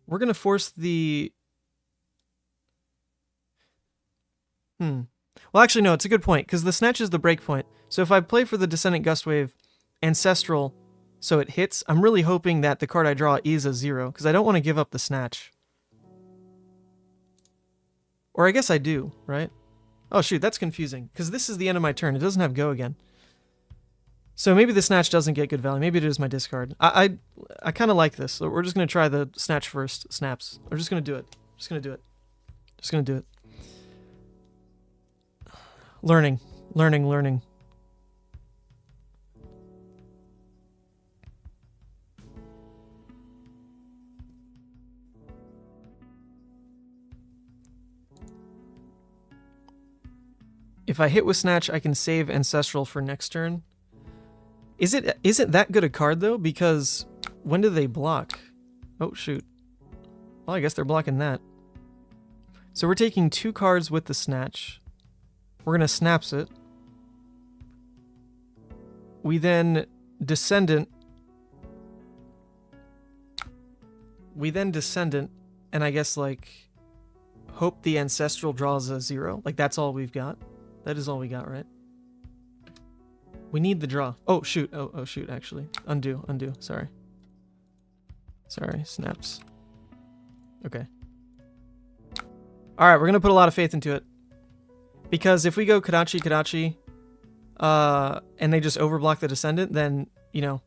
S1: we're going to force the... Well, actually, no, it's a good point, because the snatch is the break point. So if I play for the Descendant Gustwave, Ancestral, so it hits, I'm really hoping that the card I draw is a 0, because I don't want to give up the snatch. Or I guess I do, right? Oh, shoot, that's confusing, because this is the end of my turn. It doesn't have go again. So maybe the snatch doesn't get good value. Maybe it is my discard. I kind of like this, so we're just going to try the snatch first. Snaps. We're just going to do it. Just going to do it. Just going to do it. Learning. Learning, learning. If I hit with Snatch, I can save Ancestral for next turn. Is it that good a card, though? Because when do they block? Oh, shoot. Well, I guess they're blocking that. So we're taking 2 cards with the Snatch. We're going to Snaps it. We then Descendant. And I guess, like, hope the Ancestral draws a 0. Like, that's all we've got. That is all we got, right? We need the draw. Oh, shoot. Oh, shoot, actually. Undo. Sorry. Sorry, snaps. Okay. Alright, we're going to put a lot of faith into it. Because if we go Kadachi, and they just overblock the Descendant, then, you know,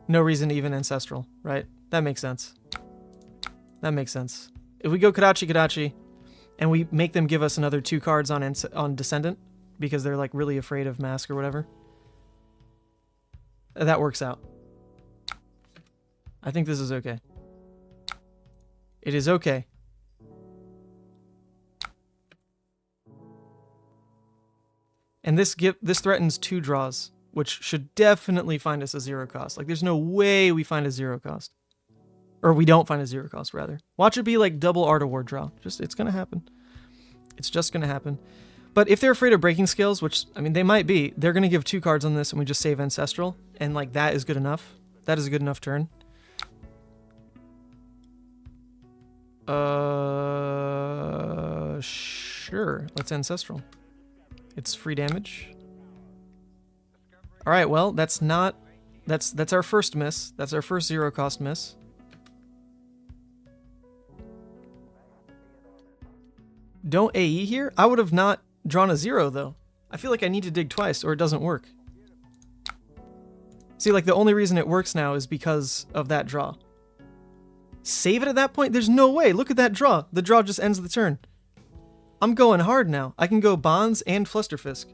S1: no reason to even Ancestral, right? That makes sense. That makes sense. If we go Kadachi, and we make them give us another 2 cards on Descendant, because they're, like, really afraid of Mask or whatever, that works out. I think this is okay. It is okay. And this threatens 2 draws, which should definitely find us a 0 cost. Like, there's no way we find a 0 cost. Or we don't find a 0 cost, rather. Watch it be like double Art Award draw. It's gonna happen. It's just gonna happen. But if they're afraid of breaking skills, which, I mean, they might be, they're gonna give 2 cards on this and we just save Ancestral. And, like, that is good enough. That is a good enough turn. Sure. Let's Ancestral. It's free damage. Alright, well, that's our first miss. That's our first 0 cost miss. Don't AE here? I would have not drawn a 0, though. I feel like I need to dig twice, or it doesn't work. See, like, the only reason it works now is because of that draw. Save it at that point? There's no way. Look at that draw. The draw just ends the turn. I'm going hard now. I can go Bonds and Flusterfisk.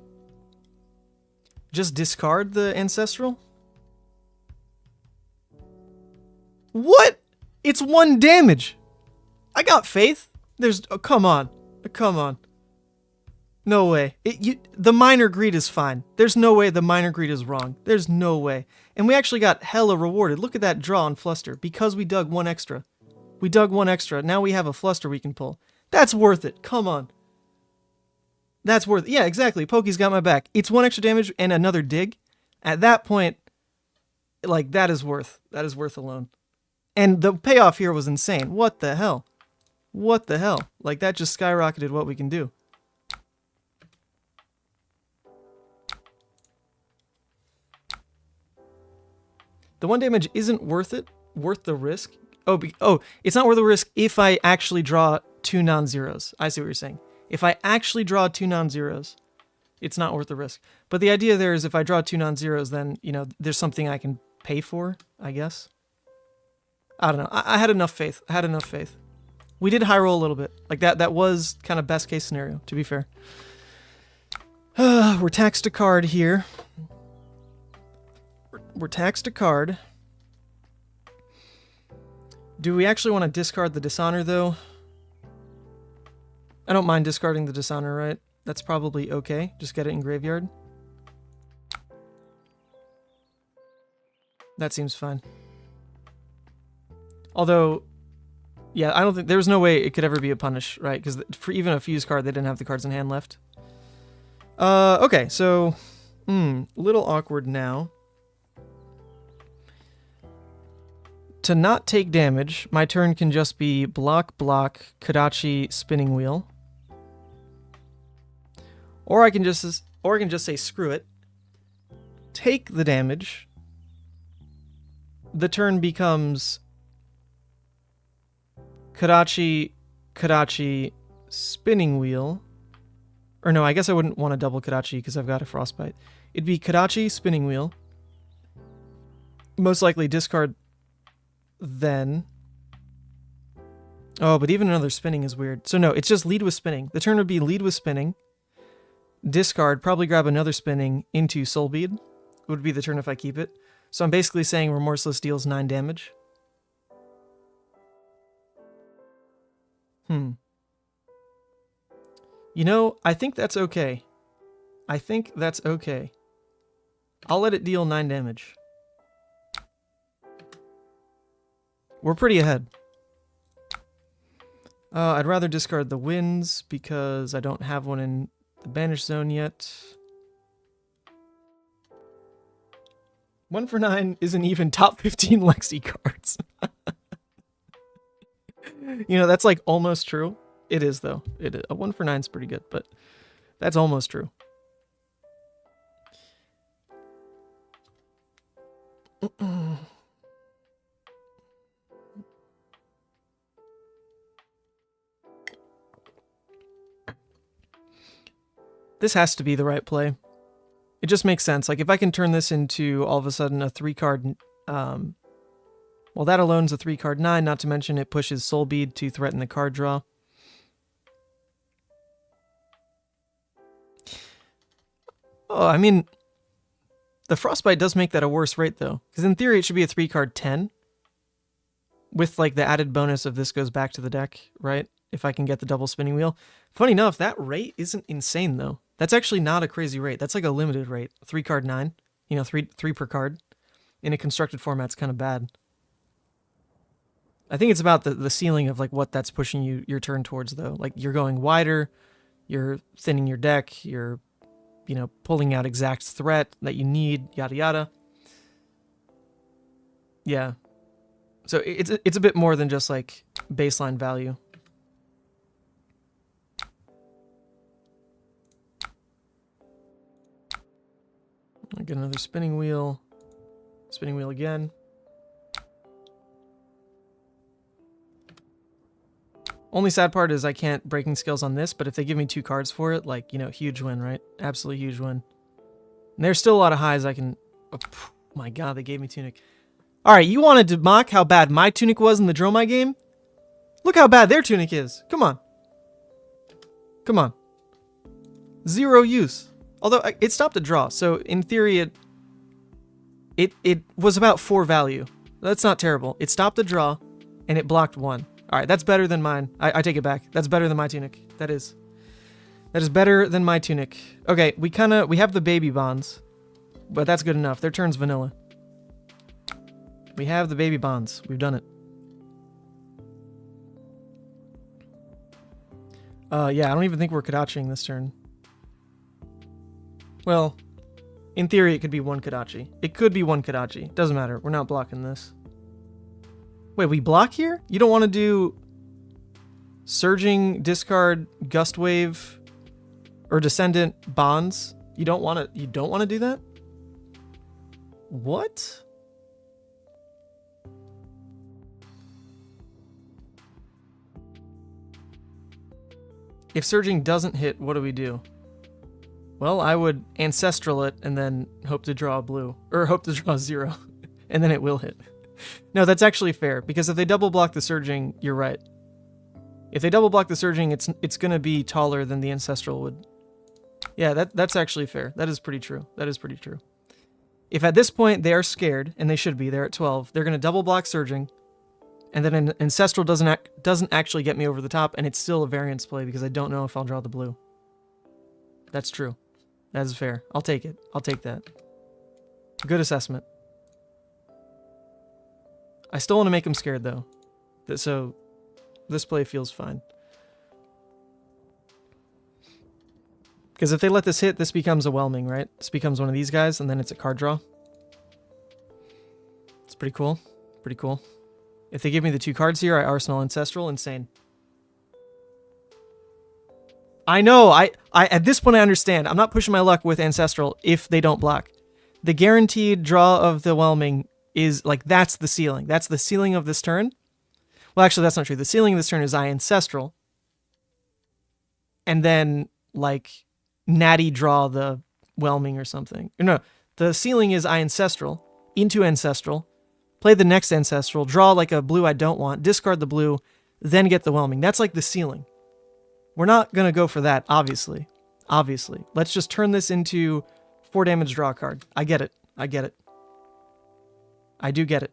S1: Just discard the Ancestral? What? It's 1 damage. I got faith. There's... Oh, come on. Come on. No way. The Minor Greed is fine. There's no way the Minor Greed is wrong. There's no way. And we actually got hella rewarded. Look at that draw on Fluster. Because we dug 1 extra. We dug 1 extra. Now we have a Fluster we can pull. That's worth it. Come on. That's worth it. Yeah, exactly. Pokey's got my back. It's 1 extra damage and another dig. At that point, like, that is worth alone. And the payoff here was insane. What the hell? What the hell? Like, that just skyrocketed what we can do. The 1 damage isn't worth it. Worth the risk. Oh, it's not worth the risk if I actually draw 2 non-zeros. I see what you're saying. If I actually draw 2 non-zeros, it's not worth the risk. But the idea there is if I draw 2 non-zeros, then, you know, there's something I can pay for, I guess. I don't know. I had enough faith. I had enough faith. We did high roll a little bit. Like, that was kind of best case scenario, to be fair. We're taxed a card here. We're taxed a card. Do we actually want to discard the Dishonor, though? I don't mind discarding the Dishonor, right? That's probably okay. Just get it in graveyard. That seems fine. Although, Yeah, I don't think... There's no way it could ever be a punish, right? Because for even a fuse card, they didn't have the cards in hand left. Okay, so... little awkward now. To not take damage, my turn can just be block, block, Kodachi, spinning wheel. Or I can just say screw it. Take the damage. The turn becomes Kodachi, Kodachi, spinning wheel. Or no, I guess I wouldn't want a double Kodachi because I've got a frostbite. It'd be Kodachi, spinning wheel. Most likely discard then. Oh, but even another spinning is weird. So no, it's just lead with spinning. The turn would be lead with spinning. Discard, probably grab another spinning into Soul Bead. Would be the turn if I keep it. So I'm basically saying Remorseless deals 9 damage. You know, I think that's okay. I think that's okay. I'll let it deal 9 damage. We're pretty ahead. I'd rather discard the winds because I don't have one in the banish zone yet. 1 for 9 isn't even top 15 Lexi cards. You know, that's like almost true. It is, though. A 1 for 9 is pretty good, but that's almost true. This has to be the right play. It just makes sense. Like, if I can turn this into, all of a sudden, a 3-card... well, that alone's a 3-card 9, not to mention it pushes Soul Bead to threaten the card draw. Oh, I mean... The Frostbite does make that a worse rate, though. Because in theory, it should be a 3-card 10. With, like, the added bonus of this goes back to the deck, right? If I can get the double spinning wheel. Funny enough, that rate isn't insane, though. That's actually not a crazy rate. That's like a limited rate. 3-card 9. You know, three per card. In a constructed format, it's kind of bad. I think it's about the ceiling of, like, what that's pushing your turn towards, though. Like, you're going wider. You're thinning your deck. You're... you know, pulling out exact threat that you need, yada yada. Yeah. So it's a bit more than just like baseline value. I get another spinning wheel. Spinning wheel again. Only sad part is I can't breaking skills on this, but if they give me 2 cards for it, like, you know, huge win, right? Absolutely huge win. And there's still a lot of highs I can... Oh, my god, they gave me Tunic. Alright, you wanted to mock how bad my Tunic was in the Dromai game? Look how bad their Tunic is. Come on. Come on. 0 use. Although, it stopped a draw, so in theory it was about 4 value. That's not terrible. It stopped the draw, and it blocked 1. Alright, that's better than mine. I take it back. That's better than my Tunic. That is better than my Tunic. Okay, we have the baby bonds. But that's good enough. Their turn's vanilla. We have the baby bonds. We've done it. Yeah, I don't even think we're Kodachiing this turn. Well, in theory, it could be 1 Kodachi. It could be 1 Kodachi. Doesn't matter. We're not blocking this. Wait, we block here? You don't want to do Surging, Discard, Gust Wave, or Descendant Bonds? You don't want to do that? What? If Surging doesn't hit, what do we do? Well, I would Ancestral it and then hope to draw a blue. Or hope to draw 0. And then it will hit. No, that's actually fair, because if they double block the Surging, you're right. If they double block the Surging, it's going to be taller than the Ancestral would. Yeah, that's actually fair. That is pretty true. That is pretty true. If at this point they are scared, and they should be, they're at 12, they're going to double block Surging, and then an Ancestral doesn't actually get me over the top, and it's still a variance play because I don't know if I'll draw the blue. That's true. That is fair. I'll take it. I'll take that. Good assessment. I still want to make them scared, though. So, This play feels fine. Because if they let this hit, this becomes a whelming, right? This becomes one of these guys, and then it's a card draw. It's pretty cool. Pretty cool. If they give me the 2 cards here, I Arsenal Ancestral. Insane. I know. I at this point, I understand. I'm not pushing my luck with Ancestral if they don't block. The guaranteed draw of the whelming is, like, that's the ceiling. That's the ceiling of this turn. Well, actually, that's not true. The ceiling of this turn is I Ancestral. And then, like, natty draw the whelming or something. No, the ceiling is I Ancestral into Ancestral, play the next Ancestral, draw like a blue I don't want, discard the blue, then get the whelming. That's like the ceiling. We're not going to go for that, obviously. Obviously. Let's just turn this into 4 damage draw card. I get it. I get it. I do get it.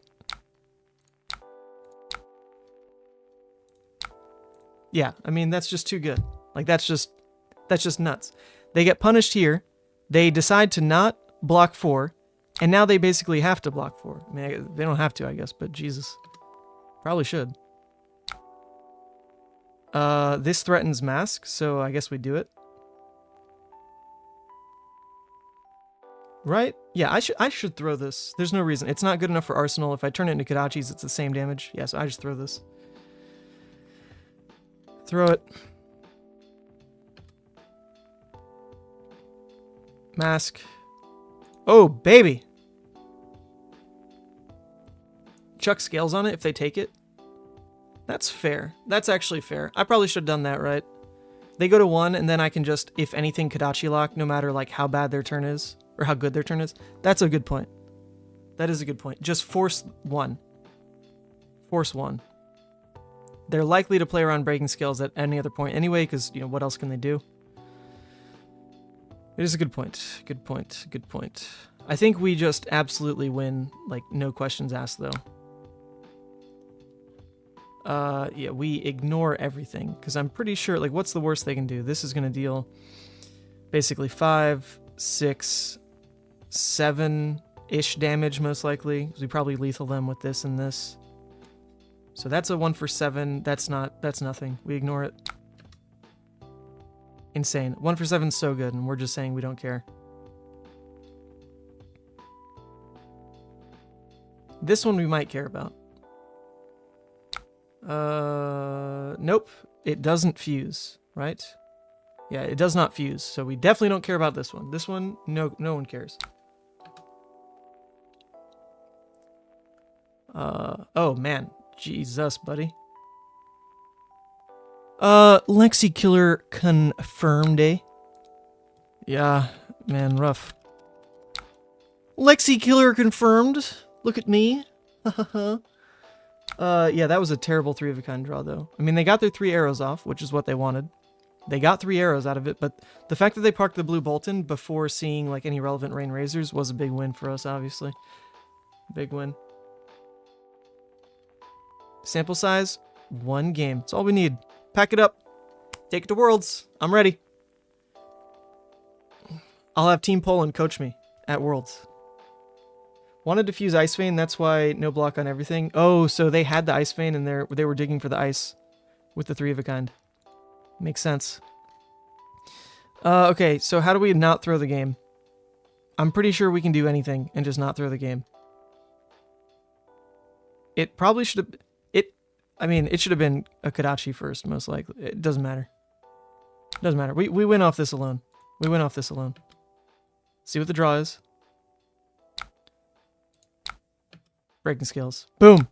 S1: Yeah, I mean, that's just too good. Like, that's just nuts. They get punished here. They decide to not block 4, and now they basically have to block 4. I mean, they don't have to, I guess, but Jesus. Probably should. This threatens Mask, so I guess we do it. Right? Yeah, I should throw this. There's no reason. It's not good enough for Arsenal. If I turn it into Kadachi's, it's the same damage. Yeah, so I just throw this. Throw it. Mask. Oh, baby! Chuck scales on it if they take it. That's fair. That's actually fair. I probably should have done that, right? They go to 1, and then I can just, if anything, Kadachi lock, no matter like how bad their turn is, or how good their turn is. That's a good point. That is a good point. Just force 1. Force 1. They're likely to play around breaking scales at any other point anyway, because, you know, what else can they do? It is a good point. Good point. Good point. I think we just absolutely win, like, no questions asked, though. Yeah, we ignore everything, because I'm pretty sure, like, what's the worst they can do? This is going to deal basically 5, 6, 7-ish damage, most likely, because we probably lethal them with this and this. So that's a 1 for 7. That's nothing. We ignore it. Insane. 1 for 7 is so good, and we're just saying we don't care. This one we might care about. Nope. It doesn't fuse, right? Yeah, it does not fuse, so we definitely don't care about this one. This one, no one cares. Oh man. Jesus, buddy. Lexi killer confirmed, eh? Yeah, man, rough. Lexi killer confirmed. Look at me. Yeah, that was a terrible 3 of a kind draw, though. I mean, they got their 3 arrows off, which is what they wanted. They got 3 arrows out of it, but the fact that they parked the blue Bolton before seeing, like, any relevant Rain Razors was a big win for us, obviously. Big win. Sample size, 1 game. That's all we need. Pack it up. Take it to Worlds. I'm ready. I'll have Team Poland coach me at Worlds. Wanted to fuse Ice Vein, that's why no block on everything. Oh, so they had the Ice Vein and they were digging for the ice with the 3 of a kind. Makes sense. Okay, so how do we not throw the game? I'm pretty sure we can do anything and just not throw the game. It probably should have... I mean, it should have been a Kadachi first, most likely. It doesn't matter. Doesn't matter. We win off this alone. We win off this alone. See what the draw is. Breaking skills. Boom!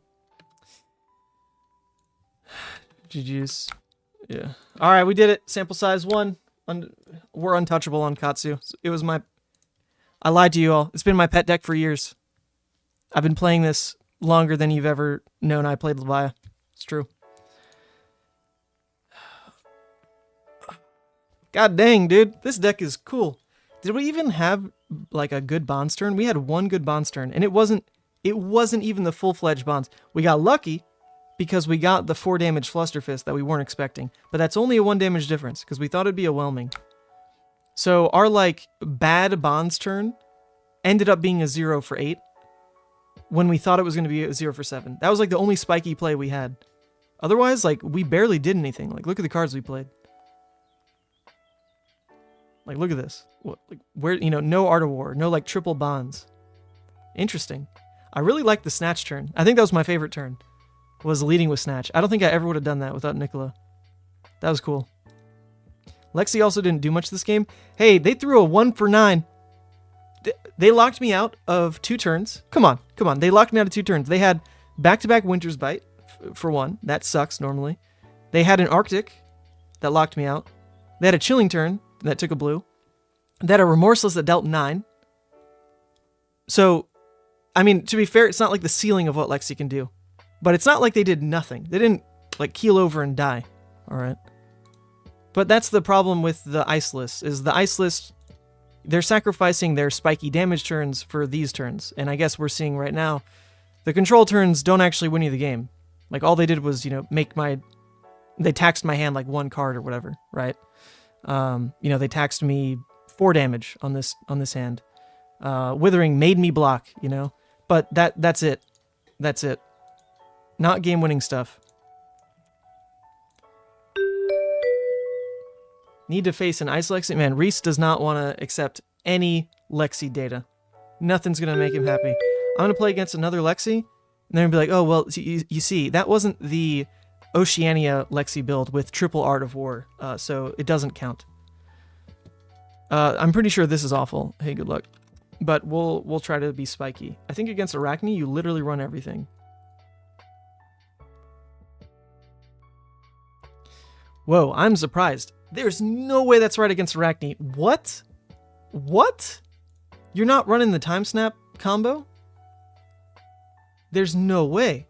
S1: GG's. Yeah. Alright, we did it. Sample size 1. We're untouchable on Katsu. It was my... I lied to you all. It's been my pet deck for years. I've been playing this longer than you've ever known I played Levia. It's true. God dang, dude. This deck is cool. Did we even have, like, a good Bonds turn? We had 1 good Bonds turn, and it wasn't even the full-fledged Bonds. We got lucky because we got the 4 damage Flusterfist that we weren't expecting. But that's only a 1 damage difference, because we thought it'd be a whelming. So our, like, bad Bonds turn ended up being a 0 for 8. When we thought it was going to be a 0 for 7. That was like the only spiky play we had. Otherwise, like, we barely did anything. Like, look at the cards we played. Like, look at this. What, like, where, you know, no Art of War, no, like, triple bonds. Interesting. I really like the Snatch turn. I think that was my favorite turn, was leading with Snatch. I don't think I ever would have done that without Nicola. That was cool. Lexi also didn't do much this game. Hey, they threw a 1 for 9. They locked me out of 2 turns. Come on, come on. They locked me out of 2 turns. They had back-to-back Winter's Bite, for one. That sucks normally. They had an Arctic that locked me out. They had a Chilling turn that took a blue. They had a Remorseless that dealt 9. So, I mean, to be fair, it's not like the ceiling of what Lexi can do. But it's not like they did nothing. They didn't, like, keel over and die. Alright. But that's the problem with the Ice list, is the Ice list, they're sacrificing their spiky damage turns for these turns. And I guess we're seeing right now, the control turns don't actually win you the game. Like, all they did was, you know, they taxed my hand like 1 card or whatever, right? You know, they taxed me 4 damage on this hand. Withering made me block, you know? But that's it. That's it. Not game-winning stuff. Need to face an Ice Lexi. Man, Reese does not want to accept any Lexi data. Nothing's going to make him happy. I'm going to play against another Lexi, and they're going to be like, oh, well, you see, that wasn't the Oceania Lexi build with triple Art of War, so it doesn't count. I'm pretty sure this is awful. Hey, good luck. But we'll try to be spiky. I think against Arakni, you literally run everything. Whoa, I'm surprised. There's no way that's right against Arakni. What? What? You're not running the Time Snap combo? There's no way.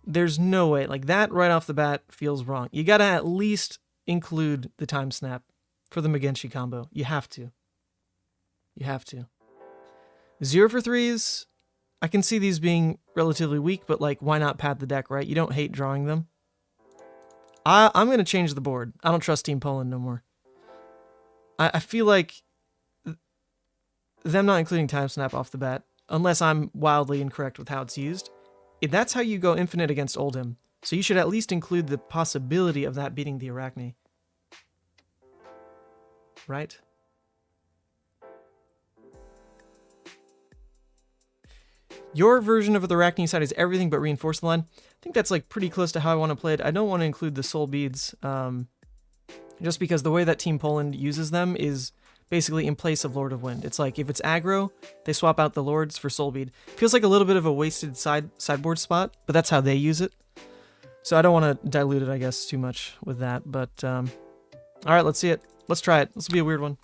S1: There's no way. Like, that right off the bat feels wrong. You gotta at least include the Time Snap for the Mugenshi combo. You have to. You have to. 0 for 3s. I can see these being relatively weak, but, like, why not pad the deck, right? You don't hate drawing them. I'm going to change the board. I don't trust Team Poland no more. I feel like them not including Time Snap off the bat, unless I'm wildly incorrect with how it's used, that's how you go infinite against Oldhim. So you should at least include the possibility of that beating the Arakni. Right? Your version of the Arakni side is everything but reinforce the line. I think that's like pretty close to how I want to play it. I don't want to include the Soul Beads, just because the way that Team Poland uses them is basically in place of Lord of Wind. It's like if it's aggro, they swap out the Lords for Soul Bead. Feels like a little bit of a wasted sideboard spot, but that's how they use it. So I don't want to dilute it, I guess, too much with that. But all right, let's see it. Let's try it. This will be a weird one.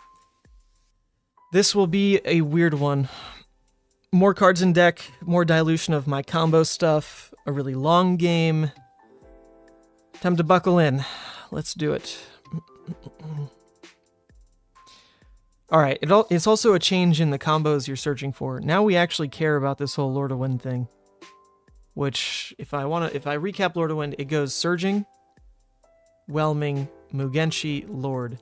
S1: This will be a weird one. More cards in deck, more dilution of my combo stuff, a really long game. Time to buckle in. Let's do it. Alright, it's also a change in the combos you're searching for. Now we actually care about this whole Lord of Wind thing. Which, if I recap Lord of Wind, it goes Surging, Whelming, Mugenshi, Lord.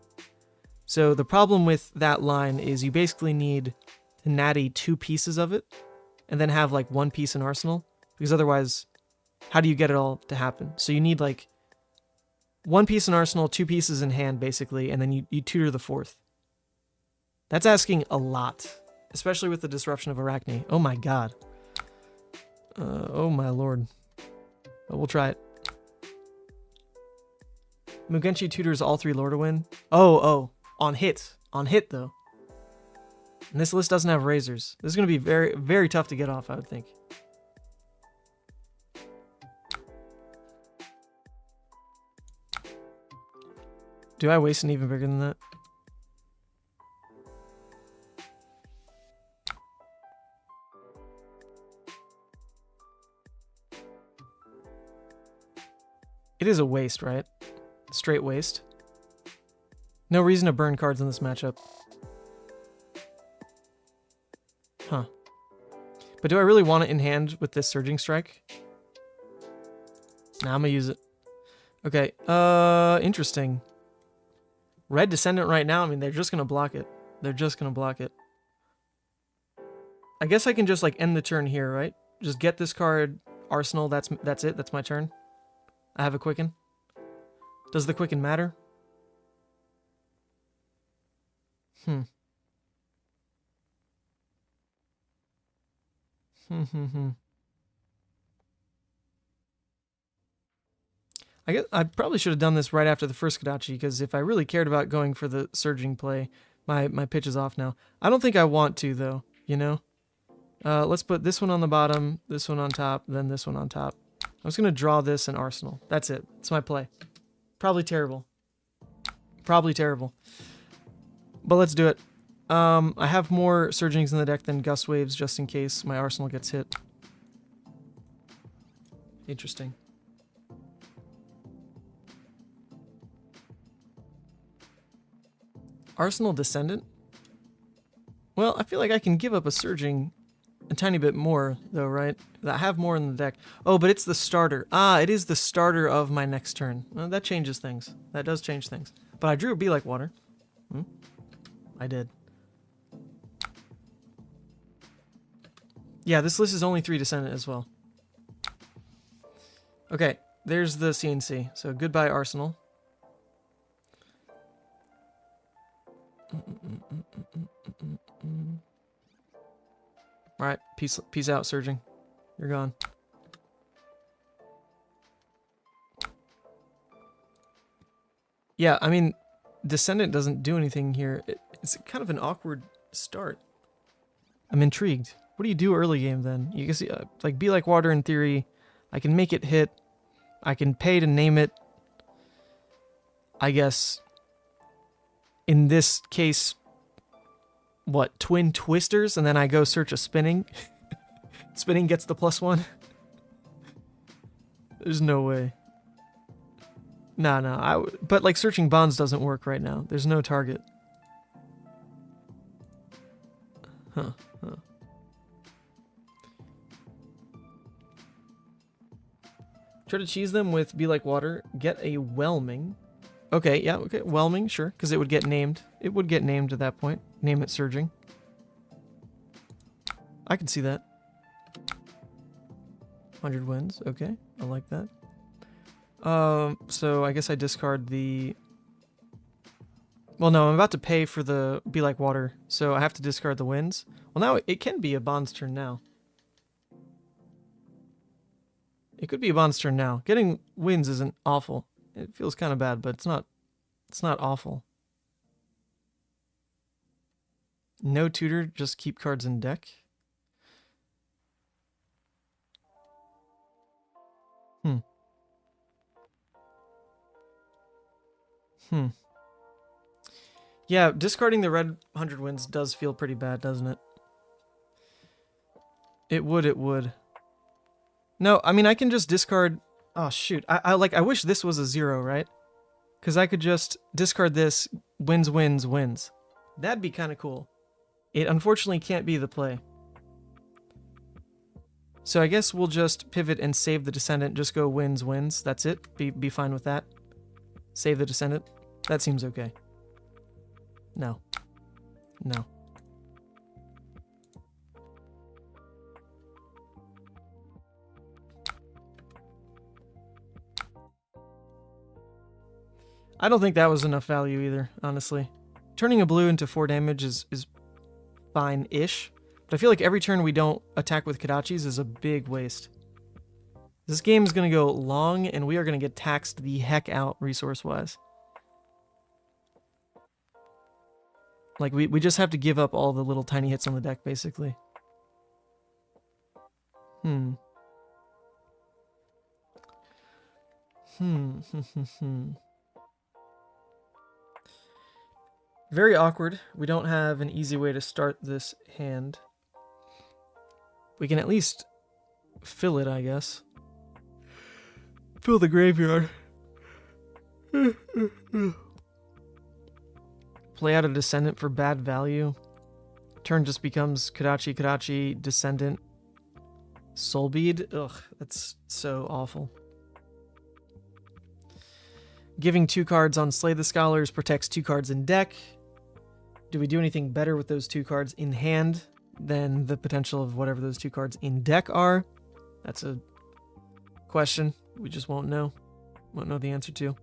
S1: So the problem with that line is you basically need to natty 2 pieces of it, and then have like 1 piece in arsenal, because otherwise, how do you get it all to happen? So you need like 1 piece in arsenal, 2 pieces in hand, basically, and then you tutor the 4th. That's asking a lot, especially with the disruption of Arakni. Oh my god. Oh my lord. But we'll try it. Mugenshi tutors all 3 Lord of Wind. Oh, on hit. On hit, though. And this list doesn't have razors. This is going to be very, very tough to get off, I would think. Do I waste an even bigger than that? It is a waste, right? Straight waste. No reason to burn cards in this matchup. Huh. But do I really want it in hand with this Surging Strike? Nah, I'm gonna use it. Okay, interesting. Red Descendant right now, I mean, they're just gonna block it. They're just gonna block it. I guess I can just, like, end the turn here, right? Just get this card Arsenal, that's it. That's my turn. I have a Quicken. Does the Quicken matter? Hmm. I guess I probably should have done this right after the first Kodachi, because if I really cared about going for the surging play, my pitch is off now. I don't think I want to, though, you know? Let's put this one on the bottom, this one on top, then this one on top. I'm just going to draw this and Arsenal. That's it. It's my play. Probably terrible. Probably terrible. But let's do it. I have more Surgings in the deck than Gust Waves, just in case my Arsenal gets hit. Interesting. Arsenal Descendant? Well, I feel like I can give up a Surging a tiny bit more, though, right? I have more in the deck. Oh, but it's the starter. Ah, it is the starter of my next turn. Well, that changes things. That does change things. But I drew a Be Like Water. I did. Yeah, this list is only 3 Descendant as well. Okay, there's the CNC. So goodbye, Arsenal. Alright, peace out, Surging. You're gone. Yeah, I mean, Descendant doesn't do anything here. It's kind of an awkward start. I'm intrigued. What do you do early game then? You can see, like, Be Like Water in theory. I can make it hit. I can pay to name it. I guess, in this case, what, Twin Twisters? And then I go search a Spinning? Spinning gets the +1? There's no way. No, but like searching bonds doesn't work right now. There's no target. Huh. Try to cheese them with Be Like Water. Get a Whelming. Okay, yeah, okay. Whelming, sure. Because it would get named. It would get named at that point. Name it Surging. I can see that. 100 wins. Okay, I like that. So I guess I discard the... Well, no, I'm about to pay for the Be Like Water, so I have to discard the Winds. Well, now it can be a Bond's turn now. It could be a Bond's turn now. Getting Winds isn't awful. It feels kind of bad, but it's not awful. No tutor, just keep cards in deck. Yeah, discarding the red 100 wins does feel pretty bad, doesn't it? It would. No, I mean, I can just discard... Oh, shoot. I wish this was a 0, right? Because I could just discard this, wins. That'd be kind of cool. It unfortunately can't be the play. So I guess we'll just pivot and save the Descendant, just go wins. That's it. Be fine with that. Save the Descendant. That seems okay. No. I don't think that was enough value either, honestly. Turning a blue into 4 damage is fine-ish, but I feel like every turn we don't attack with Kodachis is a big waste. This game is going to go long, and we are going to get taxed the heck out resource-wise. Like, we just have to give up all the little tiny hits on the deck, basically. Very awkward. We don't have an easy way to start this hand. We can at least fill it, I guess. Fill the graveyard. Play out a Descendant for bad value. Turn just becomes Kodachi, Descendant, Soulbead. Ugh, that's so awful. Giving 2 cards on Slay the Scholars protects 2 cards in deck. Do we do anything better with those 2 cards in hand than the potential of whatever those 2 cards in deck are? That's a question we just won't know. Won't know the answer to.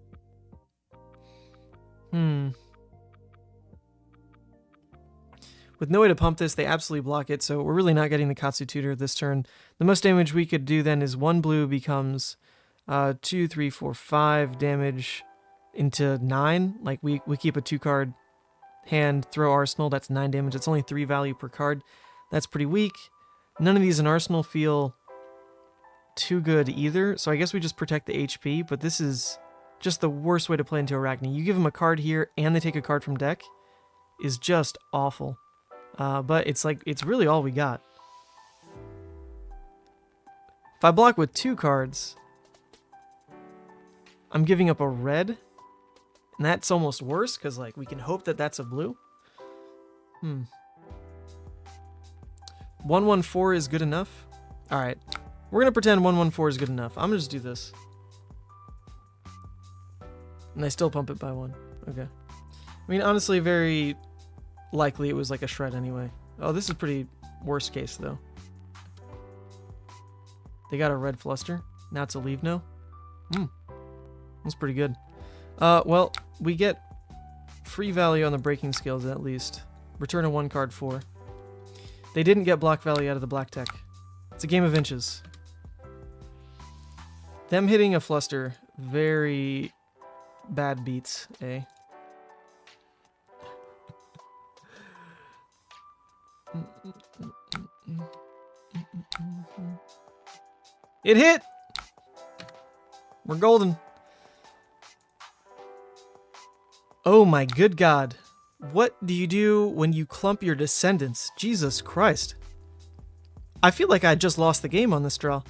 S1: With no way to pump this, they absolutely block it, so we're really not getting the Katsu tutor this turn. The most damage we could do then is 1 blue becomes 2, 3, 4, 5 damage into 9. Like, we keep a 2-card hand, throw Arsenal, that's 9 damage. It's only 3 value per card. That's pretty weak. None of these in Arsenal feel too good either, so I guess we just protect the HP, but this is just the worst way to play into Arakni. You give them a card here, and they take a card from deck, is just awful. But it's like, it's really all we got. If I block with 2 cards, I'm giving up a red, and that's almost worse, because like we can hope that that's a blue. 1/1/4 is good enough. Alright, we're going to pretend 1/1/4 is good enough. I'm going to just do this. And I still pump it by 1. Okay. I mean, honestly, very likely it was like a shred anyway. Oh, this is pretty worst case, though. They got a red fluster. Now it's a leave no. That's pretty good. Well, we get free value on the breaking skills at least. Return a 1-card 4. They didn't get block value out of the black tech. It's a game of inches. Them hitting a fluster, very bad beats, eh? It hit! We're golden. Oh my good God. What do you do when you clump your descendants? Jesus Christ. I feel like I just lost the game on this draw.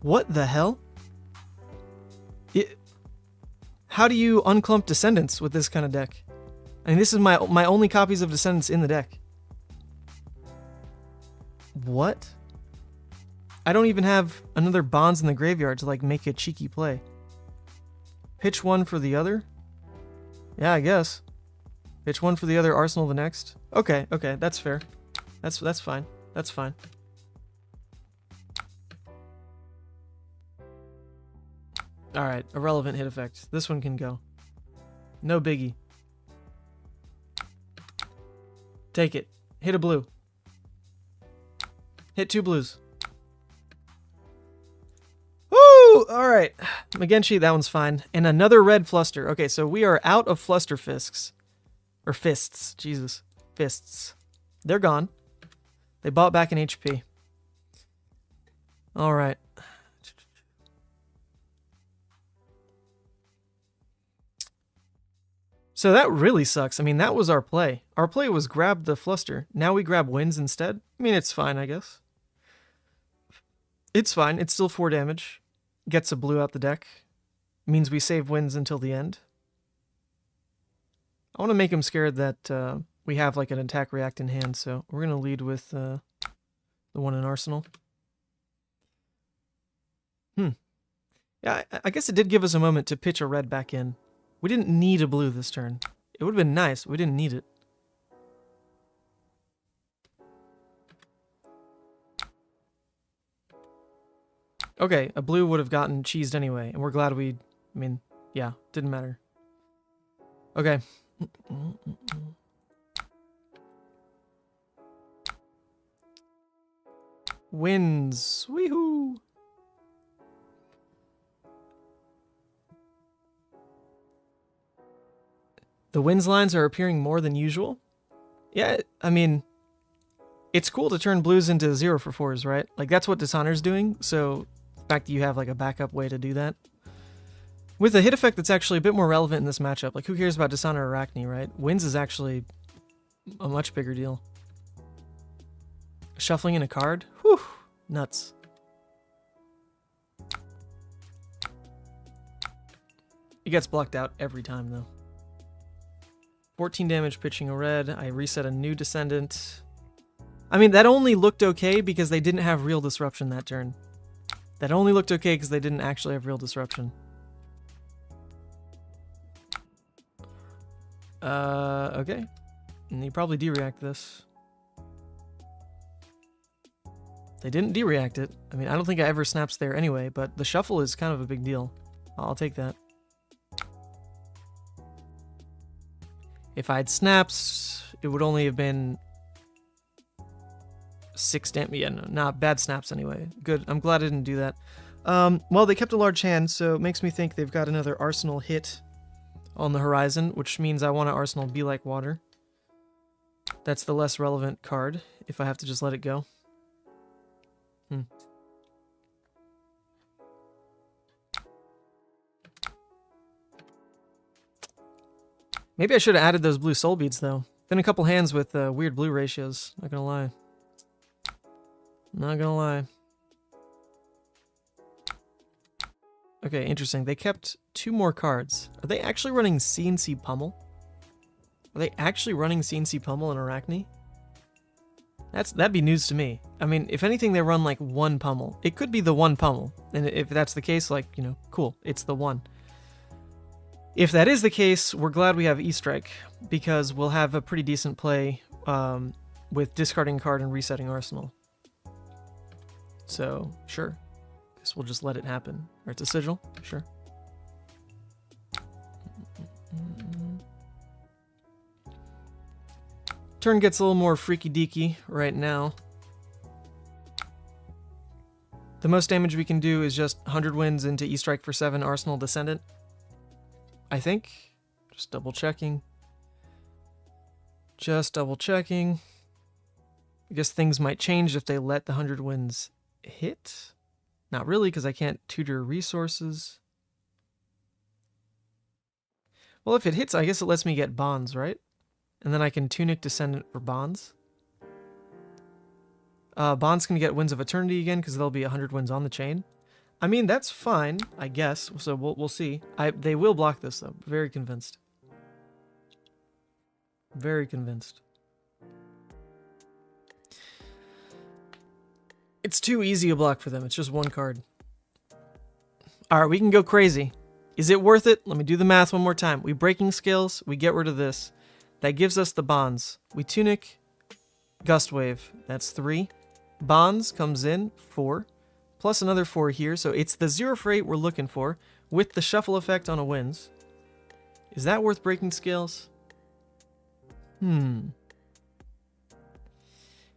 S1: What the hell? How do you unclump descendants with this kind of deck? I mean, this is my only copies of descendants in the deck. What? I don't even have another bonds in the graveyard to like make a cheeky play. Pitch 1 for the other? Yeah, I guess. Pitch 1 for the other, Arsenal the next. Okay, that's fair. That's fine. That's fine. Alright, irrelevant hit effect. This one can go. No biggie. Take it. Hit a blue. Hit 2 blues. Woo! Alright. Magenshi, that one's fine. And another red fluster. Okay, so we are out of fluster fists. Or fists. Jesus. Fists. They're gone. They bought back an HP. Alright. So that really sucks. I mean, that was our play. Our play was grab the fluster. Now we grab wins instead. I mean, it's fine, I guess. It's fine. It's still 4 damage. Gets a blue out the deck. Means we save wins until the end. I want to make him scared that we have like an attack react in hand, so we're going to lead with the one in Arsenal. Yeah, I guess it did give us a moment to pitch a red back in. We didn't need a blue this turn. It would have been nice, but we didn't need it. Okay, a blue would have gotten cheesed anyway, and we're glad we... I mean, yeah, didn't matter. Okay. Wins. Weehoo! The wins lines are appearing more than usual. Yeah, I mean, it's cool to turn blues into 0-for-4s, right? Like, that's what Dishonor's doing, so the fact that you have, like, a backup way to do that. With a hit effect that's actually a bit more relevant in this matchup, like, who cares about Dishonor or Arakni, right? Wins is actually a much bigger deal. Shuffling in a card? Whew, nuts. It gets blocked out every time, though. 14 damage pitching a red. I reset a new descendant. I mean, that only looked okay because they didn't have real disruption that turn. That only looked okay because they didn't actually have real disruption. Okay. And you probably do react this. They didn't de-react it. I mean, I don't think I ever snaps there anyway, but the shuffle is kind of a big deal. I'll take that. If I had snaps, it would only have been 6 damage. Yeah, no, not bad snaps anyway. Good. I'm glad I didn't do that. Well, they kept a large hand, so it makes me think they've got another Arsenal hit on the horizon, which means I want an Arsenal Be Like Water. That's the less relevant card, if I have to just let it go. Maybe I should have added those blue soul beads, though. Been a couple hands with weird blue ratios, not gonna lie. Not gonna lie. Okay, interesting. They kept 2 more cards. Are they actually running CNC Pummel? Are they actually running CNC Pummel in Arakni? That'd be news to me. I mean, if anything, they run like 1 Pummel. It could be the 1 Pummel. And if that's the case, like, you know, cool. It's the 1. If that is the case, we're glad we have E-Strike, because we'll have a pretty decent play with discarding a card and resetting Arsenal. So, sure. Guess we'll just let it happen. Or it's a sigil, sure. Turn gets a little more freaky-deaky right now. The most damage we can do is just 100 wins into E-Strike for 7 Arsenal Descendant. I think. Just double checking. Just double checking. I guess things might change if they let the 100 wins hit. Not really, because I can't tutor resources. Well, if it hits, I guess it lets me get bonds, right? And then I can Tunic Descendant for bonds. Bonds can get Winds of Eternity again, because there'll be 100 wins on the chain. I mean, that's fine, I guess. So we'll see. They will block this, though. Very convinced. Very convinced. It's too easy a block for them. It's just 1 card. Alright, we can go crazy. Is it worth it? Let me do the math one more time. We Breaking Scales. We get rid of this. That gives us the bonds. We Tunic. Gust Wave. That's 3. Bonds comes in. 4. Plus another 4 here, so it's the 0 for 8 we're looking for, with the shuffle effect on a wins. Is that worth Breaking Scales?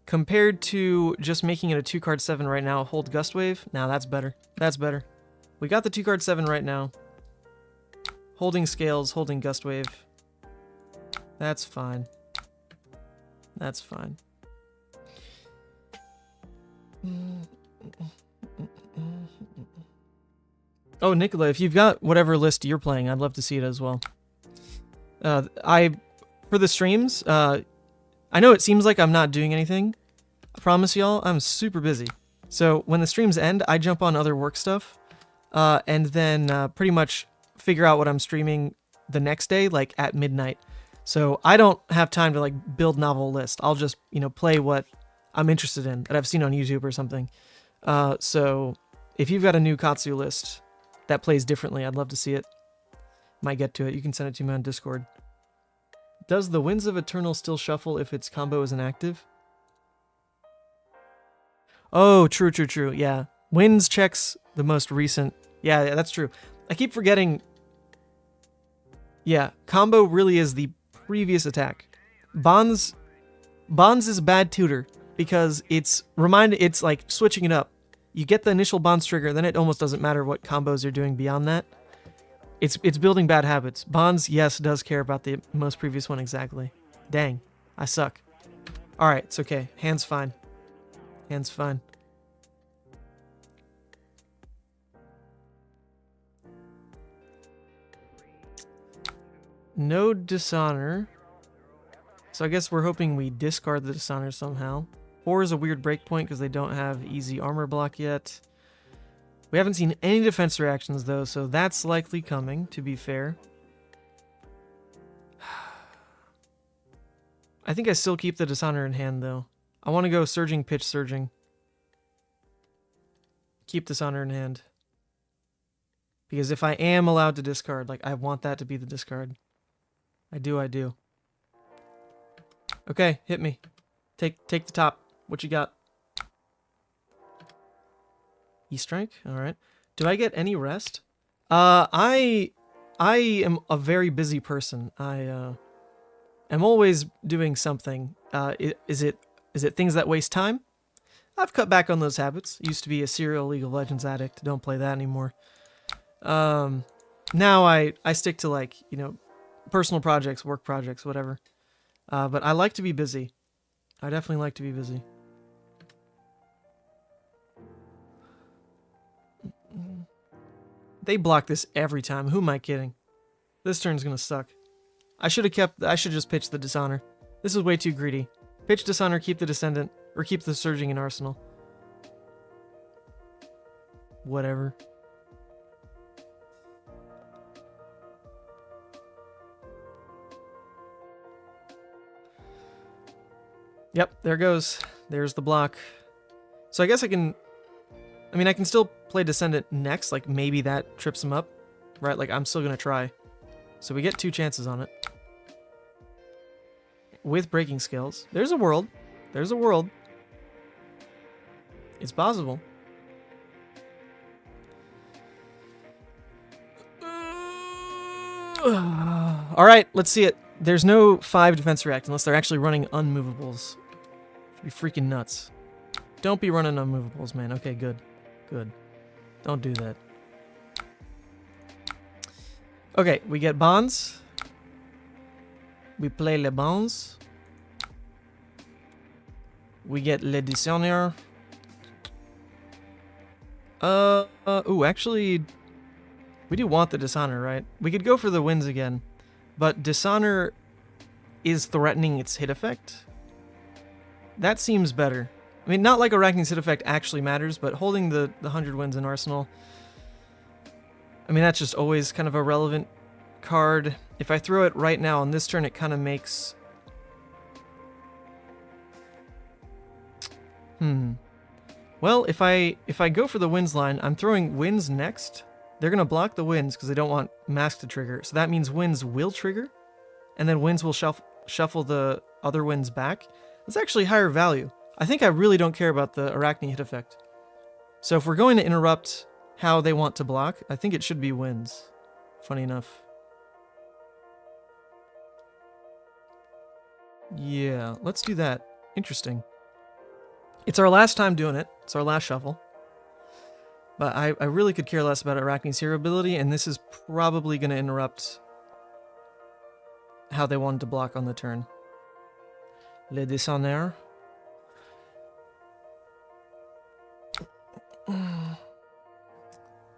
S1: Compared to just making it a 2-card 7 right now, hold Gust Wave? Now that's better. That's better. We got the 2-card 7 right now. Holding Scales, holding Gust Wave. That's fine. That's fine. Oh, Nicola, if you've got whatever list you're playing, I'd love to see it as well. For the streams, I know it seems like I'm not doing anything. I promise y'all, I'm super busy. So when the streams end, I jump on other work stuff, and then pretty much figure out what I'm streaming the next day, like at midnight. So I don't have time to like build novel list. I'll just, you know, play what I'm interested in that I've seen on YouTube or something. So if you've got a new Katsu list that plays differently, I'd love to see it. Might get to it. You can send it to me on Discord. Does the Winds of Eternal still shuffle if its combo isn't active? Oh, true. Yeah. Winds checks the most recent. Yeah, that's true. I keep forgetting. Yeah, combo really is the previous attack. Bonds is a bad tutor because it's like switching it up. You get the initial bonds trigger, then it almost doesn't matter what combos you're doing beyond that. It's building bad habits. Bonds, yes, does care about the most previous one exactly. Dang, I suck. Alright, it's okay. Hand's fine. Hand's fine. No Dishonor. So I guess we're hoping we discard the Dishonor somehow. 4 is a weird breakpoint because they don't have easy armor block yet. We haven't seen any defense reactions though, so that's likely coming, to be fair. I think I still keep the Dishonor in hand though. I want to go Surging Pitch Surging. Keep Dishonor in hand. Because if I am allowed to discard, like I want that to be the discard. I do. Okay, hit me. Take the top. What you got? E-Strike, alright. Do I get any rest? I am a very busy person. I am always doing something. Is it things that waste time? I've cut back on those habits. Used to be a serial League of Legends addict. Don't play that anymore. Now I stick to, like, you know, personal projects, work projects, whatever. But I like to be busy. I definitely like to be busy. They block this every time. Who am I kidding? This turn's gonna suck. I should just pitch the Dishonor. This is way too greedy. Pitch Dishonor, keep the Descendant, or keep the Surging in Arsenal. Whatever. Yep, there goes. There's the block. So I guess I can still play Descendant next, like maybe that trips him up, right? Like, I'm still gonna try. So we get 2 chances on it. With Breaking Scales. There's a world. There's a world. It's possible. Alright, let's see it. There's no 5 defense react unless they're actually running unmovables. Should be freaking nuts. Don't be running unmovables, man. Okay, good. Good. Don't do that. Okay, we get bonds. We play les bonds. We get le Dishonor. Ooh, actually, we do want the Dishonor, right? We could go for the wins again, but Dishonor is threatening its hit effect. That seems better. I mean, not like Arakni's hit effect actually matters, but holding the 100 wins in Arsenal, I mean, that's just always kind of a relevant card. If I throw it right now on this turn, it kind of makes... Well, if I go for the wins line, I'm throwing wins next. They're going to block the wins because they don't want mask to trigger. So that means wins will trigger, and then wins will shuffle the other wins back. It's actually higher value. I think I really don't care about the Arakni hit effect. So if we're going to interrupt how they want to block, I think it should be wins. Funny enough. Yeah, let's do that. Interesting. It's our last time doing it. It's our last shuffle. But I really could care less about Arakni's hero ability, and this is probably going to interrupt how they wanted to block on the turn. Le Dishonor.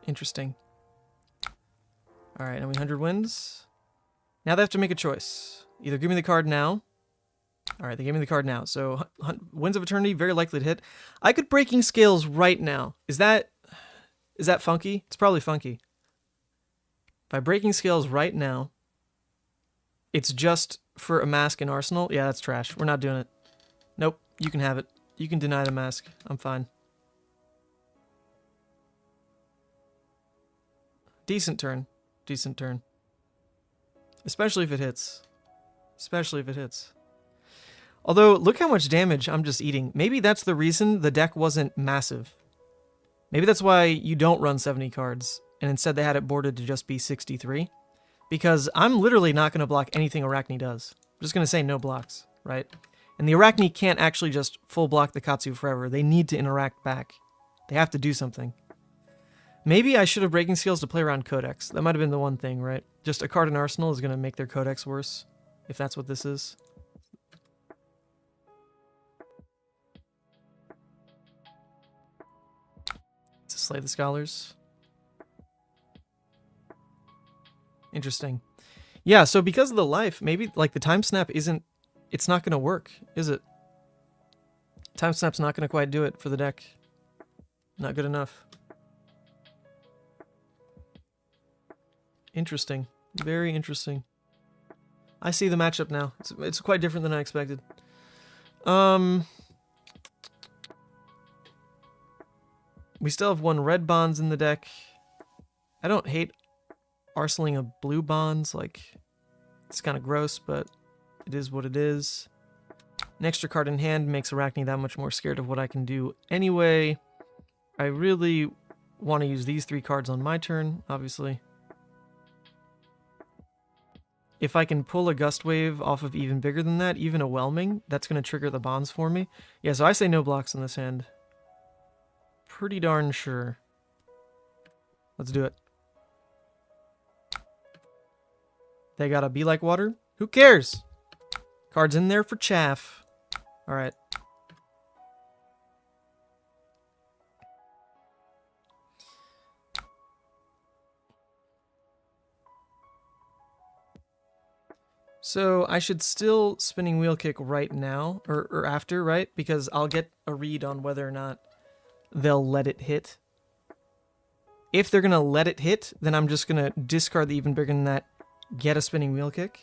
S1: Interesting. Alright, now we 100 wins. Now they have to make a choice. Either give me the card now. Alright, they gave me the card now. So, Winds of Eternity, very likely to hit. I could Breaking Scales right now. Is that funky? It's probably funky. By Breaking Scales right now, it's just for a mask in Arsenal. Yeah, that's trash. We're not doing it. Nope, you can have it. You can deny the mask. I'm fine. Decent turn. Decent turn. Especially if it hits. Especially if it hits. Although, look how much damage I'm just eating. Maybe that's the reason the deck wasn't massive. Maybe that's why you don't run 70 cards, and instead they had it boarded to just be 63. Because I'm literally not going to block anything Arakni does. I'm just going to say no blocks, right? And the Arakni can't actually just full block the Katsu forever. They need to interact back. They have to do something. Maybe I should have Breaking Scales to play around Codex. That might have been the one thing, right? Just a card in Arsenal is going to make their Codex worse, if that's what this is. To slay the Scholars. Interesting. Yeah, so because of the life, maybe like the Time Snap isn't... It's not going to work, is it? Time Snap's not going to quite do it for the deck. Not good enough. Interesting. Very interesting. I see the matchup now. It's quite different than I expected. We still have 1 red bonds in the deck. I don't hate arsenaling of blue bonds. Like, it's kind of gross, but it is what it is. An extra card in hand makes Arakni that much more scared of what I can do anyway. I really want to use these 3 cards on my turn, obviously. If I can pull a Gust Wave off of even bigger than that, even a Whelming, that's going to trigger the bonds for me. Yeah, so I say no blocks in this hand. Pretty darn sure. Let's do it. They gotta be like water? Who cares? Cards in there for chaff. Alright. So I should still Spinning Wheel Kick right now, or after, right? Because I'll get a read on whether or not they'll let it hit. If they're going to let it hit, then I'm just going to discard the even bigger than that, get a Spinning Wheel Kick.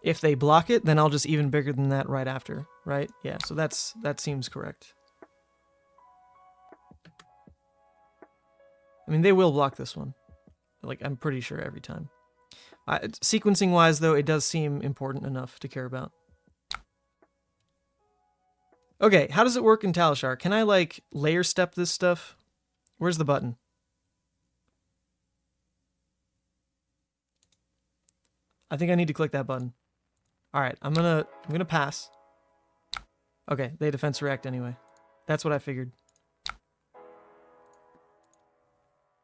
S1: If they block it, then I'll just even bigger than that right after, right? Yeah, so that seems correct. I mean, they will block this one. Like, I'm pretty sure every time. Sequencing-wise, though, it does seem important enough to care about. Okay, how does it work in Talishar? Can I, like, layer step this stuff? Where's the button? I think I need to click that button. Alright, I'm gonna pass. Okay, they defense react anyway. That's what I figured.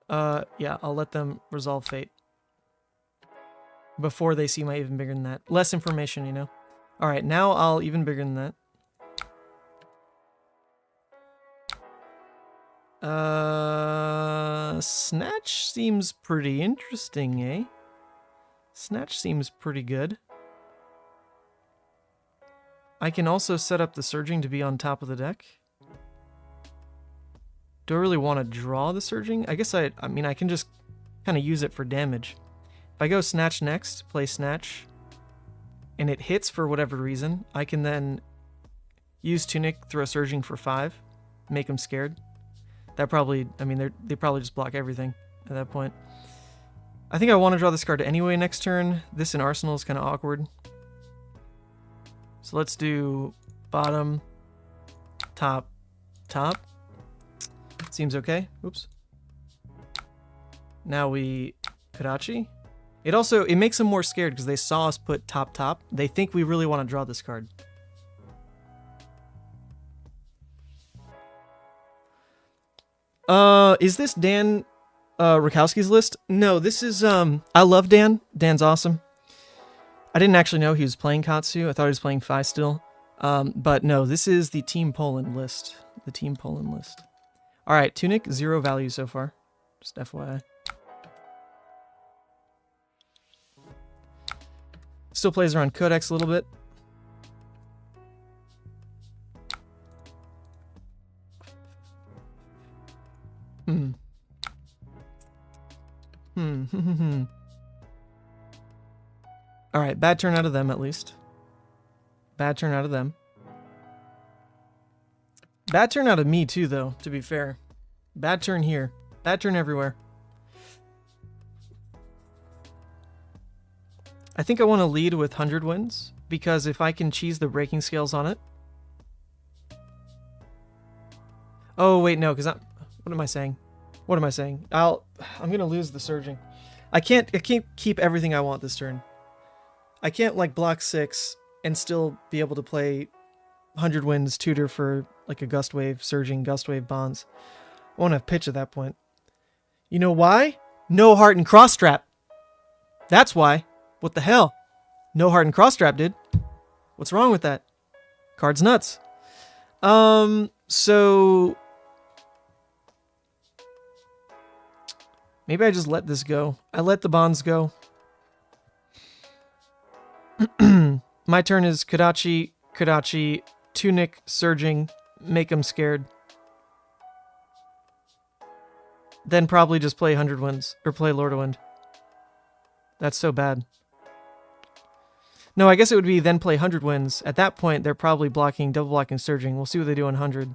S1: Yeah, I'll let them resolve fate. Before they see my even bigger than that. Less information, you know? Alright, now I'll even bigger than that. Snatch seems pretty interesting, eh? Snatch seems pretty good. I can also set up the Surging to be on top of the deck. Do I really want to draw the Surging? I guess I mean, I can just kind of use it for damage. If I go Snatch next, play Snatch, and it hits for whatever reason, I can then use Tunic, throw Surging for 5, make them scared. That probably, I mean, they probably just block everything at that point. I think I want to draw this card anyway next turn. This in Arsenal is kind of awkward. So let's do bottom, top, top. Seems okay. Oops. Now we Kadachi. It makes them more scared because they saw us put top, top. They think we really want to draw this card. Is this Dan Rakowski's list? No, this is, I love Dan. Dan's awesome. I didn't actually know he was playing Katsu. I thought he was playing Fi still. But no, this is the Team Poland list. The Team Poland list. Alright, Tunic, 0 value so far. Just FYI. Still plays around Codex a little bit. Alright, bad turn out of them at least. Bad turn out of them. Bad turn out of me too, though, to be fair. Bad turn here. Bad turn everywhere. I think I want to lead with 100 wins, because if I can cheese the breaking scales on it... Oh, wait, no, because what am I saying? What am I saying? I'm going to lose the Surging. I can't keep everything I want this turn. I can't, like, block 6 and still be able to play 100 wins, tutor for, like, a Gust Wave, Surging, Gust Wave bonds. I won't have pitch at that point. You know why? No heart and cross strap. That's why. What the hell? No heart and cross strap, dude. What's wrong with that? Card's nuts. So... maybe I just let this go. I let the bonds go. My turn is Kadachi, Kadachi, Tunic, Surging, make them scared. Then probably just play 100 Winds, or play Lord of Wind. That's so bad. No, I guess it would be then play 100 Winds. At that point, they're probably blocking, double blocking, Surging. We'll see what they do on 100.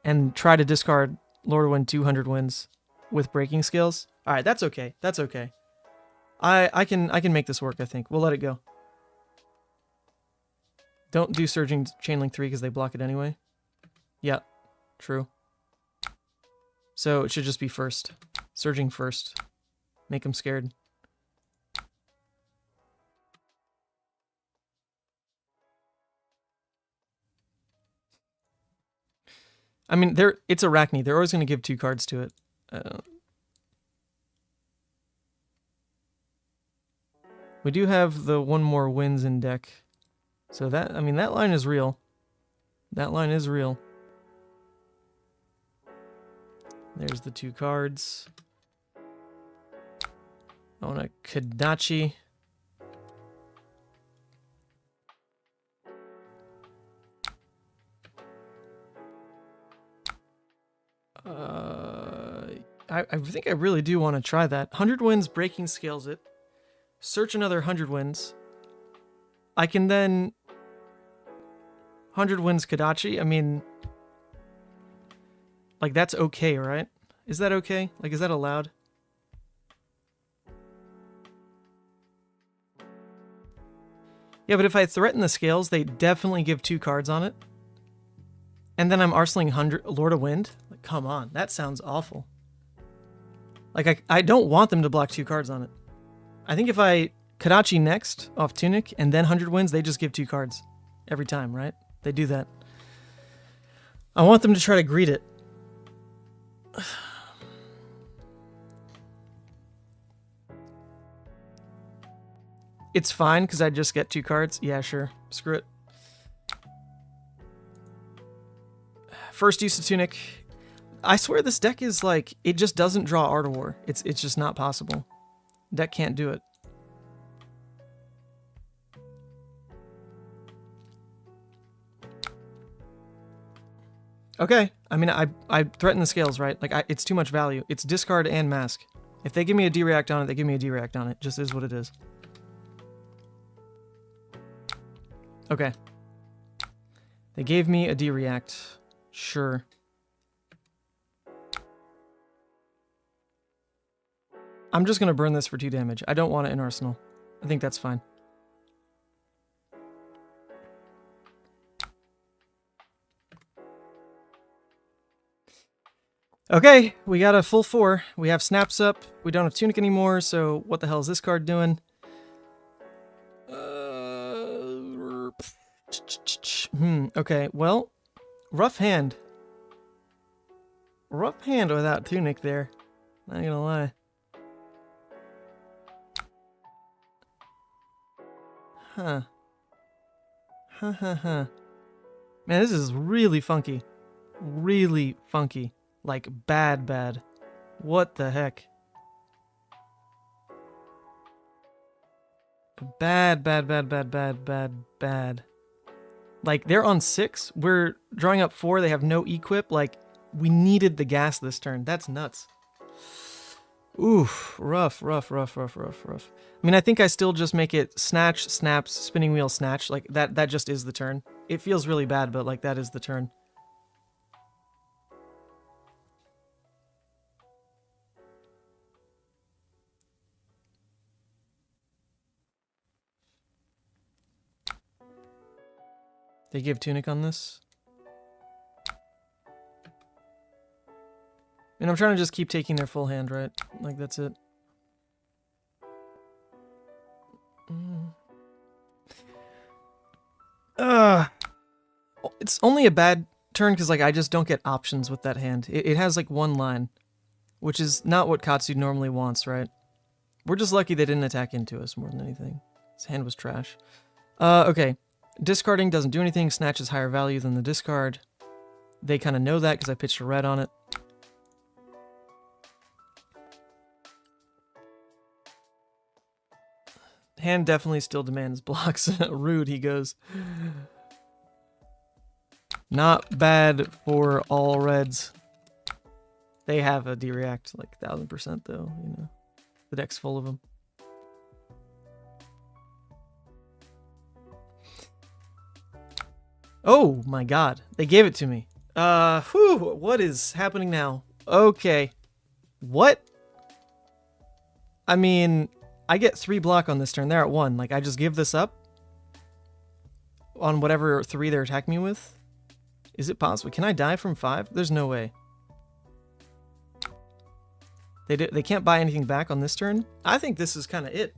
S1: And try to discard Lord of Wind 200 Winds with breaking skills. Alright, that's okay. That's okay. I can make this work, I think. We'll let it go. Don't do Surging Chainlink 3 because they block it anyway. Yeah, true. So it should just be first. Surging first. Make him scared. I mean, it's Arakni. They're always going to give 2 cards to it. We do have the 1 more wins in deck. So that, I mean, that line is real. That line is real. There's the 2 cards. I want a Kadachi. I think I really do want to try that. 100 wins breaking scales it. Search another 100 wins. I can then 100 wins Kadachi. I mean, like, that's okay, right? Is that okay? Like, is that allowed? Yeah, but if I threaten the scales, they definitely give 2 cards on it. And then I'm arsenaling 100 Lord of Wind? Like, come on, that sounds awful. Like, I don't want them to block 2 cards on it. I think if I Kadachi next off Tunic and then 100 wins, they just give 2 cards every time, right? They do that. I want them to try to greet it. It's fine because I just get 2 cards. Yeah, sure. Screw it. First use of Tunic. I swear this deck is like, it just doesn't draw Art of War. It's just not possible. Deck can't do it. Okay. I mean, I threaten the scales, right? Like, it's too much value. It's discard and mask. If they give me a D-react on it, they give me a D-react on it. Just is what it is. Okay. They gave me a D-react. Sure. I'm just going to burn this for 2 damage. I don't want it in Arsenal. I think that's fine. Okay, we got a full 4. We have Snaps up. We don't have Tunic anymore, so what the hell is this card doing? Okay, well, rough hand. Rough hand without Tunic there. Not gonna lie. Huh. Man, this is really funky. Really funky. Like, bad. What the heck? Bad. Like, they're on 6. We're drawing up 4. They have no equip. Like, we needed the gas this turn. That's nuts. Oof. Rough. I mean, I think I still just make it snatch, snaps, spinning wheel, snatch. Like, that just is the turn. It feels really bad, but, like, that is the turn. They give Tunic on this. And I'm trying to just keep taking their full hand, right? Like, that's it. It's only a bad turn because, like, I just don't get options with that hand. It has, like, 1 line, which is not what Katsu normally wants, right? We're just lucky they didn't attack into us more than anything. His hand was trash. Okay. Discarding doesn't do anything. Snatch is higher value than the discard. They kind of know that because I pitched a red on it. Hand definitely still demands blocks. Rude, he goes. Not bad for all reds. They have a D-react, like 1000% though, you know. The deck's full of them. Oh my god, they gave it to me. What is happening now? Okay. What? I mean, I get 3 block on this turn. They're at 1. Like, I just give this up on whatever 3 they're attacking me with? Is it possible? Can I die from 5? There's no way. They can't buy anything back on this turn. I think this is kind of it.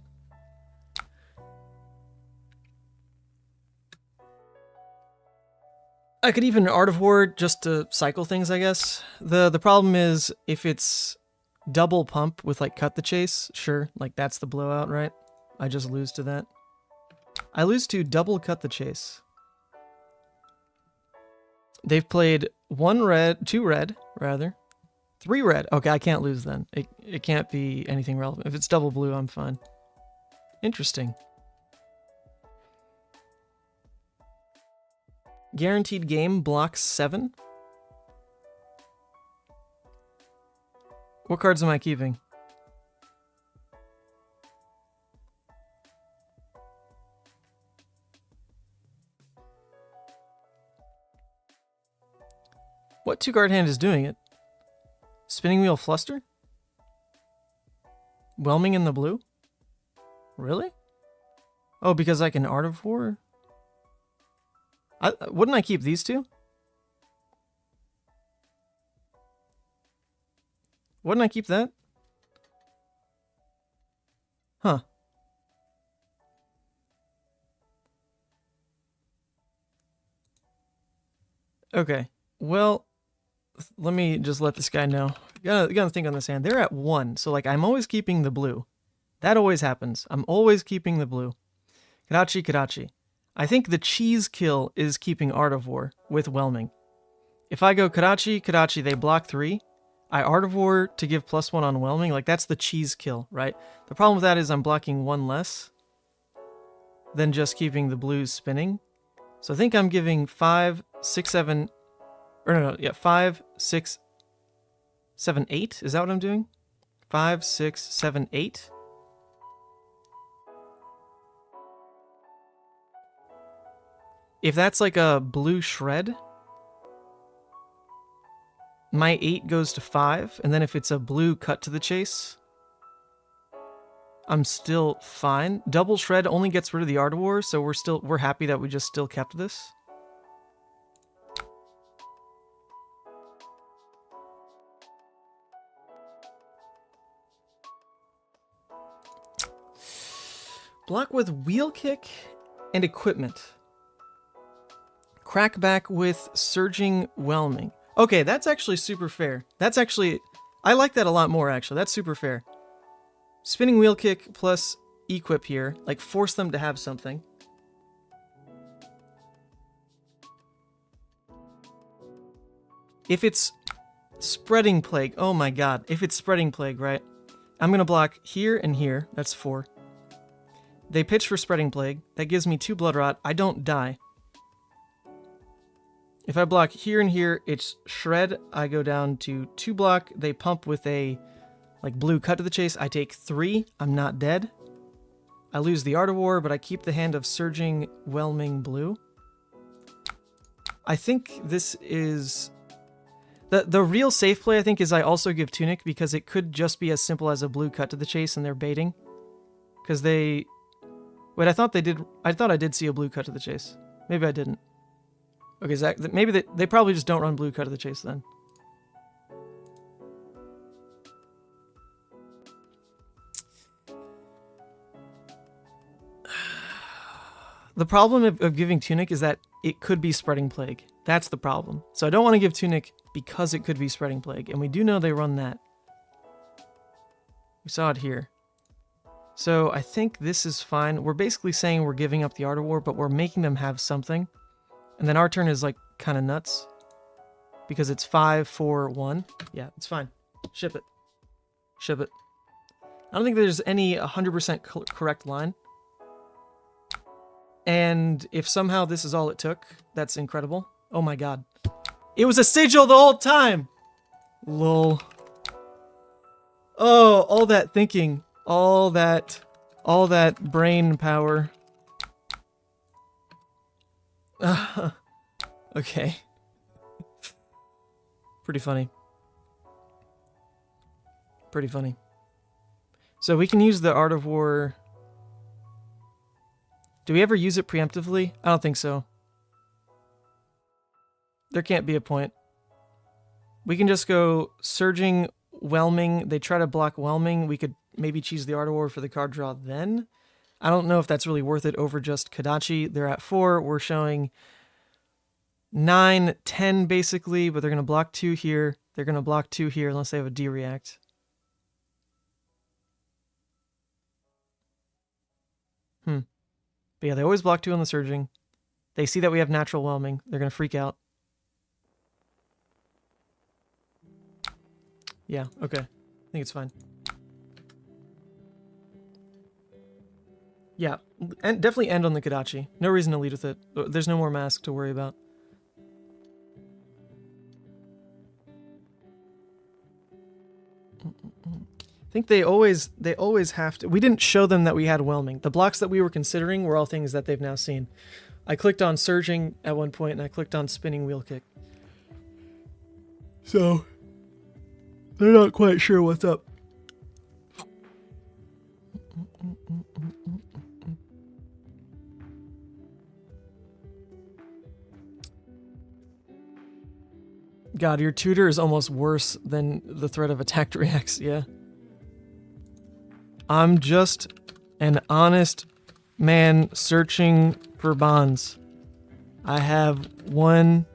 S1: I could even Art of War just to cycle things, I guess. The problem is if it's double pump with like cut the chase, sure, like that's the blowout, right? I just lose to that. I lose to double cut the chase. They've played 2 red, rather. 3 red. Okay, I can't lose then. It can't be anything relevant. If it's double blue, I'm fine. Interesting. Guaranteed game, block 7. What cards am I keeping? What 2-card hand is doing it? Spinning Wheel Fluster? Whelming in the blue? Really? Oh, because I can Art of War? Wouldn't I keep these two? Wouldn't I keep that? Huh. Okay. Well, let me just let this guy know. Gotta think on this hand. They're at 1, so like I'm always keeping the blue. That always happens. I'm always keeping the blue. Karachi, Karachi. I think the cheese kill is keeping Art of War with Whelming. If I go Karachi, Karachi, they block 3. I Art of War to give +1 on Whelming. Like, that's the cheese kill, right? The problem with that is I'm blocking 1 less than just keeping the blues spinning. So I think I'm giving 5, 6, 7... Or no, yeah, 5, 6, 7, 8. Is that what I'm doing? 5, 6, 7, 8. If that's like a blue shred, my 8 goes to 5, and then if it's a blue cut to the chase, I'm still fine. Double shred only gets rid of the Art of War, so we're happy that we just still kept this. Block with Wheel Kick and Equipment. Crackback with Surging Whelming. Okay, that's actually super fair. That's actually... I like that a lot more, actually. That's super fair. Spinning Wheel Kick plus Equip here. Like, force them to have something. If it's Spreading Plague... Oh my god. If it's Spreading Plague, right? I'm gonna block here and here. That's 4. They pitch for Spreading Plague. That gives me 2 Blood Rot. I don't die. If I block here and here, it's Shred. I go down to 2 block. They pump with a like blue cut to the chase. I take 3. I'm not dead. I lose the Art of War, but I keep the hand of Surging Whelming blue. I think this is... The real safe play, I think, is I also give Tunic, because it could just be as simple as a blue cut to the chase and they're baiting. Because they... Wait, I thought I did see a blue cut to the chase. Maybe I didn't. Okay, Zach, maybe they probably just don't run blue cut to the chase then. The problem of giving Tunic is that it could be Spreading Plague. That's the problem. So I don't want to give Tunic because it could be Spreading Plague, and we do know they run that. We saw it here. So I think this is fine. We're basically saying we're giving up the Art of War, but we're making them have something. And then our turn is like kind of nuts. Because it's 5, 4, 1. Yeah, it's fine. Ship it. Ship it. I don't think there's any 100% correct line. And if somehow this is all it took, that's incredible. Oh my god. It was a sigil the whole time! Lol. Oh, all that thinking. All that brain power. Okay. Pretty funny. Pretty funny. So we can use the Art of War. Do we ever use it preemptively? I don't think so. There can't be a point. We can just go Surging whelming, they try to block whelming, we could maybe choose the Art of War for the card draw then. I don't know if that's really worth it over just Kodachi. They're at 4. We're showing 9, 10 basically, but they're going to block 2 here. They're going to block 2 here unless they have a D-react. But yeah, they always block 2 on the surging. They see that we have natural whelming. They're going to freak out. Yeah, okay. I think it's fine. Yeah, and definitely end on the Kodachi. No reason to lead with it. There's no more mask to worry about. I think they always have to. We didn't show them that we had whelming. The blocks that we were considering were all things that they've now seen. I clicked on surging at one point, and I clicked on spinning wheel kick. So they're not quite sure what's up. God, your tutor is almost worse than the threat of attacked reacts, yeah. I'm just an honest man searching for bonds. I have one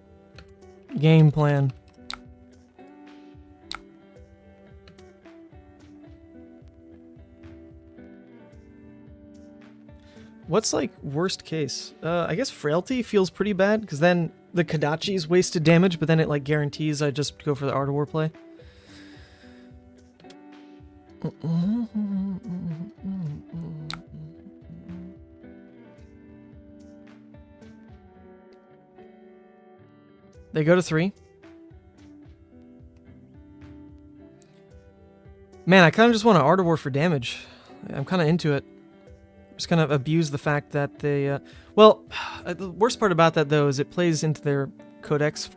S1: game plan. What's like worst case? I guess frailty feels pretty bad because then the Kodachi's wasted damage, but then it like guarantees I just go for the Art of War play. They go to 3. Man, I kind of just want to Art of War for damage. I'm kind of into it. Just kind of abuse the fact that they... well, the worst part about that, though, is it plays into their codex.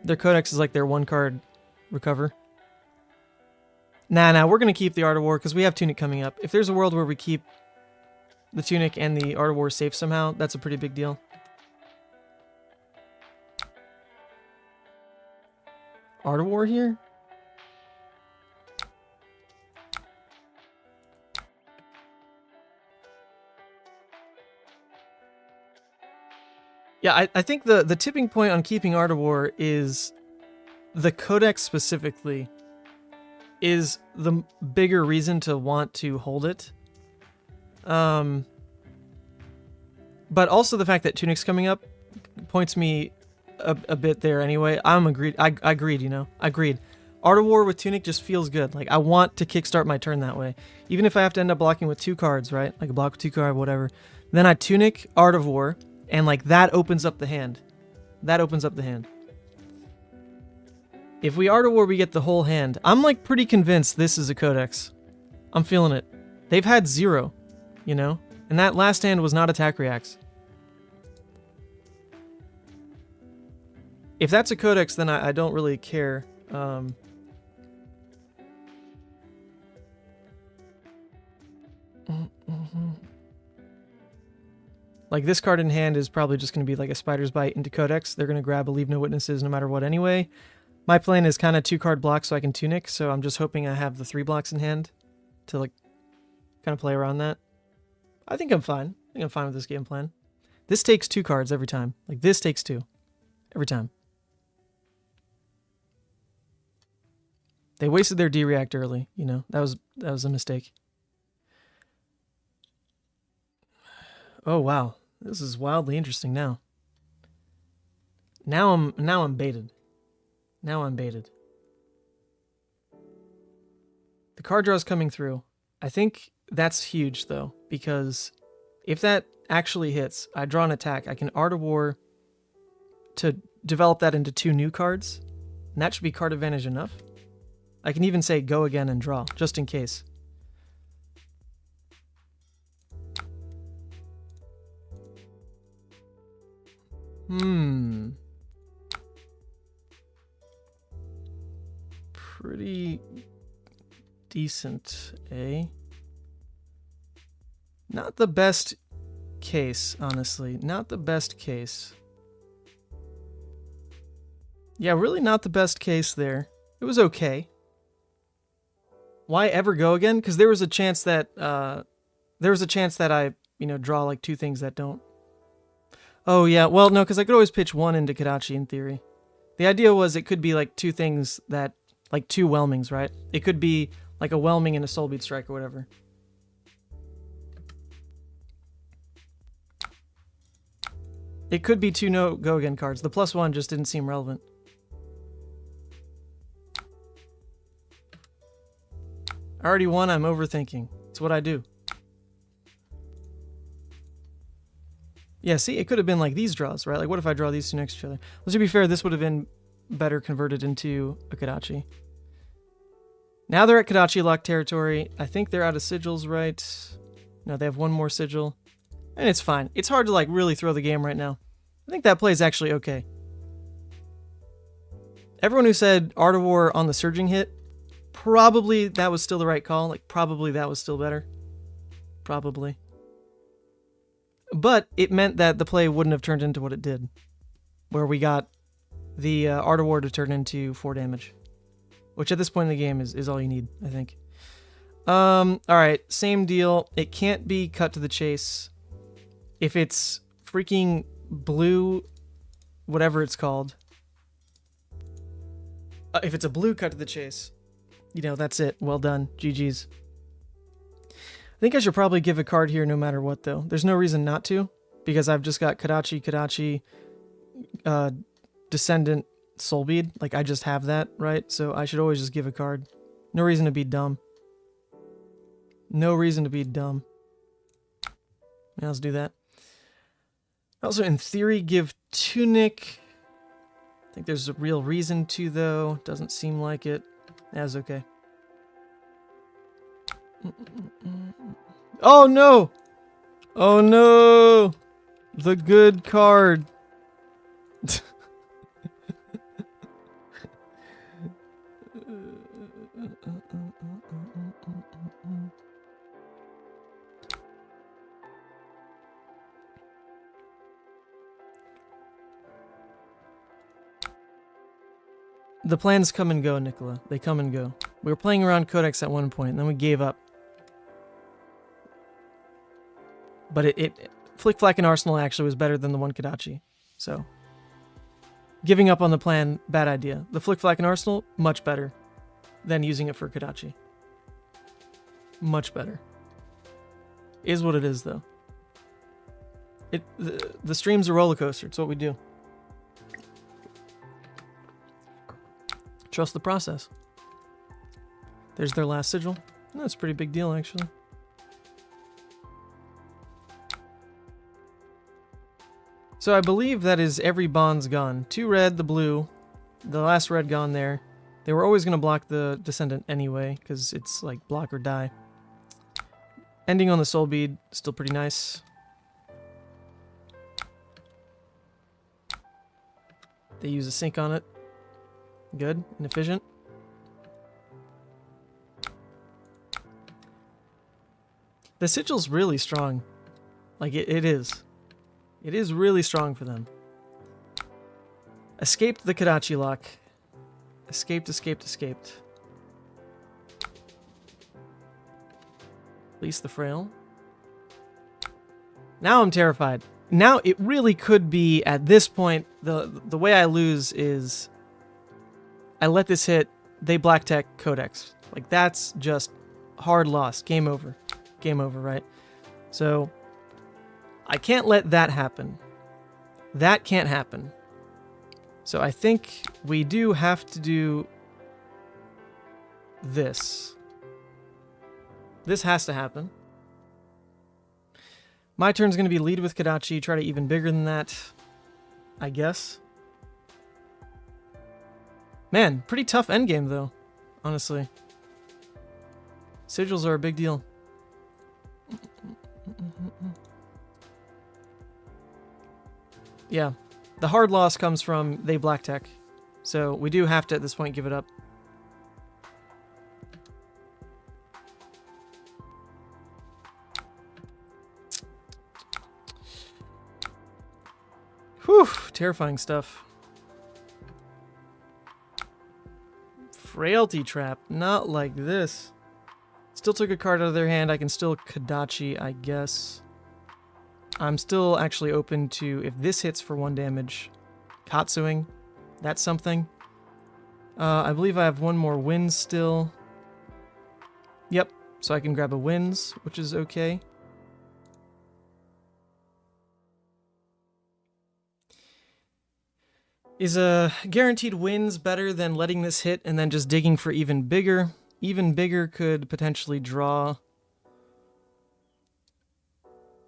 S1: Their codex is like their 1-card recover. Nah, we're going to keep the Art of War because we have Tunic coming up. If there's a world where we keep the Tunic and the Art of War safe somehow, that's a pretty big deal. Art of War here? Yeah, I think the tipping point on keeping Art of War is the codex specifically is the bigger reason to want to hold it. But also the fact that Tunic's coming up points me a bit there anyway. I agreed, you know. I agreed. Art of War with Tunic just feels good. Like, I want to kickstart my turn that way. Even if I have to end up blocking with 2 cards, right? Like a block with 2 cards, whatever. Then I Tunic, Art of War, and like that opens up the hand. That opens up the hand. If we Art of War, we get the whole hand. I'm like pretty convinced this is a codex. I'm feeling it. They've had 0, you know? And that last hand was not attack reacts. If that's a codex, then I don't really care. Like, this card in hand is probably just going to be like a Spider's Bite into Codex. They're going to grab a Leave No Witnesses no matter what anyway. My plan is kind of 2-card block so I can Tunic, so I'm just hoping I have the 3 blocks in hand to, like, kind of play around that. I think I'm fine. I think I'm fine with this game plan. This takes 2 cards every time. Like, this takes 2. Every time. They wasted their D-React early, you know. That was a mistake. Oh, wow. This is wildly interesting now. Now I'm baited. Now I'm baited. The card draw is coming through. I think that's huge, though, because if that actually hits, I draw an attack. I can Art of War to develop that into 2 new cards, and that should be card advantage enough. I can even say go again and draw, just in case. Pretty decent, eh? Not the best case, honestly. Not the best case. Yeah, really not the best case there. It was okay. Why ever go again? Because there was a chance that I, draw like 2 things that don't. Oh yeah, well no, because I could always pitch 1 into Kadachi in theory. The idea was it could be like 2 things that, like 2 whelmings, right? It could be like a whelming and a soul beat strike or whatever. It could be 2 no go again cards. The +1 just didn't seem relevant. I already won, I'm overthinking. It's what I do. Yeah, see, it could have been like these draws, right? Like, what if I draw these 2 next to each other? Well, to be fair, this would have been better converted into a Kadachi. Now they're at Kadachi lock territory. I think they're out of sigils, right? No, they have 1 more sigil. And it's fine. It's hard to, like, really throw the game right now. I think that play is actually okay. Everyone who said Art of War on the surging hit, probably that was still the right call. Like, probably that was still better. Probably. But it meant that the play wouldn't have turned into what it did, where we got the Art of War to turn into 4 damage, which at this point in the game is all you need, I think. Alright, same deal. It can't be cut to the chase. If it's freaking blue, whatever it's called, if it's a blue cut to the chase, that's it. Well done. GG's. I think I should probably give a card here no matter what, though. There's no reason not to, because I've just got Kadachi, Descendant, Soulbead. Like, I just have that, right? So I should always just give a card. No reason to be dumb. No reason to be dumb. Yeah, let's do that. Also, in theory, give Tunic. I think there's a real reason to, though. Doesn't seem like it. That's okay. Oh no! Oh no! The good card. The plans come and go, Nicola. They come and go. We were playing around Codex at one point, and then we gave up. But it Flick, Flack, and Arsenal actually was better than the one Kadachi. So, giving up on the plan, bad idea. The Flick, Flack, and Arsenal, much better than using it for Kadachi. Much better. Is what it is, though. The stream's a roller coaster. It's what we do. Trust the process. There's their last sigil. That's a pretty big deal, actually. So I believe that is every bond's gone. 2 red, the blue. The last red gone there. They were always going to block the Descendant anyway, because it's like block or die. Ending on the Soul Bead, still pretty nice. They use a sync on it. Good and efficient. The sigil's really strong. Like, it is. It is really strong for them. Escaped the Kadachi lock. Escaped. Release the Frail. Now I'm terrified. Now it really could be, at this point, the way I lose is I let this hit, they black tech Codex. Like, that's just hard loss. Game over. Game over, right? So, I can't let that happen. That can't happen. So I think we do have to do this. This has to happen. My turn's going to be lead with Kadachi, try to even bigger than that, I guess. Man, pretty tough endgame, though, honestly. Sigils are a big deal. Yeah, the hard loss comes from they black tech, so we do have to, at this point, give it up. Whew, terrifying stuff. Frailty trap, not like this. Still took a card out of their hand. I can still Kodachi, I guess. I'm still actually open to, if this hits for 1 damage, Katsuing. That's something. I believe I have 1 more Winds still. Yep, so I can grab a Winds, which is okay. Is a guaranteed Winds better than letting this hit and then just digging for even bigger? Even bigger could potentially draw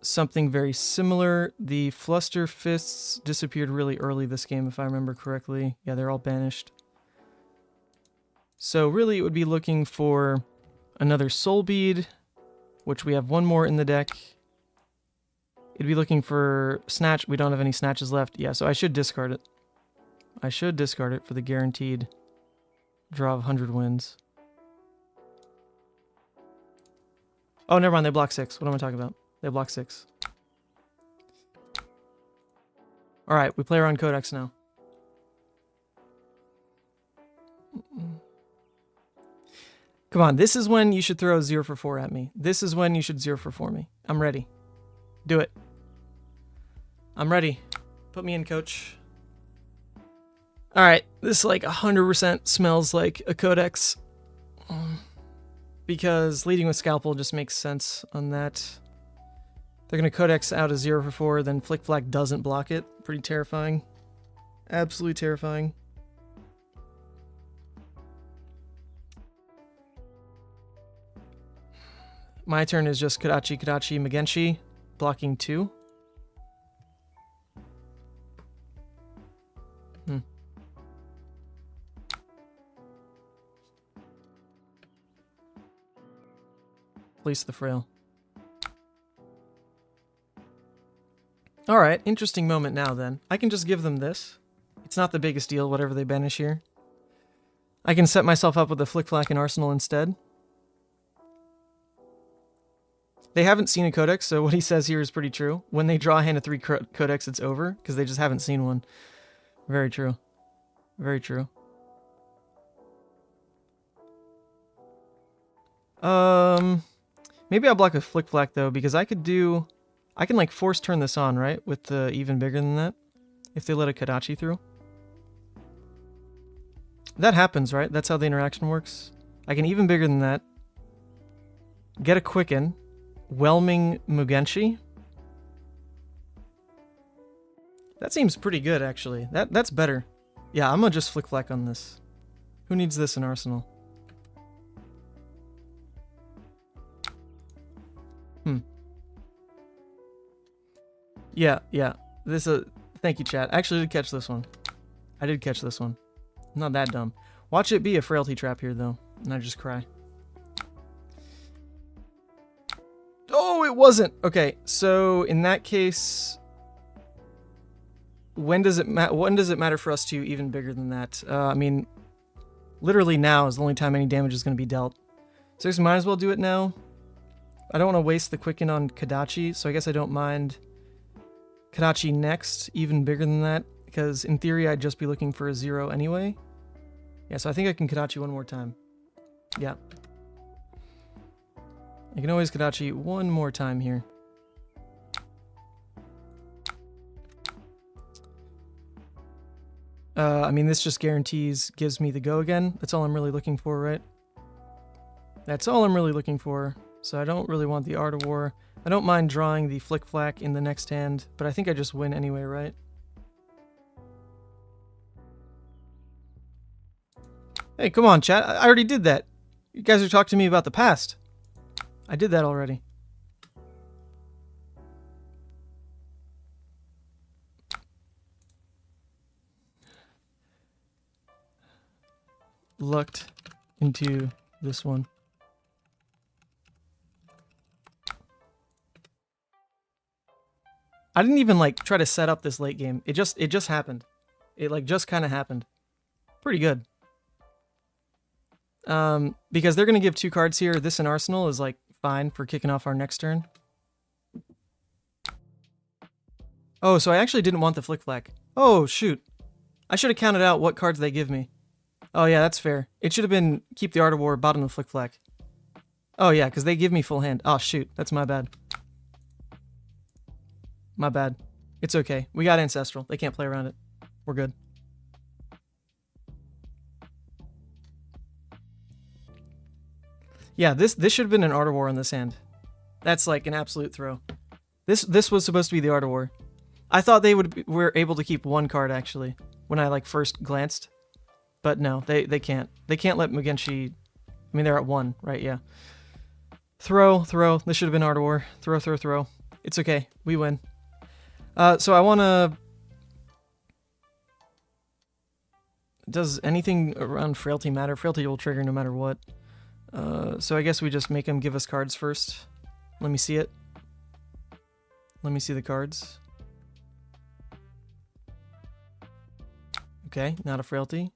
S1: something very similar. The Fluster Fists disappeared really early this game, if I remember correctly. Yeah, they're all banished. So really it would be looking for another Soul Bead, which we have 1 more in the deck. It'd be looking for Snatch. We don't have any Snatches left. Yeah, so I should discard it. I should discard it for the guaranteed draw of 100 wins. Oh, never mind. They block 6. What am I talking about? They block 6. Alright, we play around Codex now. Come on, this is when you should throw 0 for 4 at me. This is when you should 0 for 4 me. I'm ready. Do it. I'm ready. Put me in, coach. Alright, this like 100% smells like a Codex. Because leading with Scalpel just makes sense on that. They're going to Codex out a 0 for 4, then Flick Flack doesn't block it. Pretty terrifying. Absolutely terrifying. My turn is just Kodachi, Kodachi, Magenshi, blocking 2. Place the Frail. Alright, interesting moment now then. I can just give them this. It's not the biggest deal, whatever they banish here. I can set myself up with a Flick Flack and Arsenal instead. They haven't seen a Codex, so what he says here is pretty true. When they draw a hand of 3 Codex, it's over, because they just haven't seen one. Very true. Very true. Maybe I'll block a Flick Flack, though, because I can like force turn this on, right? With the even bigger than that. If they let a Kodachi through. That happens, right? That's how the interaction works. I can even bigger than that. Get a Quicken. Whelming Mugenshi. That seems pretty good, actually. That's better. Yeah, I'm gonna just Flick Flack on this. Who needs this in Arsenal? Yeah. This thank you, chat. I actually did catch this one. I did catch this one. I'm not that dumb. Watch it be a Frailty Trap here, though, and I just cry. Oh, it wasn't! Okay, so in that case, when does it matter for us to even bigger than that? I mean, literally now is the only time any damage is going to be dealt. So I guess we might as well do it now. I don't want to waste the Quicken on Kodachi, so I guess I don't mind Kodachi next, even bigger than that, because in theory I'd just be looking for a 0 anyway. Yeah, so I think I can Kodachi one more time. Yeah. I can always Kodachi one more time here. I mean, this just gives me the go again. That's all I'm really looking for, right? That's all I'm really looking for. So I don't really want the Art of War. I don't mind drawing the Flick Flack in the next hand, but I think I just win anyway, right? Hey, come on, chat. I already did that. You guys are talking to me about the past. I did that already. Lucked into this one. I didn't even like try to set up this late game. It just happened. It like just kind of happened. Pretty good. Because they're gonna give 2 cards here. This in Arsenal is like fine for kicking off our next turn. Oh, so I actually didn't want the Flick Flack. Oh shoot. I should have counted out what cards they give me. Oh yeah, that's fair. It should have been keep the Art of War, bottom of Flick Flack. Oh yeah, because they give me full hand. Oh shoot, that's my bad. My bad. It's okay. We got Ancestral. They can't play around it. We're good. Yeah, this should have been an Art of War on this hand. That's like an absolute throw. This was supposed to be the Art of War. I thought they were able to keep one card actually when I like first glanced, but no, they can't. They can't let Mugenshi. I mean, they're at 1, right? Yeah. Throw. This should have been Art of War. Throw. It's okay. We win. So I want to... Does anything around Frailty matter? Frailty will trigger no matter what. So I guess we just make him give us cards first. Let me see it. Let me see the cards. Okay, not a Frailty.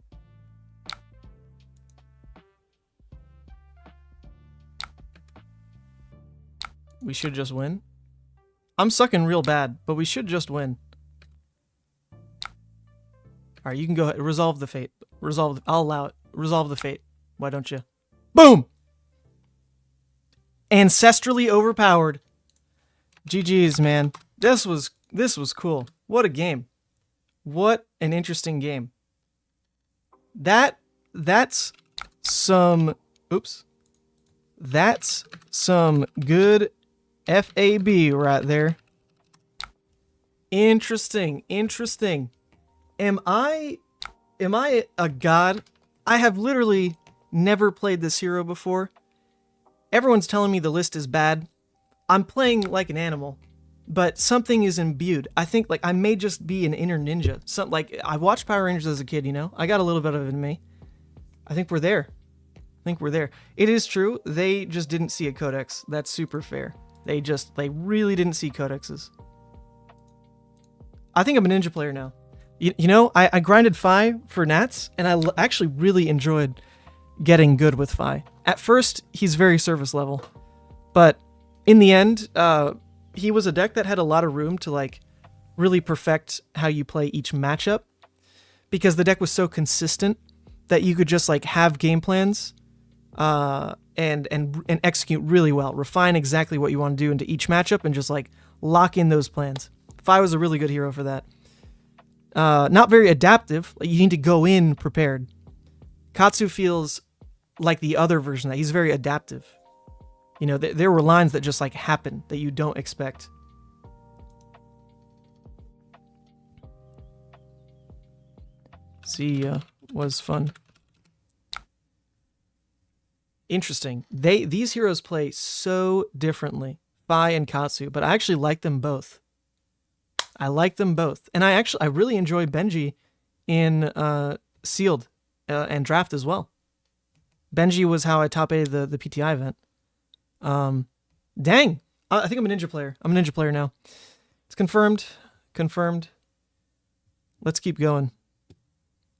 S1: We should just win. I'm sucking real bad, but we should just win. Alright, you can go ahead. Resolve the fate. I'll allow it. Resolve the fate. Why don't you? Boom! Ancestrally overpowered. GG's, man. This was cool. What a game. What an interesting game. That's some... Oops. That's some good FAB right there. Interesting. Am I a god? I have literally never played this hero before. Everyone's telling me the list is bad. I'm playing like an animal, but something is imbued. I think like I may just be an inner ninja. Like I watched Power Rangers as a kid, you know? I got a little bit of it in me. I think we're there. It is true. They just didn't see a codex. That's super fair. They really didn't see codexes. I think I'm a ninja player now. You know, I grinded Phi for Nats, and I actually really enjoyed getting good with Phi. At first, he's very service level, but in the end, he was a deck that had a lot of room to like really perfect how you play each matchup, because the deck was so consistent that you could just like have game plans and execute really well, refine exactly what you want to do into each matchup, and just like lock in those plans. Phi was a really good hero for that. Not very adaptive. Like, you need to go in prepared. Katsu feels like the other version of that. He's very adaptive. You know, there were lines that just like happen that you don't expect. See, was fun. Interesting. These heroes play so differently, Phi and Katsu, but I actually like them both. And I really enjoy Benji in Sealed and Draft as well. Benji was how I top A the PTI event. Dang. I think I'm a ninja player. I'm a ninja player now. It's confirmed. Let's keep going.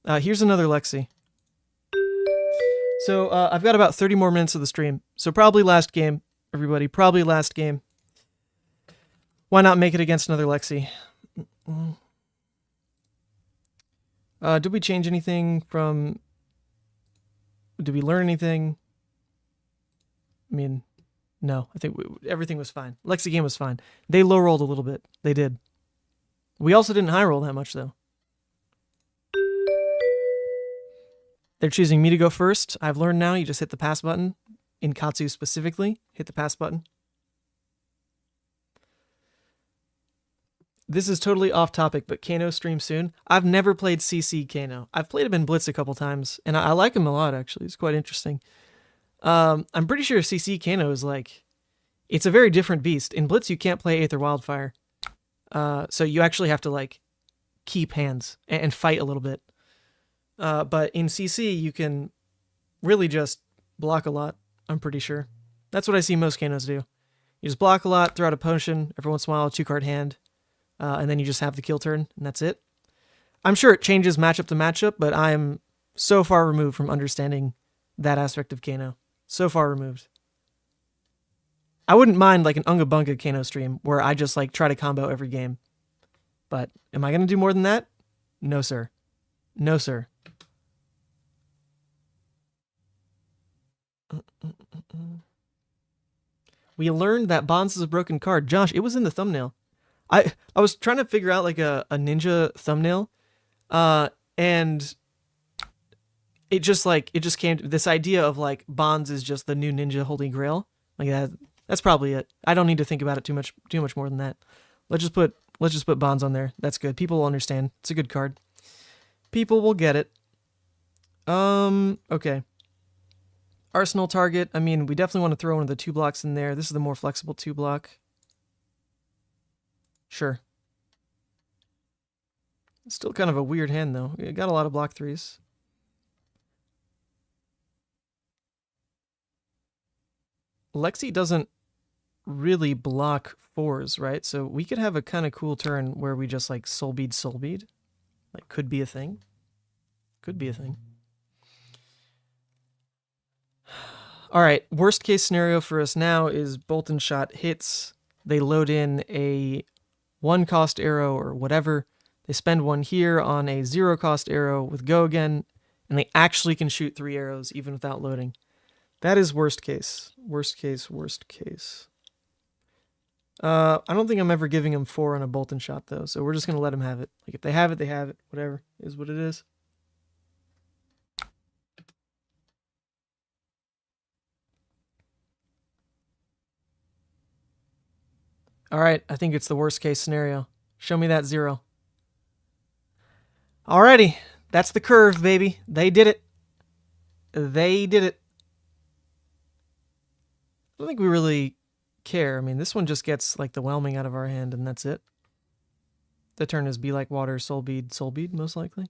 S1: Here's another Lexi. So I've got about 30 more minutes of the stream. So probably last game, everybody. Probably last game. Why not make it against another Lexi? Did we change anything from... Did we learn anything? I mean, no. I think everything was fine. Lexi game was fine. They low rolled a little bit. They did. We also didn't high roll that much, though. They're choosing me to go first. I've learned now you just hit the pass button. In Katsu specifically, hit the pass button. This is totally off topic, but Kano stream soon. I've never played CC Kano. I've played him in Blitz a couple times, and I like him a lot, actually. It's quite interesting. I'm pretty sure CC Kano is like... It's a very different beast. In Blitz, you can't play Aether Wildfire. So you actually have to, like, keep hands and fight a little bit. But in CC, you can really just block a lot, I'm pretty sure. That's what I see most Kanos do. You just block a lot, throw out a potion, every once in a while, a 2-card hand, and then you just have the kill turn, and that's it. I'm sure it changes matchup to matchup, but I'm so far removed from understanding that aspect of Kano. So far removed. I wouldn't mind like an Unga Bunga Kano stream where I just like try to combo every game. But am I going to do more than that? No, sir. No, sir. We learned that Bonds is a broken card. Josh, it was in the thumbnail. I was trying to figure out like a ninja thumbnail, and it just came to this idea of like Bonds is just the new ninja holy grail. Like that's probably it. I don't need to think about it too much more than that. Let's just put Bonds on there. That's good. People will understand. It's a good card. People will get it. Okay. Arsenal target. I mean, we definitely want to throw one of the 2 blocks in there. This is the more flexible 2 block. Sure. It's still kind of a weird hand, though. It got a lot of block 3s. Lexi doesn't really block 4s, right? So we could have a kind of cool turn where we just like soul bead. Like, could be a thing. Could be a thing. All right, worst case scenario for us now is Bolt and Shot hits. They load in a 1-cost arrow or whatever. They spend 1 here on a 0-cost arrow with go again, and they actually can shoot 3 arrows even without loading. That is worst case. Worst case. I don't think I'm ever giving them 4 on a Bolt and Shot, though, so we're just going to let them have it. Like, if they have it, they have it. Whatever is what it is. All right, I think it's the worst case scenario. Show me that 0. Alrighty, that's the curve, baby. They did it. They did it. I don't think we really care. I mean, this one just gets like the whelming out of our hand, and that's it. The turn is Be Like Water, soul bead, most likely.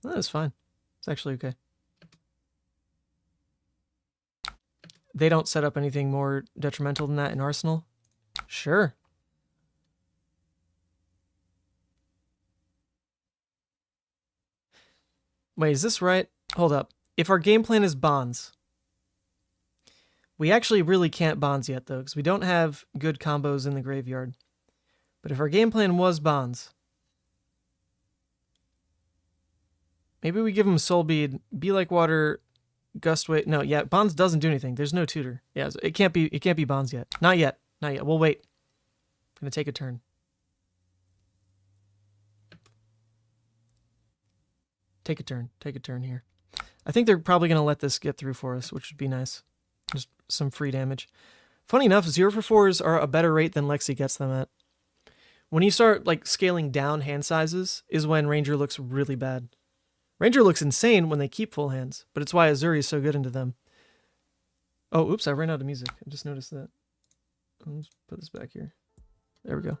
S1: That's fine. It's actually okay. They don't set up anything more detrimental than that in Arsenal. Sure. Wait, is this right? Hold up. If our game plan is Bonds, we actually really can't Bonds yet, though, because we don't have good combos in the graveyard. But if our game plan was Bonds, maybe we give him Soul Bead, Be Like Water, Gust Wave. No, yeah, Bonds doesn't do anything. There's no tutor. Yeah, it can't be Bonds yet. Not yet. Not yet. We'll wait. I'm gonna take a turn. Take a turn here. I think they're probably gonna let this get through for us, which would be nice. Just some free damage. Funny enough, 0 for 4s are a better rate than Lexi gets them at. When you start like scaling down hand sizes is when Ranger looks really bad. Ranger looks insane when they keep full hands, but it's why Azuri is so good into them. Oh, oops, I ran out of music. I just noticed that. Let's put this back here. There we go.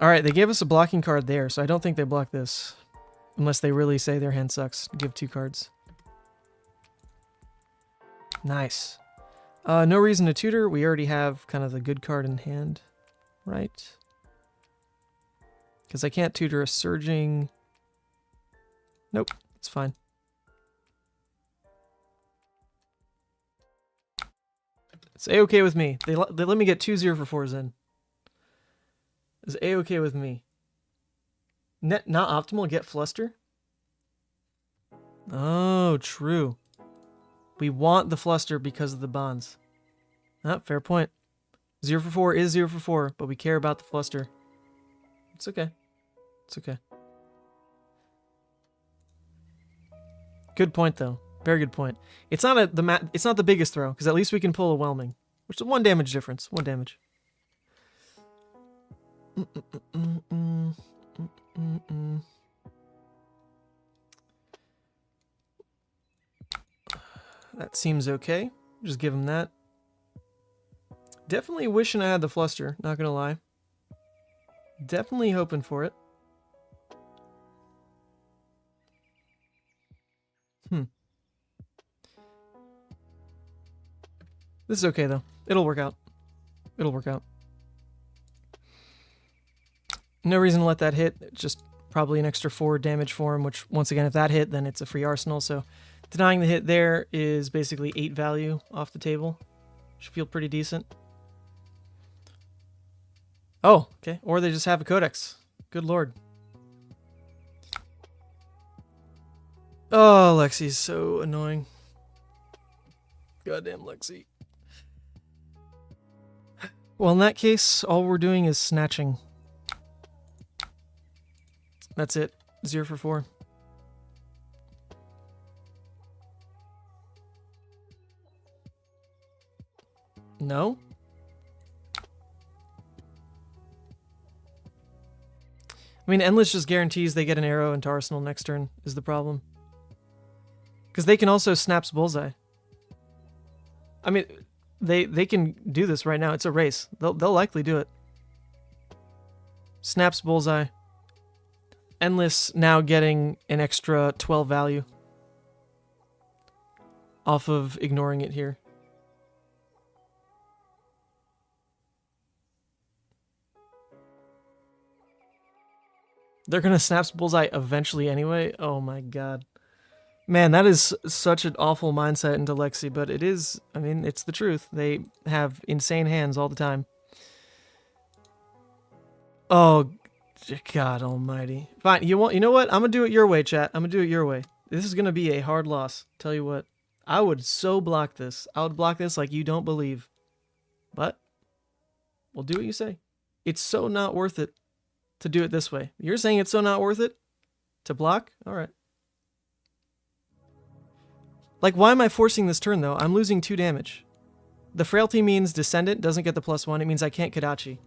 S1: All right, they gave us a blocking card there, so I don't think they block this. Unless they really say their hand sucks. Give 2 cards. Nice. No reason to tutor. We already have kind of the good card in hand, right? Because I can't tutor a Surging. Nope, it's fine. It's A-okay with me. They let me get 2 0 for 4s in. It's A-okay with me. Not optimal, get Fluster? Oh, true. We want the Fluster because of the Bonds. Ah, fair point. 0 for 4 is 0 for 4, but we care about the Fluster. It's okay. It's okay. Good point, though. Very good point. It's not it's not the biggest throw, because at least we can pull a Whelming, which is 1 damage difference. 1 damage. That seems okay. Just give him that. Definitely wishing I had the Fluster, not gonna lie. Definitely hoping for it. This is okay, though. It'll work out. It'll work out. No reason to let that hit. It's just probably an extra 4 damage for him, which, once again, if that hit, then it's a free Arsenal. So denying the hit there is basically 8 value off the table. Should feel pretty decent. Oh, okay. Or they just have a Codex. Good lord. Oh, Lexi's so annoying. Goddamn Lexi. Well, in that case, all we're doing is snatching. That's it. 0 for 4. No? I mean, Endless just guarantees they get an arrow into Arsenal next turn, is the problem. Because they can also Snaps Bullseye. I mean, they can do this right now. It's a race. They'll likely do it. Snaps Bullseye. Endless now getting an extra 12 value off of ignoring it here. They're going to Snaps Bullseye eventually anyway. Oh my god. Man, that is such an awful mindset into Lexi, but it is, I mean, it's the truth. They have insane hands all the time. Oh, God almighty. Fine, you know what? I'm going to do it your way, chat. I'm going to do it your way. This is going to be a hard loss. Tell you what. I would so block this. I would block this like you don't believe. But we'll do what you say. It's so not worth it to do it this way. You're saying it's so not worth it to block? All right. Like, why am I forcing this turn, though? I'm losing 2 damage. The Frailty means Descendant doesn't get the +1. It means I can't Kadachi.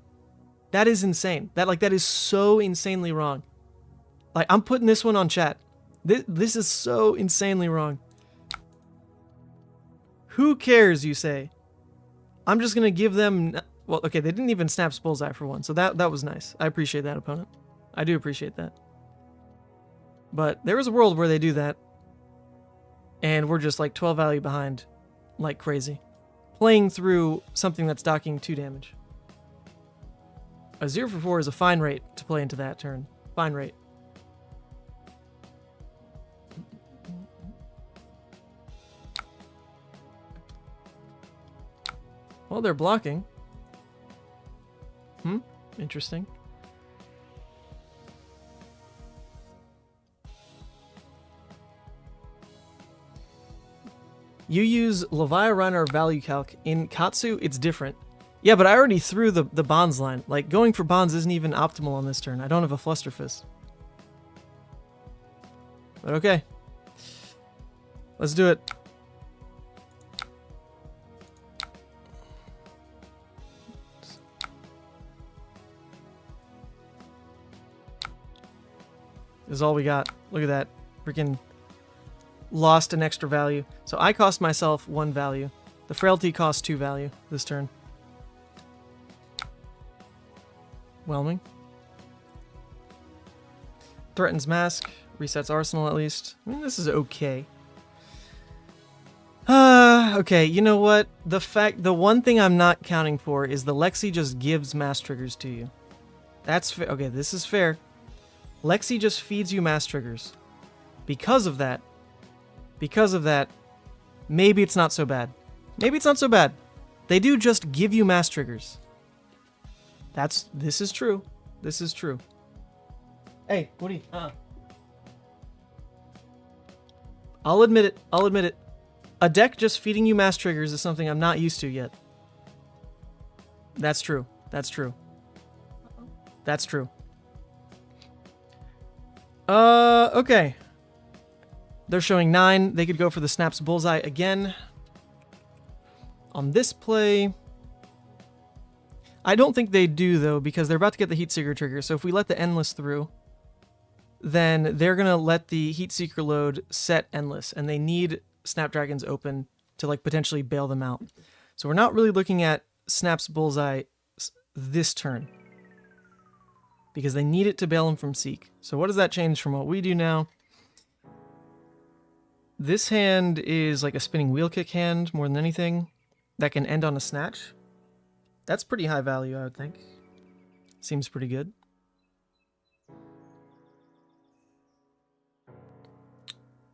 S1: That is insane. That is so insanely wrong. Like, I'm putting this one on chat. This is so insanely wrong. Who cares, you say? I'm just going to give them... Well, okay, they didn't even snap Bullseye for one, so that was nice. I appreciate that, opponent. I do appreciate that. But there is a world where they do that, and we're just like 12 value behind like crazy. Playing through something that's docking 2 damage. A 0 for 4 is a fine rate to play into that turn. Fine rate. Well, they're blocking. Interesting. You use Levia Reiner value calc. In Katsu, it's different. Yeah, but I already threw the bonds line. Like, going for bonds isn't even optimal on this turn. I don't have a Fluster Fist. But okay. Let's do it. This is all we got. Look at that. Freaking lost an extra value. So I cost myself 1 value. The Frailty costs 2 value this turn. Whelming. Threatens Mask. Resets Arsenal at least. I mean, this is okay. Okay, you know what? The one thing I'm not counting for is the Lexi just gives mass triggers to you. That's fair. Okay, this is fair. Lexi just feeds you mass triggers. Because of that, maybe it's not so bad. Maybe it's not so bad. They do just give you mass triggers. This is true. This is true. Hey, Woody. I'll admit it. I'll admit it. A deck just feeding you mass triggers is something I'm not used to yet. That's true. That's true. That's true. Okay. They're showing 9. They could go for the Snaps Bullseye again. On this play... I don't think they do, though, because they're about to get the Heatseeker trigger. So if we let the Endless through, then they're going to let the Heatseeker load set Endless, and they need Snapdragons open to, like, potentially bail them out. So we're not really looking at Snaps Bullseye this turn, because they need it to bail them from Seek. So what does that change from what we do now? This hand is like a spinning wheel kick hand more than anything that can end on a snatch. That's pretty high value, I would think. Seems pretty good.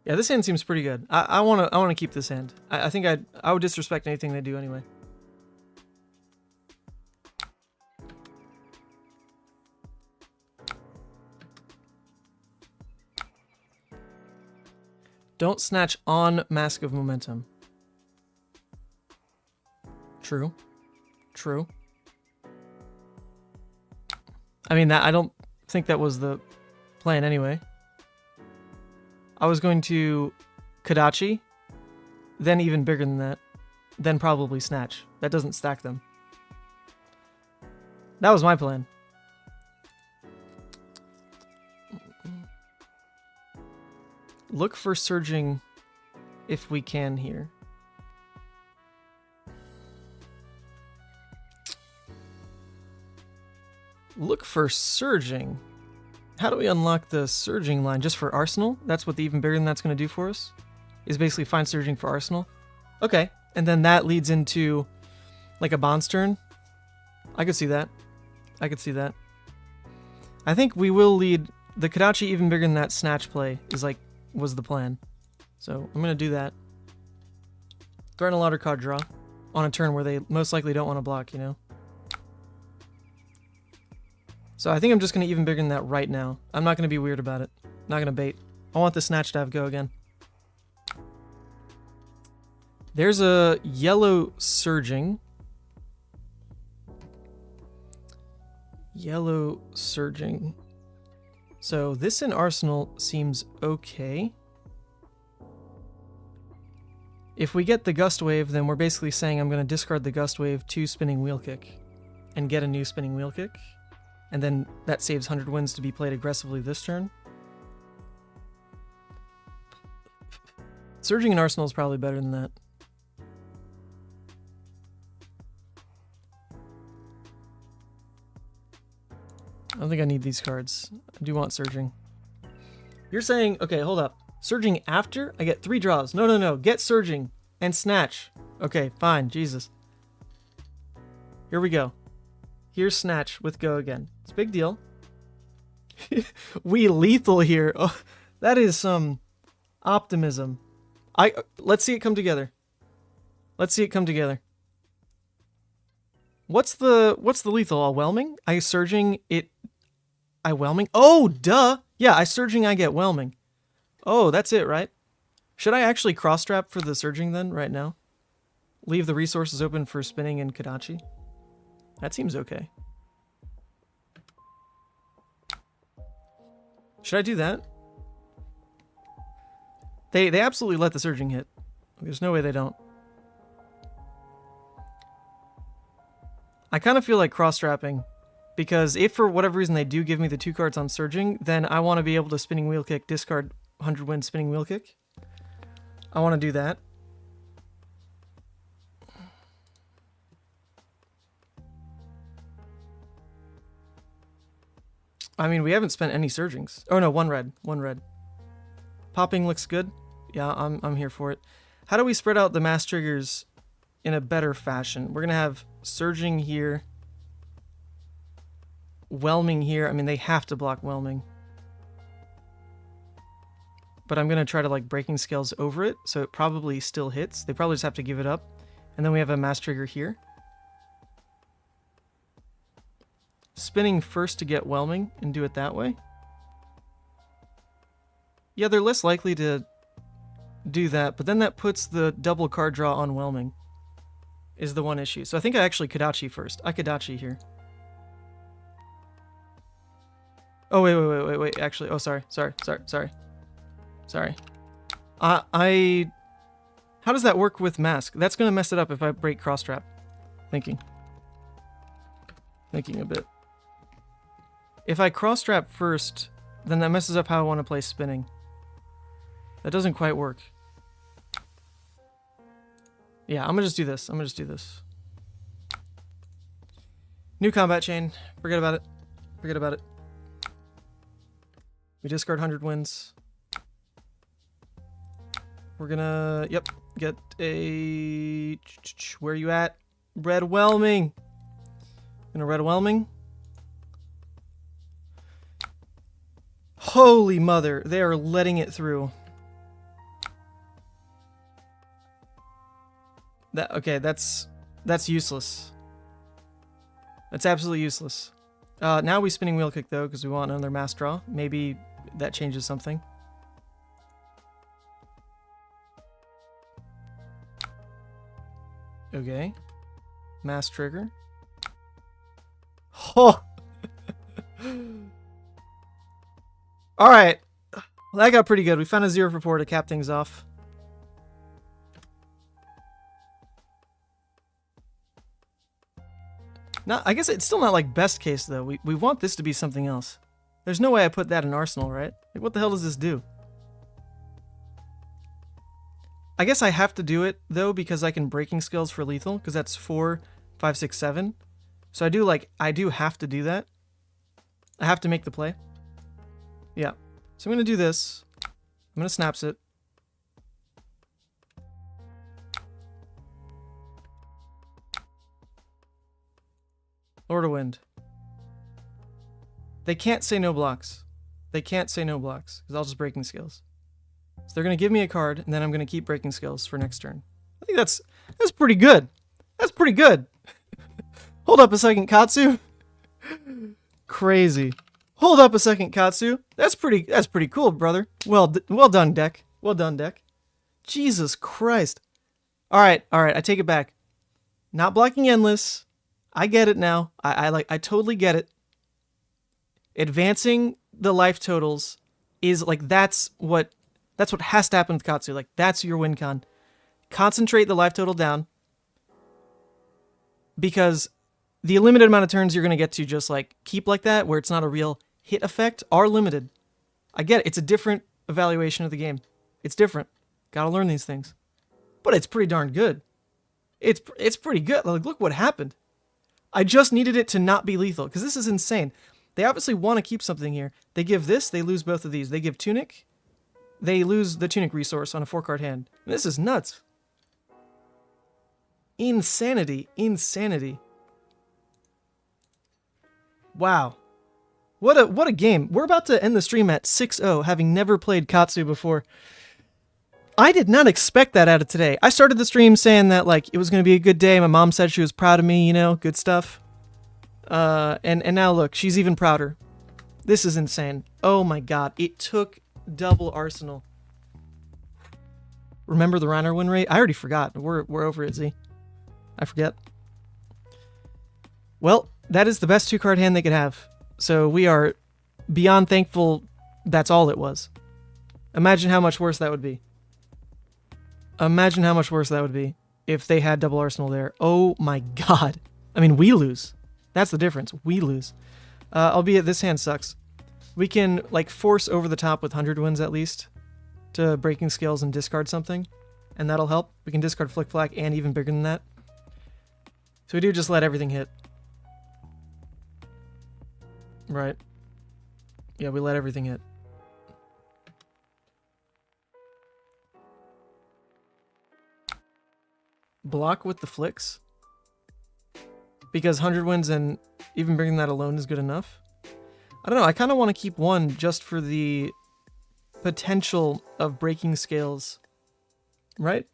S1: Yeah, this hand seems pretty good. I wanna keep this hand. I think I would disrespect anything they do anyway. Don't snatch on Mask of Momentum. True. True. I mean, I don't think that was the plan anyway. I was going to Kadachi, then even bigger than that, then probably Snatch. That doesn't stack them. That was my plan. Look for surging if we can here. Look for surging. How do we unlock the surging line? Just for Arsenal? That's what the even bigger than that's going to do for us? Is basically find surging for Arsenal? Okay. And then that leads into like a Bond's turn. I could see that. I could see that. I think we will lead the Kadachi even bigger than that Snatch play was the plan. So I'm going to do that. Threaten a louder card draw on a turn where they most likely don't want to block, you know? So I think I'm just going to even bigger than that right now. I'm not going to be weird about it. Not going to bait. I want the Snatch to have go again. There's a yellow surging. Yellow surging. So this in Arsenal seems okay. If we get the Gust Wave, then we're basically saying I'm going to discard the Gust Wave to Spinning Wheel Kick and get a new Spinning Wheel Kick. And then that saves 100 Winds to be played aggressively this turn. Surging in Arsenal is probably better than that. I don't think I need these cards. I do want Surging. You're saying, okay, hold up. Surging after? I get 3 draws. No, no, no. Get Surging and Snatch. Okay, fine. Jesus. Here we go. Here's Snatch with go again. It's a big deal. We lethal here. Oh, that is some optimism. Let's see it come together. Let's see it come together. What's the lethal? A whelming? I surging it. I whelming? Oh, duh. Yeah, I surging, I get whelming. Oh, that's it, right? Should I actually cross-strap for the surging then, right now? Leave the resources open for spinning and Kadachi? That seems okay. Should I do that? They absolutely let the surging hit. There's no way they don't. I kind of feel like cross-strapping, because if for whatever reason they do give me the 2 cards on surging, then I want to be able to Spinning Wheel Kick, discard 100 Wind Spinning Wheel Kick. I want to do that. I mean, we haven't spent any surgings. Oh no, 1 red. 1 red. Popping looks good. Yeah, I'm here for it. How do we spread out the mass triggers in a better fashion? We're going to have surging here. Whelming here. I mean, they have to block whelming. But I'm going to try to like breaking scales over it, so it probably still hits. They probably just have to give it up. And then we have a mass trigger here. Spinning first to get whelming and do it that way. Yeah, they're less likely to do that, but then that puts the double card draw on whelming is the one issue. So I think I actually Kadachi first. I Kadachi here. Oh, wait. Actually, oh, sorry. How does that work with mask? That's going to mess it up if I break cross-trap. Thinking a bit. If I cross-trap first, then that messes up how I want to play spinning. That doesn't quite work. Yeah, I'm going to just do this. New combat chain. Forget about it. We discard 100 Winds. We're gonna, yep, get a, where are you at? Red whelming. Gonna red whelming. Holy mother, they are letting it through. Okay, that's useless. That's absolutely useless. Now we Spinning Wheel Kick though, because we want another mass draw. Maybe that changes something. Okay. Mass trigger. Oh! Alright. Well, that got pretty good. We found a 0 for 4 to cap things off. Now, I guess it's still not like best case, though. We want this to be something else. There's no way I put that in Arsenal, right? Like, what the hell does this do? I guess I have to do it, though, because I can breaking skills for lethal, because that's 4, 5, 6, 7. So I do have to do that. I have to make the play. Yeah. So I'm going to do this. I'm going to snaps it. Lord of Wind. They can't say no blocks. They can't say no blocks, because I'll just breaking skills. So they're going to give me a card, and then I'm going to keep breaking skills for next turn. I think that's pretty good. That's pretty good. Hold up a second, Katsu. Crazy. Hold up a second, Katsu. That's pretty cool, brother. Well done, Deck. Well done, Deck. Jesus Christ. All right, I take it back. Not blocking endless. I get it now. I totally get it. Advancing the life totals is like that's what has to happen with Katsu. Like that's your win con. Concentrate the life total down, because the limited amount of turns you're gonna get to just like keep like that, where it's not a real hit effect, are limited. I get it. It's a different evaluation of the game. It's different. Gotta learn these things. But it's pretty darn good. It's pretty good. Like, look what happened. I just needed it to not be lethal, because this is insane. They obviously want to keep something here. They give this, they lose both of these. They give Tunic, they lose the Tunic resource on a 4-card hand. This is nuts. Insanity. Insanity. Wow. What a game. We're about to end the stream at 6-0, having never played Katsu before. I did not expect that out of today. I started the stream saying that like it was going to be a good day. My mom said she was proud of me, you know, good stuff. And now look, she's even prouder. This is insane. Oh my god, it took double Arsenal. Remember the Reiner win rate? I already forgot. We're over it, Z. I forget. Well, that is the best 2-card hand they could have. So we are beyond thankful that's all it was. Imagine how much worse that would be. Imagine how much worse that would be if they had double Arsenal there. Oh my god. I mean, we lose. That's the difference. We lose. Albeit this hand sucks. We can like force over the top with 100 wins at least to breaking skills and discard something. And that'll help. We can discard Flick Flack and even bigger than that. So we do just let everything hit. Right. Yeah, we let everything hit. Block with the flicks, because 100 wins and even bringing that alone is good enough. I don't know, I kind of want to keep one just for the potential of breaking scales, right?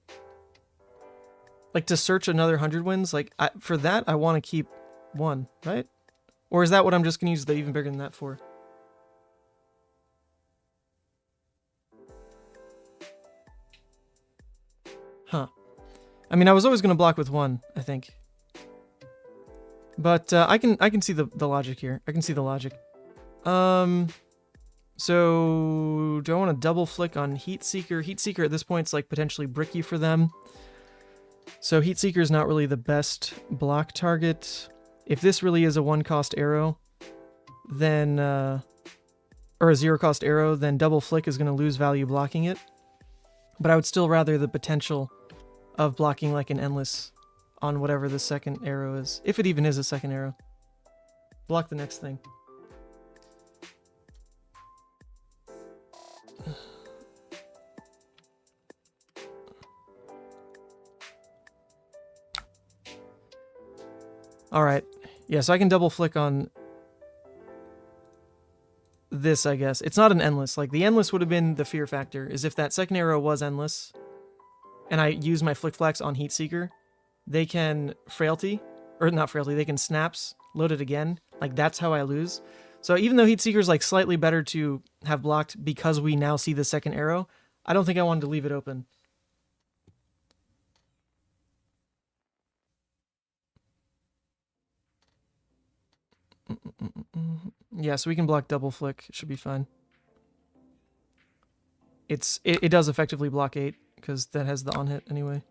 S1: Like to search another 100 wins, like for that I want to keep one, right? Or is that what I'm just going to use the even bigger than that for? Huh. I mean, I was always going to block with one, I think. But I can see the logic here. I can see the logic. So do I want to double flick on Heat Seeker? Heat Seeker at this point is like potentially bricky for them. So Heat Seeker is not really the best block target. If this really is a 1-cost arrow, then or a 0-cost arrow, then double flick is going to lose value blocking it. But I would still rather the potential of blocking like an endless on whatever the second arrow is. If it even is a second arrow. Block the next thing. Alright. Yeah, so I can double flick on this, I guess. It's not an endless. Like, the endless would have been the fear factor, is if that second arrow was endless, and I use my Flick Flax on Heat Seeker, they can Frailty, or not Frailty, they can Snaps, load it again. Like, that's how I lose. So even though Heat Seeker's like slightly better to have blocked because we now see the second arrow, I don't think I wanted to leave it open. Yeah, so we can block double flick. It should be fine. It does effectively block 8 because that has the on hit anyway.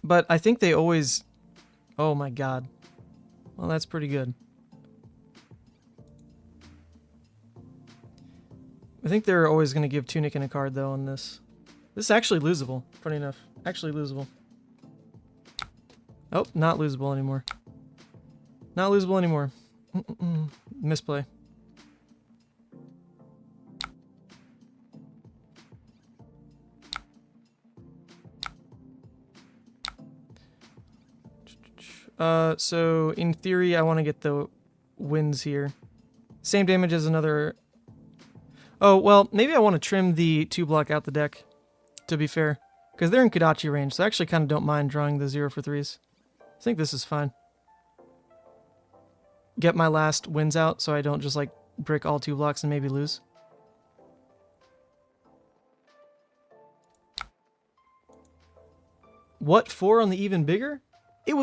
S1: But I think they always... Oh my god. Well, that's pretty good. I think they're always going to give Tunic and a card, though, on this. This is actually losable, funny enough. Actually losable. Oh, not losable anymore. Not losable anymore. Misplay. So in theory, I want to get the wins here. Same damage as another... Oh, well, maybe I want to trim the 2-block out the deck, to be fair. Because they're in Kodachi range, so I actually kind of don't mind drawing the 0 for 3s. I think this is fine. Get my last wins out so I don't just, like, brick all 2 blocks and maybe lose. What, 4 on the even bigger?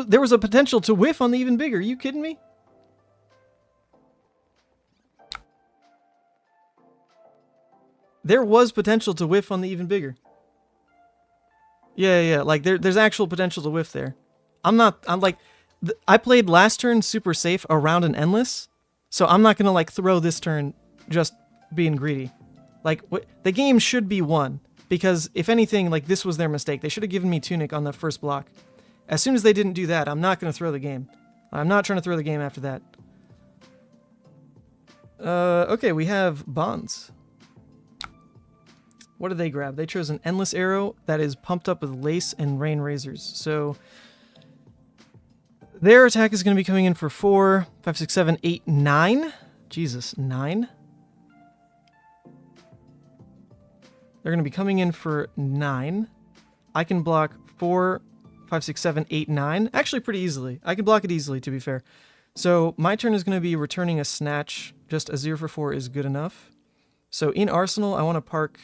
S1: There was a potential to whiff on the even bigger. Are you kidding me? There was potential to whiff on the even bigger. Yeah. Like, there's actual potential to whiff there. I played last turn super safe around an endless, so I'm not going to, like, throw this turn just being greedy. Like, the game should be won, because if anything, like, this was their mistake. They should have given me Tunic on the first block. As soon as they didn't do that, I'm not going to throw the game. I'm not trying to throw the game after that. Okay, we have Bonds. What did they grab? They chose an Endless Arrow that is pumped up with Lace and Rain Razors. So their attack is going to be coming in for 4, 5, 6, 7, 8, 9. Jesus, 9? They're going to be coming in for 9. I can block 4, 5, 6, 7, 8, 9. Actually, pretty easily. I can block it easily, to be fair. So my turn is going to be returning a Snatch. Just a 0 for 4 is good enough. So in Arsenal, I want to park...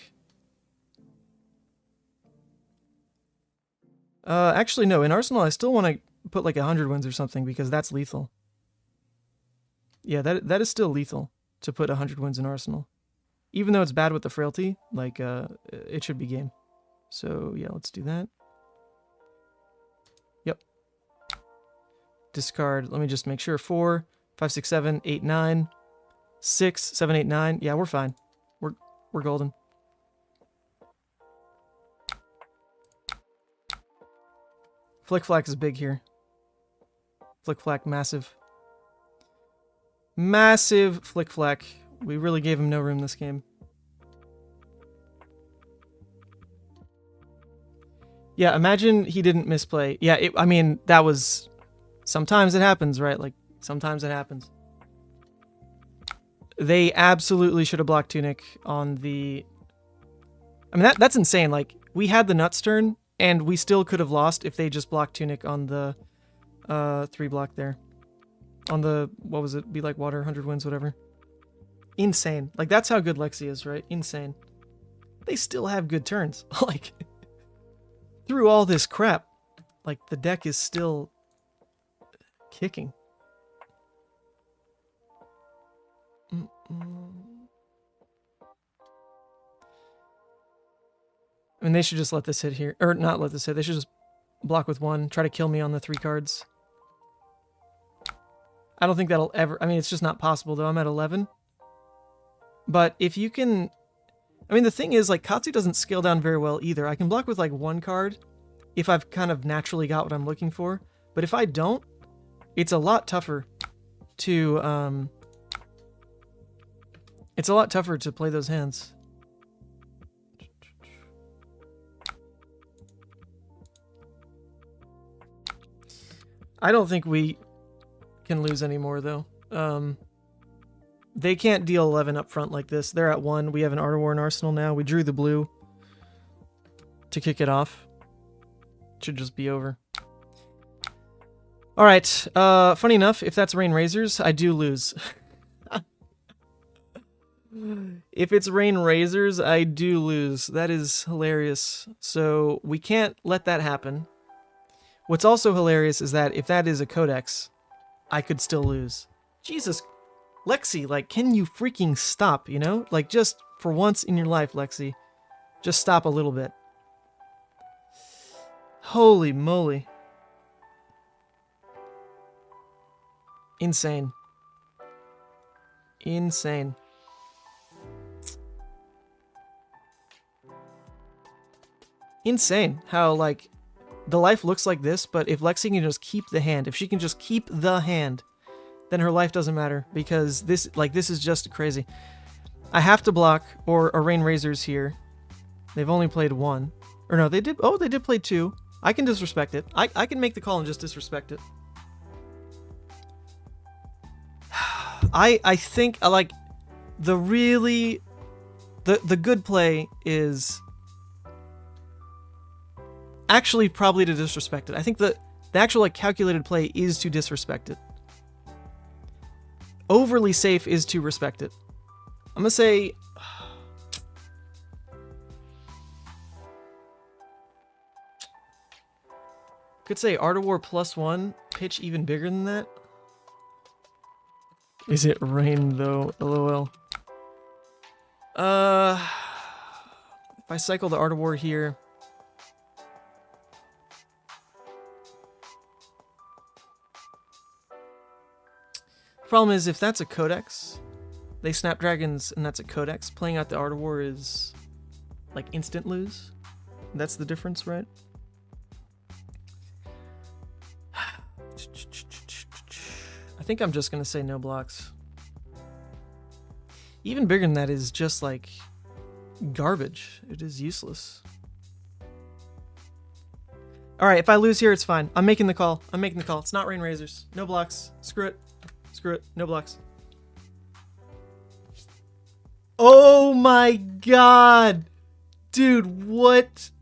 S1: actually, no. In Arsenal, I still want to put like 100 wins or something because that's lethal. Yeah, that is still lethal to put 100 wins in Arsenal. Even though it's bad with the frailty, like, it should be game. So, yeah, let's do that. Yep. Discard. Let me just make sure. 4, 5, 6, 7, 8, 9. 6, 7, 8, 9. Yeah, we're fine. We're golden. Flick Flack is big here. Flick Flack, massive. Massive Flick Flack. We really gave him no room this game. Yeah, imagine he didn't misplay. Yeah, I mean, that was... Sometimes it happens, right? Like, sometimes it happens. They absolutely should have blocked Tunic on the... I mean, that's insane. Like, we had the Nuts turn, and we still could have lost if they just blocked Tunic on the 3 block there. On the, what was it? Be Like Water, 100 wins, whatever. Insane. Like, that's how good Lexi is, right? Insane. They still have good turns. Like, through all this crap, like, the deck is still kicking. I mean, they should just let this hit here. Or not let this hit. They should just block with 1. Try to kill me on the 3 cards. I don't think that'll ever... I mean, it's just not possible, though. I'm at 11. But if you can... I mean, the thing is, like, Katsu doesn't scale down very well either. I can block with, like, 1 card if I've kind of naturally got what I'm looking for. But if I don't, it's a lot tougher to... It's a lot tougher to play those hands. I don't think we can lose anymore, though. They can't deal 11 up front like this. They're at 1. We have an Art of War in Arsenal now. We drew the blue to kick it off. Should just be over. All right. Funny enough, if that's Rain Razors, I do lose. If it's Rain Razors, I do lose. That is hilarious. So we can't let that happen. What's also hilarious is that if that is a codex, I could still lose. Jesus, Lexi, like, can you freaking stop, you know? Like, just for once in your life, Lexi, just stop a little bit. Holy moly. Insane. Insane. Insane how, like, the life looks like this, but if Lexi can just keep the hand, if she can just keep the hand, then her life doesn't matter, because this is just crazy. I have to block, or Rain Razor's here. They've only played one. Or no, they did play two. I can disrespect it. I can make the call and just disrespect it. I think, like, the good play is actually probably to disrespect it. I think the actual, like, calculated play is to disrespect it. Overly safe is to respect it. I'm gonna say... Could say Art of War +1, pitch even bigger than that. Is it rain though? LOL. If I cycle the Art of War here... Problem is, if that's a codex, they Snapdragons and that's a codex, playing out the Art of War is like instant lose. That's the difference, right? I think I'm just gonna say no blocks. Even bigger than that is just like garbage. It is useless. Alright, if I lose here, it's fine. I'm making the call. I'm making the call. It's not Rain Razors. No blocks. Screw it. Screw it. No blocks. Oh my god! Dude, what?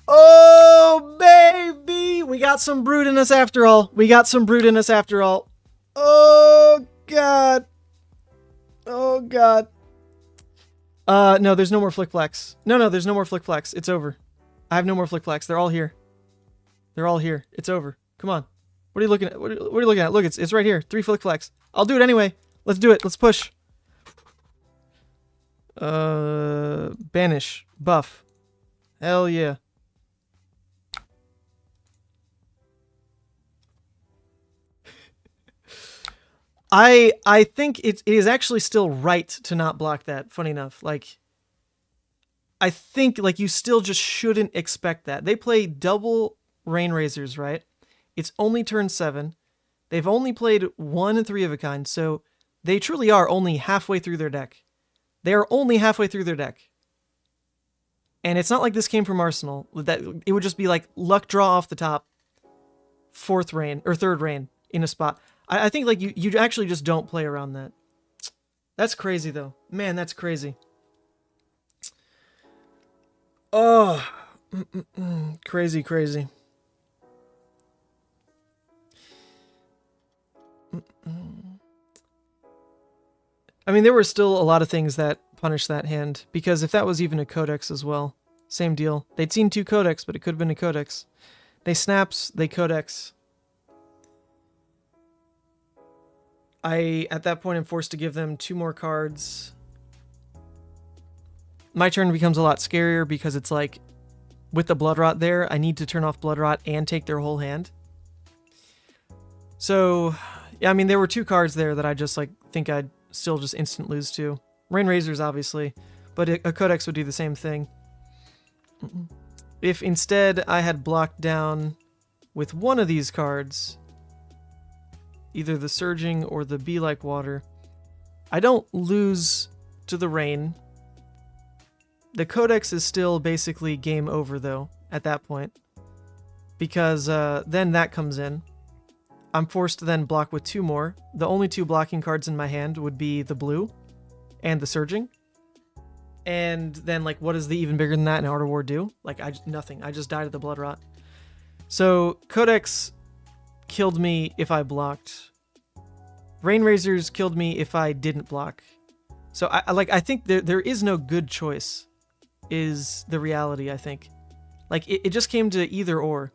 S1: Oh, baby! We got some brood in us after all. We got some brood in us after all. Oh, god. Oh, god. No, there's no more Flick Flax. No, there's no more Flick Flax. It's over. I have no more Flick Flax. They're all here. They're all here. It's over. Come on. What are you looking at? What are you looking at? Look, it's right here. 3 Flick Flax. I'll do it anyway. Let's do it. Let's push. Banish. Buff. Hell yeah. I think it is actually still right to not block that, funny enough. Like, I think, like, you still just shouldn't expect that. They play double Rain Razors, right? It's only turn 7. They've only played 1 and 3 of a kind, so they truly are only halfway through their deck. They are only halfway through their deck. And it's not like this came from Arsenal. That it would just be like luck draw off the top, 4th rain, or 3rd rain in a spot. I think, like, you actually just don't play around that. That's crazy, though. Man, that's crazy. Oh. Crazy, crazy. I mean, there were still a lot of things that punished that hand, because if that was even a codex as well, same deal. They'd seen 2 codex, but it could have been a codex. They snaps, they codex. At that point, I'm forced to give them 2 more cards. My turn becomes a lot scarier because it's like, with the Blood Rot there, I need to turn off Blood Rot and take their whole hand. So, yeah, I mean, there were 2 cards there that I just, like, think I'd still just instant lose to. Rain Razors, obviously, but a Codex would do the same thing. If instead I had blocked down with one of these cards, either the Surging or the Be Like Water, I don't lose to the Rain. The Codex is still basically game over, though, at that point, because then that comes in. I'm forced to then block with 2 more. The only 2 blocking cards in my hand would be the blue and the Surging. And then, like, what does the even bigger than that in Art of War do? Like, nothing. I just died of the Blood Rot. So, Codex killed me if I blocked. Rain Razors killed me if I didn't block. So, I think there is no good choice, is the reality, I think. Like, it just came to either or.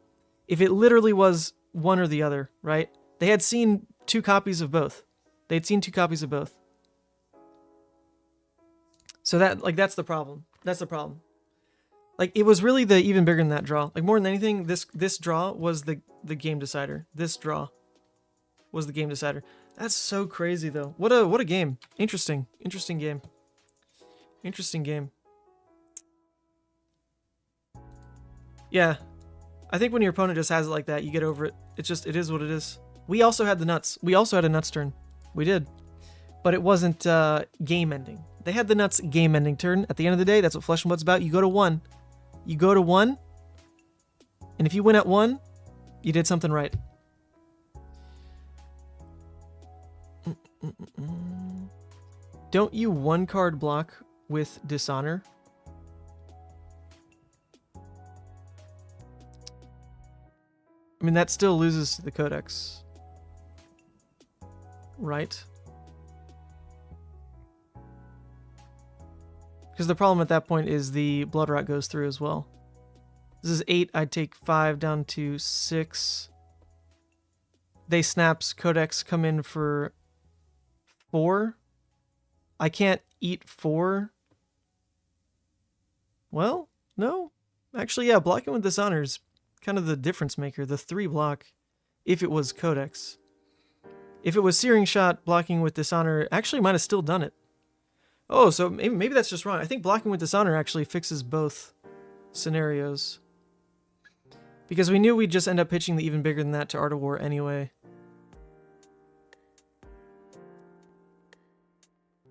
S1: If it literally was one or the other, right? They had seen 2 copies of both. They'd seen 2 copies of both. So that's the problem. That's the problem. Like, it was really the even bigger than that draw. Like, more than anything, this draw was the game decider. This draw was the game decider. That's so crazy, though. What a game. Interesting game. Interesting game. Yeah. I think when your opponent just has it like that, you get over it. It is what it is. We also had the nuts. We also had a nuts turn. We did. But it wasn't game ending. They had the nuts game ending turn. At the end of the day, that's what Flesh and Blood's about. You go to 1. You go to 1. And if you win at 1, you did something right. Don't you 1-card block with Dishonor? I mean, that still loses to the Codex. Right? Because the problem at that point is the Blood Rot goes through as well. This is 8. I'd take 5 down to 6. They snaps. Codex come in for 4. I can't eat 4. Well, no. Actually, yeah, blocking with Dishonor is kind of the difference maker. The 3 block, if it was Codex. If it was Searing Shot, blocking with Dishonor actually might have still done it. Oh, so maybe that's just wrong. I think blocking with Dishonor actually fixes both scenarios. Because we knew we'd just end up pitching the even bigger than that to Art of War anyway.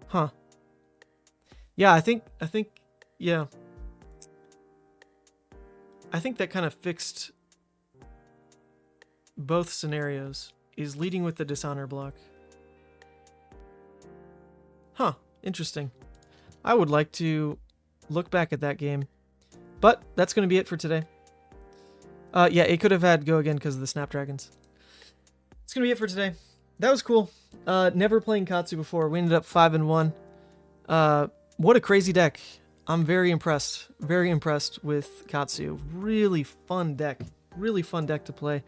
S1: Huh. Yeah, I think, yeah. I think that kind of fixed both scenarios, is leading with the Dishonor block. Huh. Interesting. I would like to look back at that game. But that's going to be it for today. Yeah, it could have had go again because of the Snapdragons. It's going to be it for today. That was cool. Never playing Katsu before. We ended up 5-1. What a crazy deck. I'm very impressed. Very impressed with Katsu. Really fun deck. Really fun deck to play.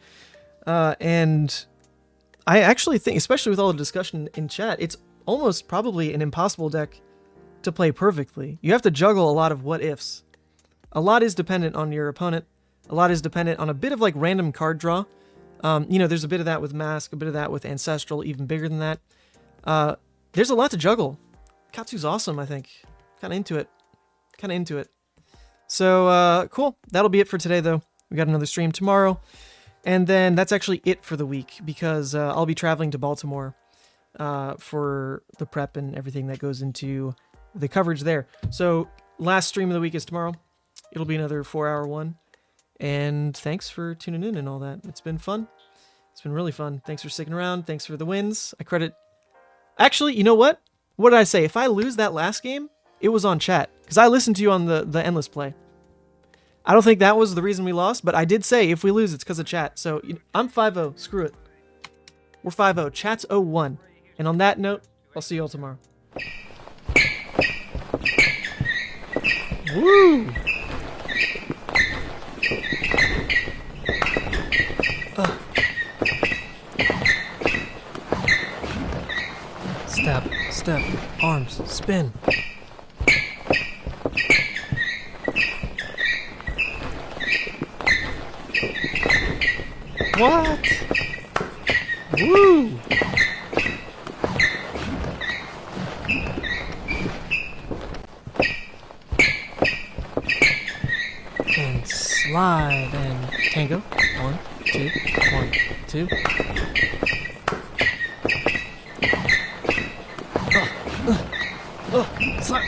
S1: And I actually think, especially with all the discussion in chat, it's almost probably an impossible deck to play perfectly. You have to juggle a lot of what-ifs. A lot is dependent on your opponent. A lot is dependent on a bit of like random card draw. You know, there's a bit of that with Mask, a bit of that with Ancestral, even bigger than that. There's a lot to juggle. Katsu's awesome, I think. Kind of into it. So, cool. That'll be it for today, though. We got another stream tomorrow. And then that's actually it for the week, because I'll be traveling to Baltimore for the prep and everything that goes into the coverage there. So last stream of the week is tomorrow. It'll be another 4-hour one. And thanks for tuning in and all that. It's been fun. It's been really fun. Thanks for sticking around. Thanks for the wins. I credit... Actually, you know what? What did I say? If I lose that last game, it was on chat. Because I listened to you on the Endless Play. I don't think that was the reason we lost, but I did say if we lose, it's because of chat. So I'm 5-0. Screw it. We're 5-0. Chat's 0-1. And on that note, I'll see you all tomorrow. Woo! Step, arms, spin. What? Woo! And slide and tango. 1, 2, 1, 2. Slide.